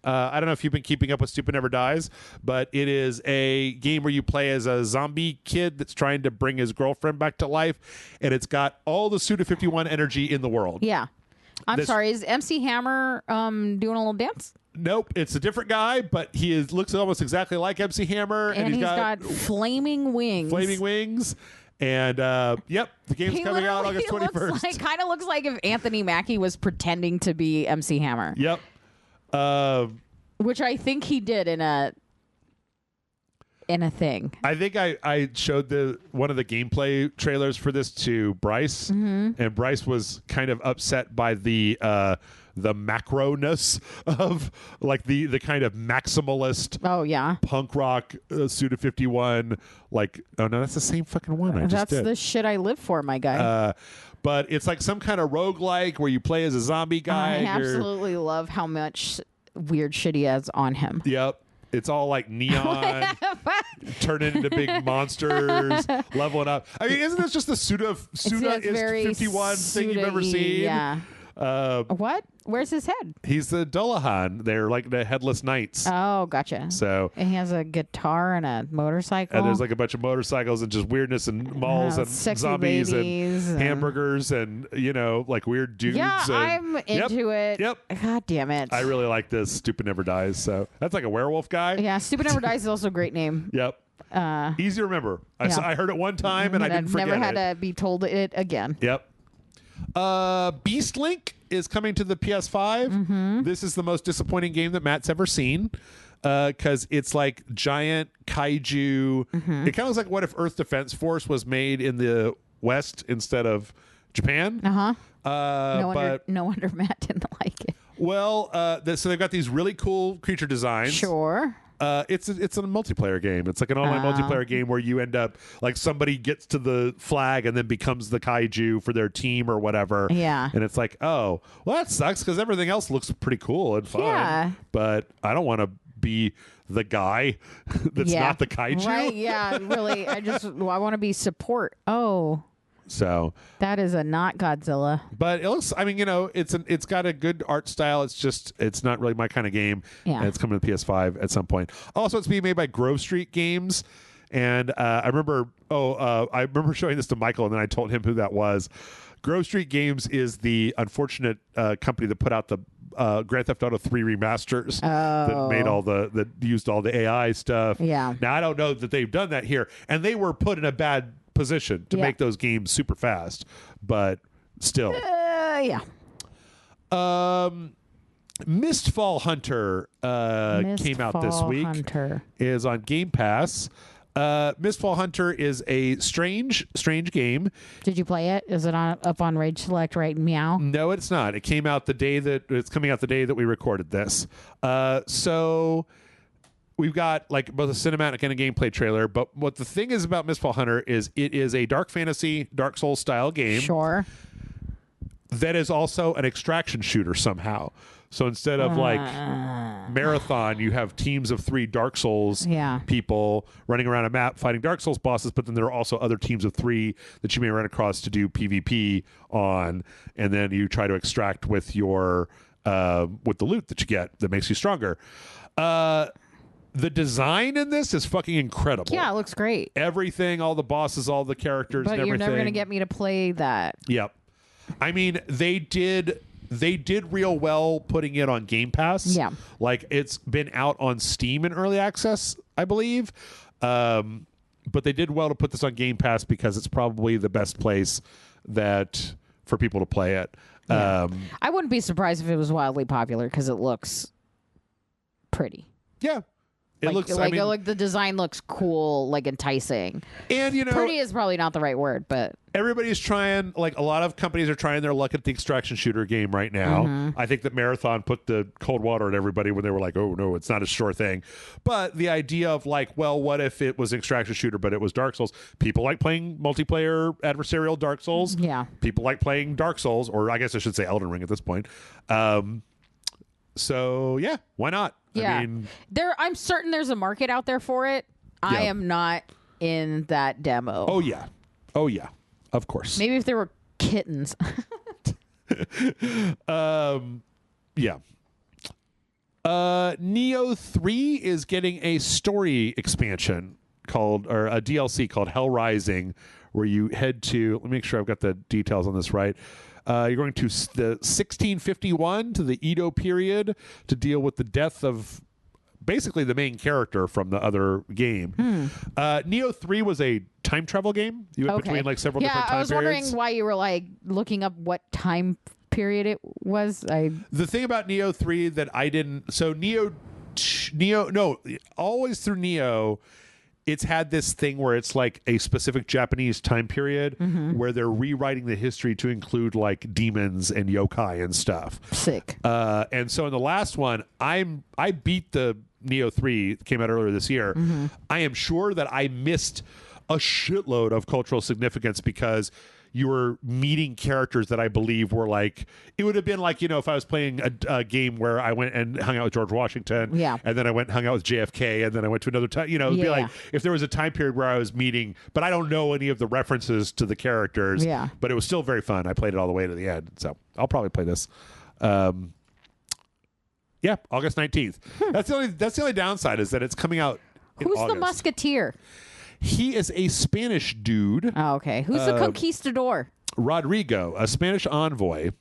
I don't know if you've been keeping up with Stupid Never Dies, but it is a game where you play as a zombie kid that's trying to bring his girlfriend back to life, and it's got all the Suda51 energy in the world. Yeah. I'm sorry, is MC Hammer doing a little dance? Nope, it's a different guy, but he looks almost exactly like MC Hammer. And he's got flaming wings. Flaming wings. And, the game's coming out August 21st. Kind of looks like if Anthony Mackie was pretending to be MC Hammer. Yep. Which I think he did in a thing. I think I showed one of the gameplay trailers for this to Bryce, and Bryce was kind of upset by the macroness of like the kind of maximalist punk rock Suda51 like no that's the same fucking one that's the shit I live for, my guy. But it's like some kind of roguelike where you play as a zombie guy. I absolutely love how much weird shit he has on him. Yep. It's all like neon, turning into big monsters, leveling up. I mean, isn't this just the Suda is 51 thing you've ever seen? Yeah. What? Where's his head? He's the Dullahan. They're like the headless knights. Oh, gotcha. So and he has a guitar and a motorcycle. And there's like a bunch of motorcycles and just weirdness and malls and zombies and hamburgers and like weird dudes. Yeah, I'm into it. Yep. God damn it. I really like this. Stupid Never Dies. So that's like a werewolf guy. Yeah, Stupid Never Dies is also a great name. Yep. Easy to remember. I heard it one time and I didn't forget it. Never had to be told it again. Yep. Beast Link is coming to the PS5. This is the most disappointing game that Matt's ever seen because it's like giant kaiju. It kind of looks like what if Earth Defense Force was made in the West instead of Japan. No wonder Matt didn't like it. Well, so they've got these really cool creature designs. Sure. It's a multiplayer game. It's like an online multiplayer game where you end up like somebody gets to the flag and then becomes the kaiju for their team or whatever. Yeah. And it's like, oh, well, that sucks because everything else looks pretty cool and fun. Yeah. But I don't want to be the guy that's not the kaiju. Right. Yeah. Really. I want to be support. Oh. So that is a not Godzilla. But it looks, I mean, it's got a good art style. It's not really my kind of game. Yeah. And it's coming to PS5 at some point. Also, it's being made by Grove Street Games. And I remember showing this to Michael and then I told him who that was. Grove Street Games is the unfortunate company that put out the Grand Theft Auto 3 remasters that made that used all the AI stuff. Yeah. Now, I don't know that they've done that here. And they were put in a bad position to make those games super fast, but still. Mistfall Hunter came out this week. Is on Game Pass. Mistfall Hunter is a strange game. Did you play it? Is it up on RageSelect right meow? No, it's not. It came out it's coming out the day that we recorded this. So we've got like both a cinematic and a gameplay trailer. But what the thing is about Mistfall Hunter is it is a dark fantasy, Dark Souls style game. Sure. That is also an extraction shooter somehow. So instead of like Marathon, you have teams of 3 Dark Souls people running around a map fighting Dark Souls bosses, but then there are also other teams of 3 that you may run across to do PvP on, and then you try to extract with your with the loot that you get that makes you stronger. The design in this is fucking incredible. Yeah, it looks great. Everything, all the bosses, all the characters, but and everything. You're never going to get me to play that. Yep. I mean, they did real well putting it on Game Pass. Yeah. Like, it's been out on Steam in early access, I believe. But they did well to put this on Game Pass because it's probably the best place that for people to play it. Yeah. I wouldn't be surprised if it was wildly popular because it looks pretty. Yeah. It looks like the design looks cool, like enticing. And pretty is probably not the right word, but everybody's trying. Like a lot of companies are trying their luck at the extraction shooter game right now. Mm-hmm. I think that Marathon put the cold water at everybody when they were like, "Oh no, it's not a sure thing." But the idea of like, well, what if it was an extraction shooter, but it was Dark Souls? People like playing multiplayer adversarial Dark Souls. Yeah. People like playing Dark Souls, or I guess I should say Elden Ring at this point. So yeah, why not? Yeah. I mean, I'm certain there's a market out there for it. Yeah. I am not in that demo. Oh yeah. Of course. Maybe if there were kittens. Yeah. Neo 3 is getting a story expansion or a DLC called Hell Rising, where you head to, let me make sure I've got the details on this right. You're going to the 1651 to the Edo period to deal with the death of basically the main character from the other game. Neo 3 was a time travel game. You went between like several different time periods. I was wondering why you were like looking up what time period it was. The thing about Neo 3 that I didn't, so always through Neo, it's had this thing where it's like a specific Japanese time period where they're rewriting the history to include like demons and yokai and stuff. Sick. And so in the last one, I beat the Neo 3, came out earlier this year. I am sure that I missed a shitload of cultural significance because you were meeting characters that I believe were like, it would have been like, if I was playing a game where I went and hung out with George Washington, and then I went and hung out with JFK, and then I went to another time, it'd be like if there was a time period where I was meeting, but I don't know any of the references to the characters, but it was still very fun. I played it all the way to the end, so I'll probably play this. August 19th. That's the only downside is that it's coming out in Who's August. the Musketeer? He is a Spanish dude. Oh, okay. Who's the Conquistador? Rodrigo, a Spanish envoy.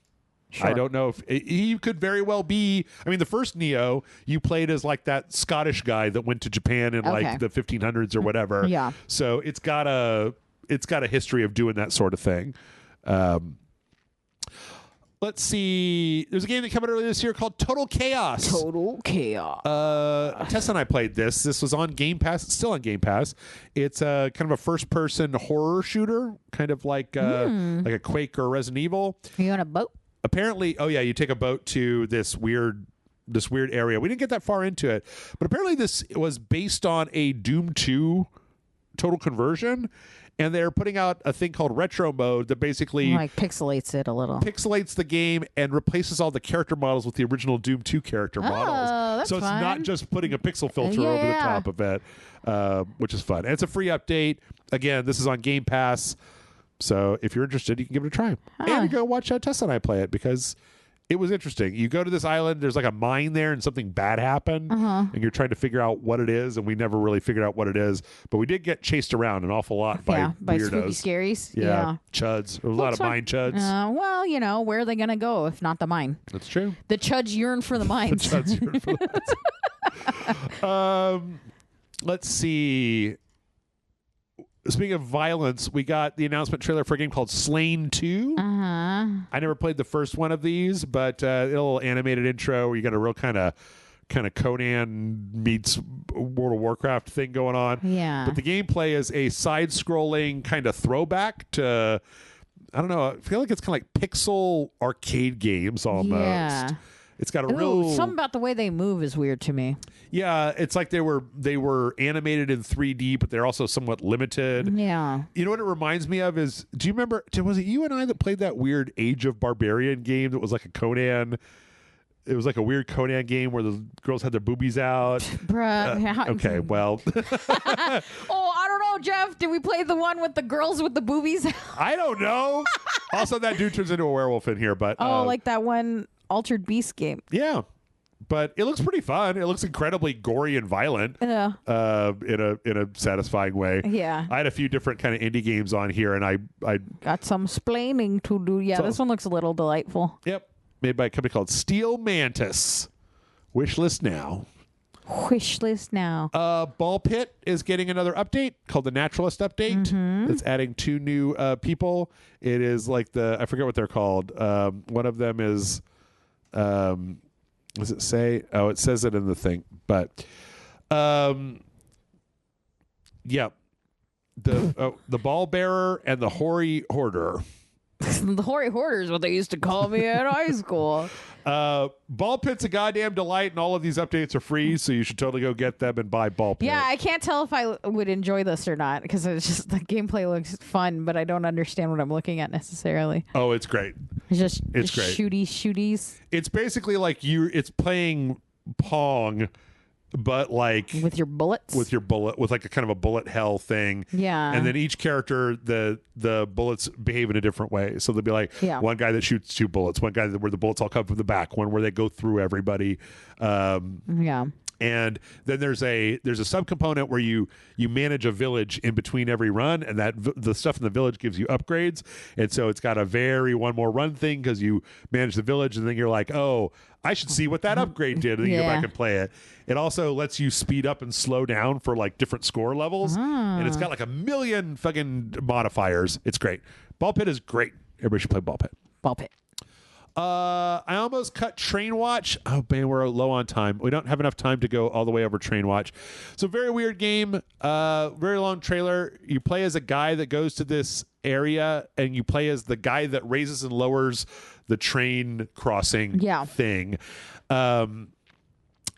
Sure. I don't know if he could very well be. I mean, the first Neo, you played as like that Scottish guy that went to Japan in like the 1500s or whatever. Yeah. So it's got a history of doing that sort of thing. Let's see. There's a game that came out earlier this year called Total Chaos. Total Chaos. Tessa and I played this. This was on Game Pass. It's still on Game Pass. It's a kind of a first-person horror shooter, kind of like a Quake or Resident Evil. Are you on a boat? Apparently, you take a boat to this weird area. We didn't get that far into it, but apparently this was based on a Doom 2 total conversion. And they're putting out a thing called retro mode that basically like pixelates it a little. Pixelates the game and replaces all the character models with the original Doom 2 character models. That's so it's fun. not just putting a pixel filter over the top of it, which is fun. And it's a free update. Again, this is on Game Pass. So if you're interested, you can give it a try. And you go watch Tessa and I play it because it was interesting. You go to this island, there's like a mine there and something bad happened and you're trying to figure out what it is, and we never really figured out what it is, but we did get chased around an awful lot by spooky scaries. Chuds. There was a lot of mine chuds. Well, where are they going to go if not the mine? That's true. The chuds yearn for the mines. The chuds yearn for the mines. Let's see. Speaking of violence, we got the announcement trailer for a game called Slain 2. I never played the first one of these, but a little animated intro where you got a real kind of Conan meets World of Warcraft thing going on. Yeah. But the gameplay is a side-scrolling kind of throwback to, I don't know, I feel like it's kind of like pixel arcade games almost. Yeah. It's got a something about the way they move is weird to me. Yeah, it's like they were animated in 3D, but they're also somewhat limited. Yeah. You know what it reminds me of is, do you remember, was it you and I that played that weird Age of Barbarian game that was like a Conan? It was like a weird Conan game where the girls had their boobies out. Bruh. Okay, well. Oh, I don't know, Jeff. Did we play the one with the girls with the boobies out? I don't know. Also, that dude turns into a werewolf in here, but. Like that one Altered Beast game. Yeah. But it looks pretty fun. It looks incredibly gory and violent. Yeah. In a satisfying way. Yeah. I had a few different kind of indie games on here, and I got some splaining to do. Yeah, this one looks a little delightful. Yep. Made by a company called Steel Mantis. Wishlist now. Wishlist now. Ball Pit is getting another update called the Naturalist Update. Mm-hmm. It's adding 2 new people. It is like I forget what they're called. One of them is, does it say? Oh, it says it in the thing. But, yeah. The Ball Bearer and the Hoary Hoarder. The Hoary Hoarder is what they used to call me in high school. Ball Pit's a goddamn delight, and all of these updates are free, so you should totally go get them and buy Ball Pit. Yeah, I can't tell if I would enjoy this or not because it's just the gameplay looks fun, but I don't understand what I'm looking at necessarily. Oh, it's great. It's great. Shooties. It's basically like it's playing Pong, but like with your bullets, with like a kind of a bullet hell thing. Yeah. And then each character, the bullets behave in a different way. So there'll be like one guy that shoots 2 bullets, one guy where the bullets all come from the back, one where they go through everybody. Yeah. And then there's a subcomponent where you manage a village in between every run, and the stuff in the village gives you upgrades. And so it's got a one more run thing because you manage the village, and then you're like, oh, I should see what that upgrade did, and then you go back and play it. It also lets you speed up and slow down for like different score levels, and it's got like 1 million fucking modifiers. It's great. Ball Pit is great. Everybody should play Ball Pit. Ball Pit. I almost cut Train Watch. Oh man, we're low on time. We don't have enough time to go all the way over Train Watch. So very weird game. Very long trailer. You play as a guy that goes to this area, and you play as the guy that raises and lowers the train crossing thing.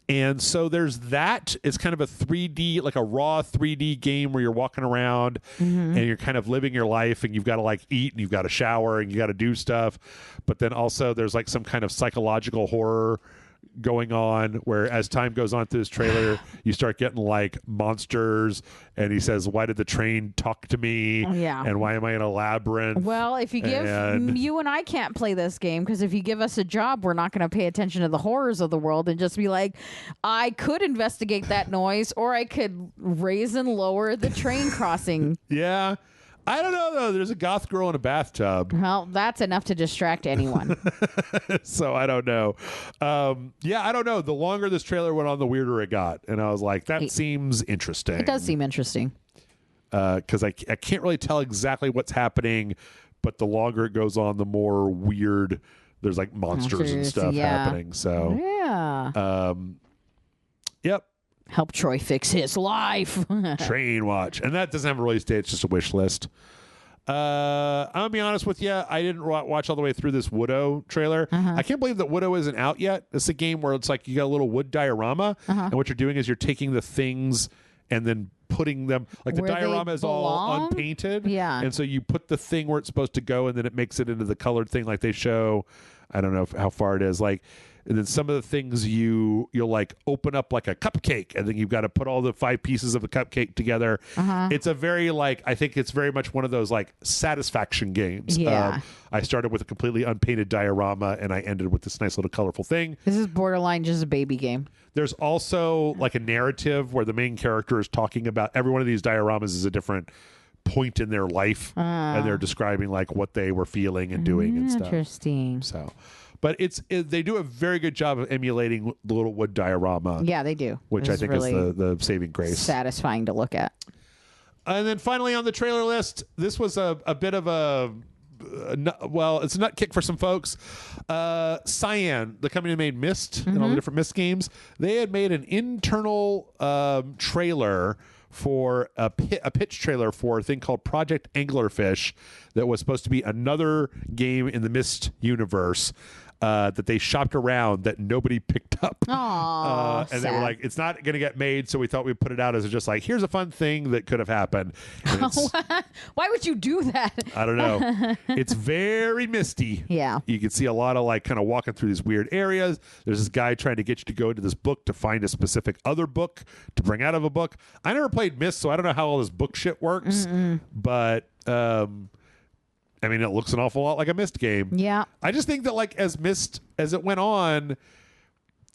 And so there's that. It's kind of a 3D, like a raw 3D game where you're walking around and you're kind of living your life, and you've got to like eat, and you've got to shower, and you got to do stuff. But then also there's like some kind of psychological horror going on where as time goes on through this trailer, you start getting like monsters, and he says, why did the train talk to me? And why am I in a labyrinth? Well, if you give you and I can't play this game, because if you give us a job, we're not going to pay attention to the horrors of the world and just be like, I could investigate that noise, or I could raise and lower the train crossing. Yeah. I don't know, though. There's a goth girl in a bathtub. Well, that's enough to distract anyone. So I don't know. I don't know. The longer this trailer went on, the weirder it got. And I was like, that seems interesting. It does seem interesting. Because I can't really tell exactly what's happening, but the longer it goes on, the more weird there's like monsters and stuff happening. So, yep. Help Troy fix his life. Train Watch. And that doesn't have a release date. It's just a wish list. I'm going to be honest with you. I didn't watch all the way through this Widow trailer. I can't believe that Widow isn't out yet. It's a game where it's like you got a little wood diorama. And what you're doing is you're taking the things and then putting them, like the diorama is all unpainted. Yeah. And so you put the thing where it's supposed to go, and then it makes it into the colored thing like they show. I don't know how far it is. Like, and then some of the things you'll like open up like a cupcake, and then you've got to put all the 5 pieces of the cupcake together. It's a very I think it's very much one of those like satisfaction games. Yeah. I started with a completely unpainted diorama, and I ended with this nice little colorful thing. This is borderline just a baby game. There's also like a narrative where the main character is talking about, every one of these dioramas is a different point in their life, and they're describing like what they were feeling and doing and stuff. Interesting. So, but they do a very good job of emulating the little wood diorama. Yeah, they do. Which I think really is the saving grace. Satisfying to look at. And then finally on the trailer list, this was a bit of it's a nut kick for some folks. Cyan, the company that made Myst and all the different Myst games, they had made an internal trailer for a pitch trailer for a thing called Project Anglerfish that was supposed to be another game in the Myst universe. that they shopped around that nobody picked up. And they were like, it's not going to get made, so we thought we'd put it out as just like, here's a fun thing that could have happened. Why would you do that? I don't know. It's very misty. Yeah. You can see a lot of like kind of walking through these weird areas. There's this guy trying to get you to go into this book to find a specific other book to bring out of a book. I never played Myst, so I don't know how all this book shit works. But I mean, it looks an awful lot like a Myst game. Yeah. I just think that like as it went on,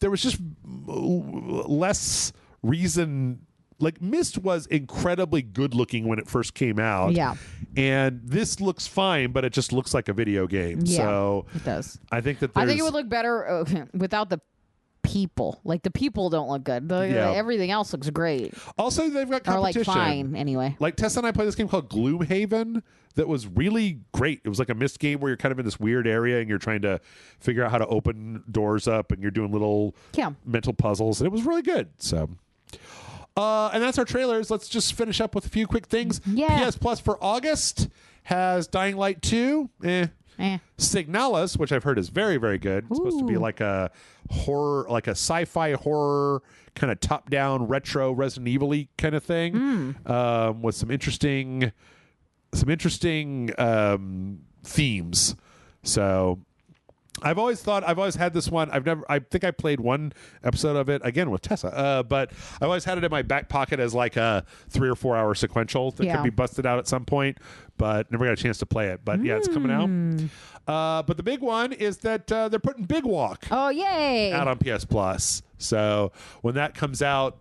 there was just less reason. Like Myst was incredibly good looking when it first came out. Yeah. And this looks fine, but it just looks like a video game. Yeah, so it does. I think that I think it would look better without the people. Like the people don't look good. Everything else looks great. Also, they've got competition. Or like fine anyway. Like Tessa and I played this game called Gloomhaven that was really great. It was like a Myst game where you're kind of in this weird area and you're trying to figure out how to open doors up and you're doing little mental puzzles. And it was really good. So, and that's our trailers. Let's just finish up with a few quick things. Yeah. PS Plus for August has Dying Light 2. Signalis, which I've heard is very, very good. It's supposed to be like a horror, like a sci-fi horror kind of top-down retro Resident Evil-y kind of thing, with some interesting themes. So I've always had this one. I think I played one episode of it again with Tessa, but I've always had it in my back pocket as like a 3 or 4 hour sequential that could be busted out at some point, but never got a chance to play it. But yeah, it's coming out. But the big one is that they're putting Big Walk. Oh, yay! Out on PS Plus. So when that comes out,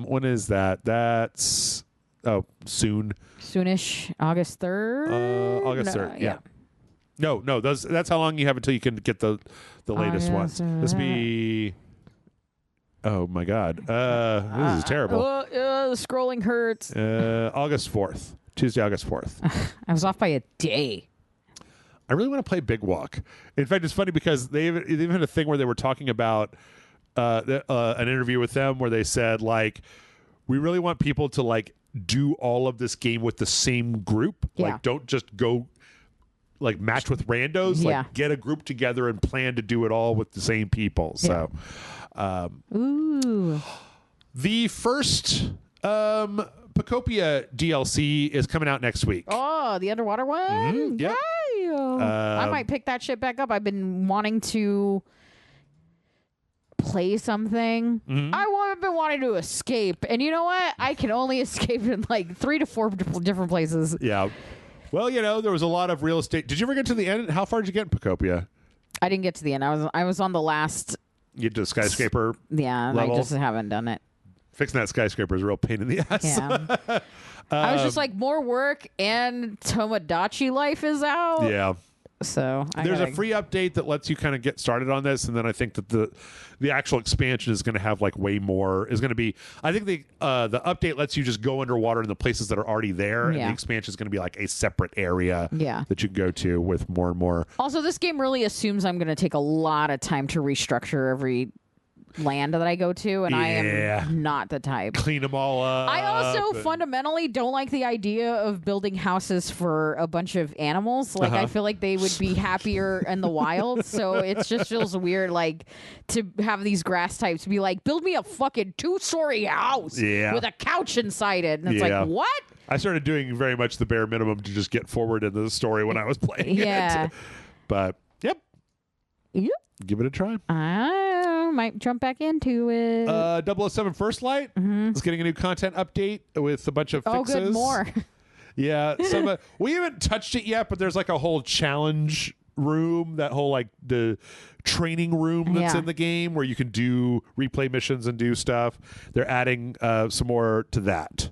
when is that? That's soon. Soonish, August 3rd. August 3rd. Yeah. No, that's how long you have until you can get the latest ones. This be. Oh my God, this is terrible. The scrolling hurts. August 4th, Tuesday, August 4th. I was off by a day. I really want to play Big Walk. In fact, it's funny because they even had a thing where they were talking about an interview with them where they said like, we really want people to like do all of this game with the same group. Yeah. Like, don't just go like match with randos. Like, get a group together and plan to do it all with the same people. So, the first Pacopia DLC is coming out next week. Oh, the underwater one? Yep. I might pick that shit back up. I've been wanting to play something. I've been wanting to escape. And you know what? I can only escape in like 3 to 4 different places. Yeah. Well, you know, there was a lot of real estate. Did you ever get to the end? How far did you get in Pacopia? I didn't get to the end. I was on the last. You get to the skyscraper level? I just haven't done it. Fixing that skyscraper is a real pain in the ass. Yeah. I was just like, more work and Tomodachi Life is out. Yeah. So there's a free update that lets you kind of get started on this, and then I think that the actual expansion is going to have like way more. Is going to be. I think the update lets you just go underwater in the places that are already there, and the expansion is going to be like a separate area that you go to with more and more. Also, this game really assumes I'm going to take a lot of time to restructure every land that I go to, and I am not the type. Clean them all up. I also fundamentally don't like the idea of building houses for a bunch of animals. Like, I feel like they would be happier in the wild, so it just feels weird, like, to have these grass types be like, build me a fucking 2-story house with a couch inside it. And it's like, what? I started doing very much the bare minimum to just get forward in the story when I was playing it. But, yep. Give it a try. I might jump back into it. 007 First Light is getting a new content update with a bunch of fixes. Oh, good, more. Yeah. We haven't touched it yet, but there's like a whole challenge room, that whole like the training room that's in the game where you can do replay missions and do stuff. They're adding some more to that.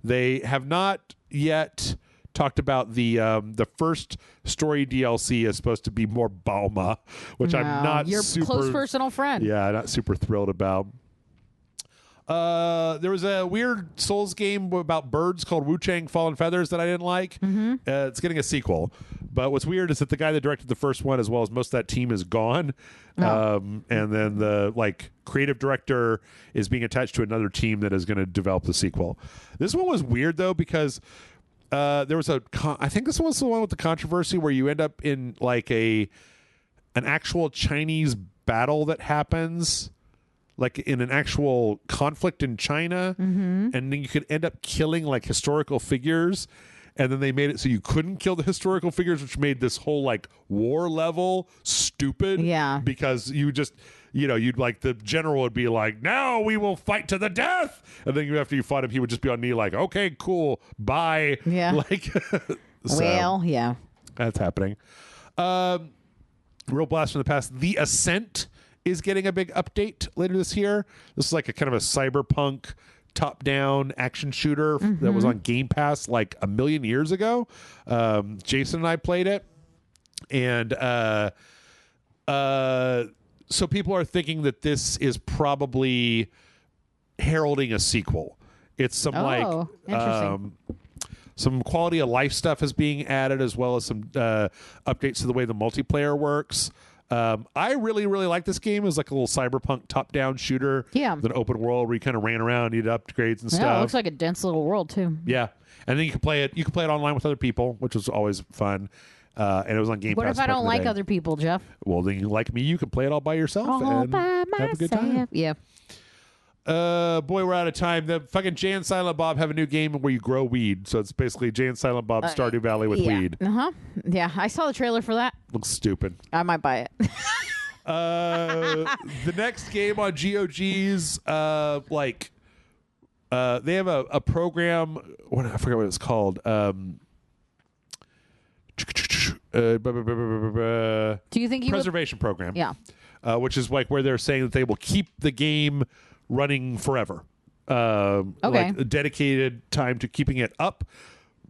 They have not yet talked about the first story DLC is supposed to be more Balma, which I'm not your close personal friend. Yeah, not super thrilled about. There was a weird Souls game about birds called Wu Chang Fallen Feathers that I didn't like. It's getting a sequel. But what's weird is that the guy that directed the first one, as well as most of that team, is gone. And then the creative director is being attached to another team that is going to develop the sequel. This one was weird, though, because there was I think this was the one with the controversy where you end up in like an an actual Chinese battle that happens, like in an actual conflict in China, and then you could end up killing like historical figures, and then they made it so you couldn't kill the historical figures, which made this whole like war level stupid. Yeah. Because you just, you'd like, the general would be like, now we will fight to the death. And then after you fought him, he would just be on knee like, okay, cool, bye. Yeah. Like, Well, yeah. That's happening. Real blast from the past. The Ascent is getting a big update later this year. This is like a kind of a cyberpunk top-down action shooter that was on Game Pass like a million years ago. Jason and I played it, and so people are thinking that this is probably heralding a sequel. It's some interesting. Some quality of life stuff is being added, as well as some updates to the way the multiplayer works. I really, really like this game. It was like a little cyberpunk top-down shooter. Yeah. With an open world where you kind of ran around, needed upgrades and Yeah, stuff. it looks like a dense little world too. Yeah. And then you can play it. You can play it online with other people, which was always fun. And it was on Game What Pass. if I back don't in the like day. other people, Jeff? Well, then you like me. You can play it all by yourself All and by have a good time. myself. Yeah. Boy, we're out of time. The fucking Jay and Silent Bob have a new game where you grow weed. So it's basically Jay and Silent Bob Stardew Valley with weed. Yeah, I saw the trailer for that. Looks stupid. I might buy it. The next game on GOG's, they have a program. I forget what it's called. Do you think you preservation program? Yeah. Which is like where they're saying that they will keep the game running forever. Like a dedicated time to keeping it up,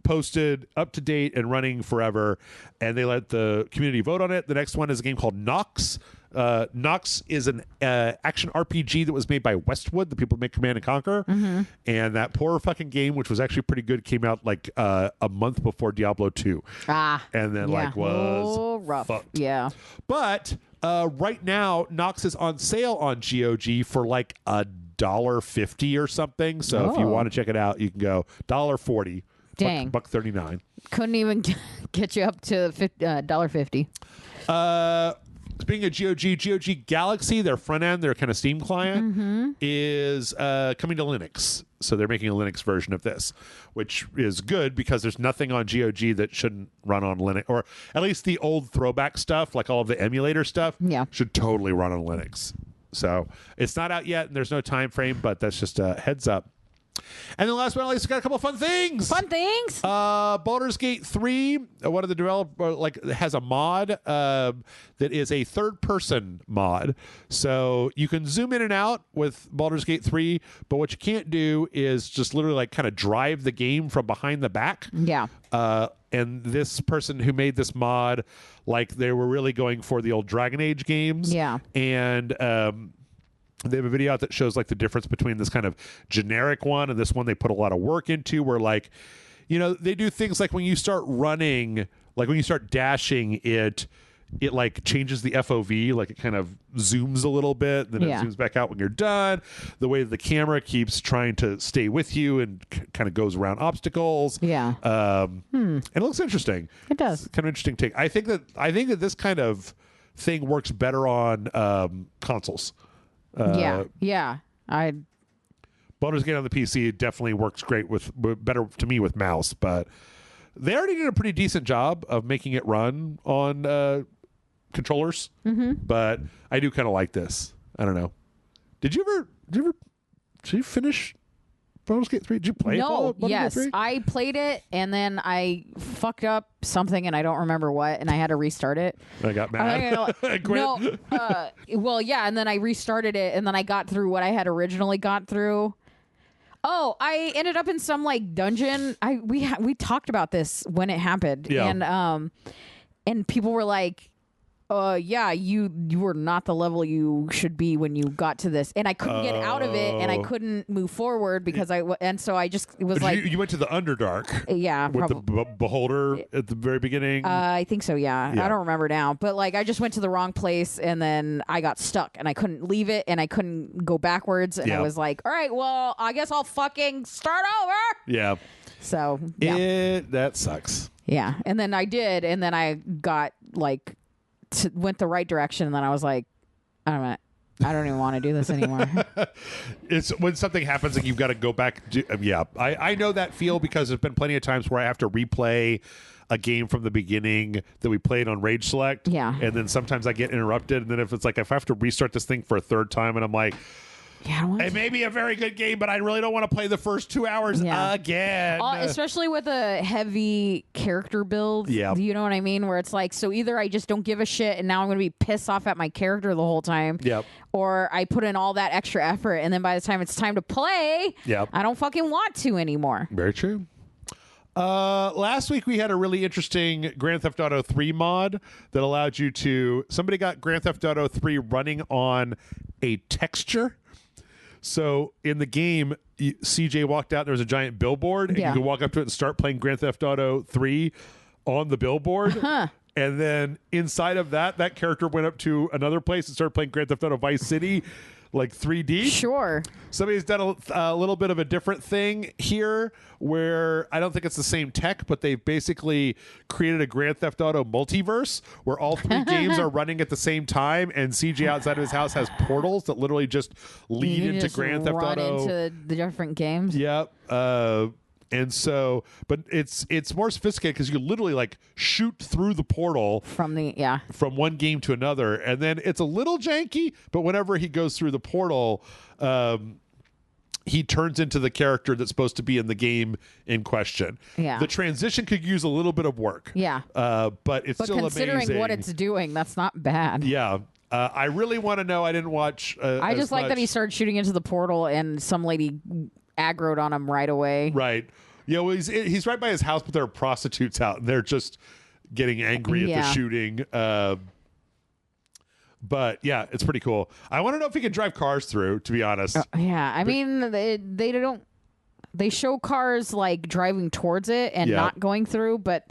posted, up to date, and running forever. And they let the community vote on it. The next one is a game called Nox. Nox is an action RPG that was made by Westwood, the people who make Command and Conquer. And that poor fucking game, which was actually pretty good, came out like a month before Diablo 2. And then was rough. fucked. Yeah. But right now, Nox is on sale on GOG for like $1.50 or something. So if you want to check it out, you can go $1.40. Dang. $1.39. Couldn't even get you up to $1.50. Speaking of GOG Galaxy, their front end, their kind of Steam client, is coming to Linux. So they're making a Linux version of this, which is good because there's nothing on GOG that shouldn't run on Linux, or at least the old throwback stuff, like all of the emulator stuff, should totally run on Linux. So it's not out yet, and there's no time frame, but that's just a heads up. And then last but not least, we got a couple of fun things. Baldur's Gate 3, one of the developers has a mod that is a third-person mod. So you can zoom in and out with Baldur's Gate 3, but what you can't do is just literally like kind of drive the game from behind the back. Yeah. And this person who made this mod, like they were really going for the old Dragon Age games. Yeah. And they have a video out that shows like the difference between this kind of generic one and this one they put a lot of work into, where like, they do things like when you start running, like when you start dashing, it like changes the FOV, like it kind of zooms a little bit, then it zooms back out when you're done. The way that the camera keeps trying to stay with you and kind of goes around obstacles. Yeah. It looks interesting. It does. It's kind of interesting take. I think that this kind of thing works better on consoles. Yeah. Baldur's Gate on the PC definitely works great better to me with mouse, but they already did a pretty decent job of making it run on controllers. But I do kind of like this. I don't know. Did you finish Baldur's Gate 3? Did you play it? No, yes. Gate 3? I played it and then I fucked up something and I don't remember what, and I had to restart it. I got mad. I quit. No, well, yeah, and then I restarted it and then I got through what I had originally got through. Oh, I ended up in some like dungeon. We talked about this when it happened. Yeah. And people were like, yeah, you were not the level you should be when you got to this, and I couldn't get out of it, and I couldn't move forward because so I just it was like you went to the Underdark, with the Beholder at the very beginning. I think so, yeah. I don't remember now, but like I just went to the wrong place, and then I got stuck, and I couldn't leave it, and I couldn't go backwards, and I was like, all right, well, I guess I'll fucking start over. Yeah. So that sucks. Yeah, and then I did, and then I got like went the right direction, and then I was like, I don't even want to do this anymore. It's when something happens and you've got to go back. Yeah, I know that feel because there's been plenty of times where I have to replay a game from the beginning that we played on RageSelect. Yeah. And then sometimes I get interrupted. And then if I have to restart this thing for a third time and I'm like, it may be a very good game, but I really don't want to play the first 2 hours again. Especially with a heavy character build. Yeah. You know what I mean? Where it's like, so either I just don't give a shit and now I'm going to be pissed off at my character the whole time. Yep. Or I put in all that extra effort and then by the time it's time to play, I don't fucking want to anymore. Very true. Last week we had a really interesting Grand Theft Auto 3 mod that allowed you to... Somebody got Grand Theft Auto 3 running on a texture. So in the game, CJ walked out and there was a giant billboard and you could walk up to it and start playing Grand Theft Auto 3 on the billboard. And then inside of that character went up to another place and started playing Grand Theft Auto Vice City, like 3D. Sure. Somebody's done a little bit of a different thing here where I don't think it's the same tech, but they've basically created a Grand Theft Auto multiverse where all 3 games are running at the same time, and CJ outside of his house has portals that literally just lead into Grand Theft Auto. Into the different games. Yep. And so, but it's more sophisticated because you literally like shoot through the portal from one game to another, and then it's a little janky. But whenever he goes through the portal, he turns into the character that's supposed to be in the game in question. Yeah, the transition could use a little bit of work. Yeah, but it's still considering amazing. What it's doing, that's not bad. Yeah. I really want to know. I didn't watch. I just like that he started shooting into the portal and some lady aggroed on him right away. Right. Yeah, well, he's right by his house, but there are prostitutes out, and they're just getting angry at the shooting. But, yeah, it's pretty cool. I want to know if he can drive cars through, to be honest. I mean, they don't... They show cars, like, driving towards it and not going through, but...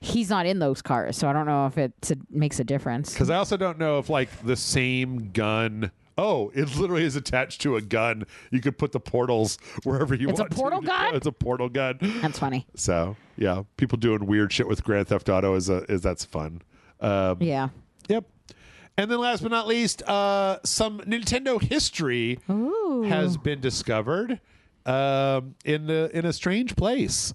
He's not in those cars, so I don't know if it makes a difference. Because I also don't know if, like, the same gun... Oh, it literally is attached to a gun. You could put the portals wherever you want. It's a portal gun? It's a portal gun. That's funny. So, yeah. People doing weird shit with Grand Theft Auto that's fun. Yeah. Yep. And then last but not least, some Nintendo history has been discovered in a strange place.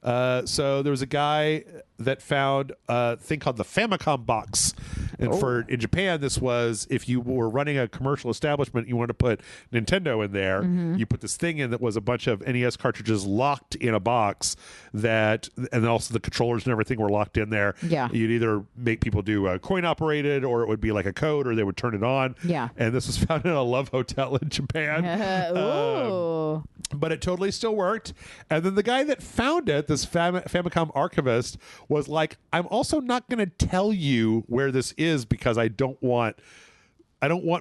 So there was a guy that found a thing called the Famicom box. And in Japan, this was if you were running a commercial establishment, you wanted to put Nintendo in there, you put this thing in that was a bunch of NES cartridges locked in a box and then also the controllers and everything were locked in there. Yeah. You'd either make people do coin operated or it would be like a code or they would turn it on. Yeah. And this was found in a love hotel in Japan. But it totally still worked. And then the guy that found it, this Famicom archivist, was like, I'm also not going to tell you where this is because I don't want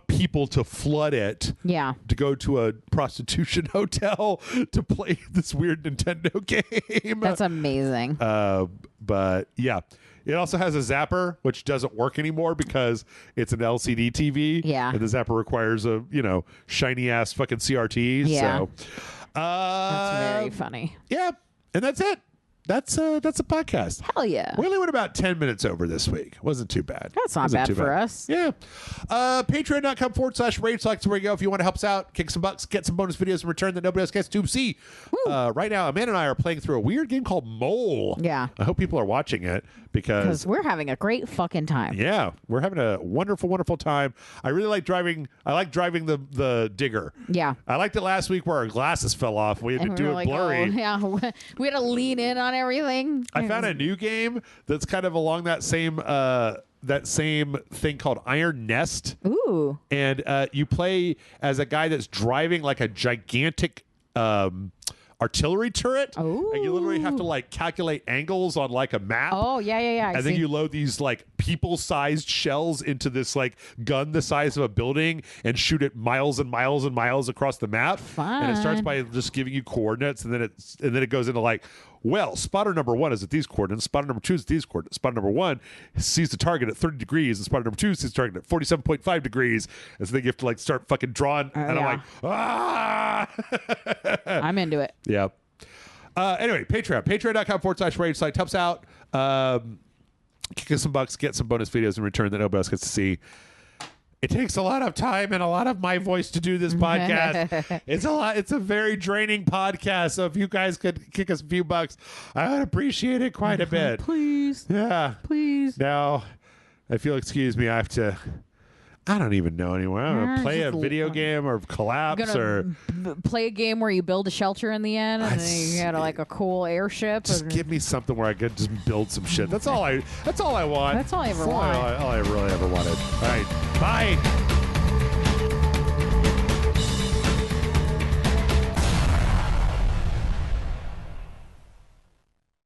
people to flood it. Yeah. To go to a prostitution hotel to play this weird Nintendo game. That's amazing. But yeah. It also has a zapper, which doesn't work anymore because it's an LCD TV. Yeah. And the zapper requires a, shiny ass fucking CRT. Yeah. So that's very funny. Yeah. And that's it. That's a podcast. Hell yeah. We only went about 10 minutes over this week. Wasn't too bad. That's not bad for us. Yeah. Patreon.com/RageSelect where you go if you want to help us out, kick some bucks, get some bonus videos in return that nobody else gets to see. Right now, Amanda and I are playing through a weird game called Mole. Yeah. I hope people are watching it because we're having a great fucking time. Yeah. We're having a wonderful, wonderful time. I really like driving. I like driving the digger. Yeah. I liked it last week where our glasses fell off. We had to do it blurry. Yeah. We had to lean in on everything. I found a new game that's kind of along that same thing called Iron Nest. Ooh. And you play as a guy that's driving like a gigantic artillery turret. Ooh. And you literally have to like calculate angles on like a map. Oh, yeah. And then you load these like people-sized shells into this like gun the size of a building and shoot it miles and miles and miles across the map. Fun. And it starts by just giving you coordinates, and then it goes into like, well, spotter number 1 is at these coordinates. Spotter number 2 is at these coordinates. Spotter number 1 sees the target at 30 degrees, and spotter number 2 sees the target at 47.5 degrees. And so then you have to like start fucking drawing. And I'm like, I'm into it. Yeah. Anyway, Patreon. Patreon.com/RageSelect helps out. kick us some bucks, get some bonus videos in return that nobody else gets to see. It takes a lot of time and a lot of my voice to do this podcast. It's a lot. It's a very draining podcast. So if you guys could kick us a few bucks, I would appreciate it quite a bit. Please. Yeah. Please. Now, if you'll excuse me, I have to... I don't even know anymore. I don't know, play a video game or collapse or... play a game where you build a shelter in the end and then you got like a cool airship. Just give me something where I could just build some shit. That's all I want. That's all I ever want. All I really ever wanted. All right. Bye.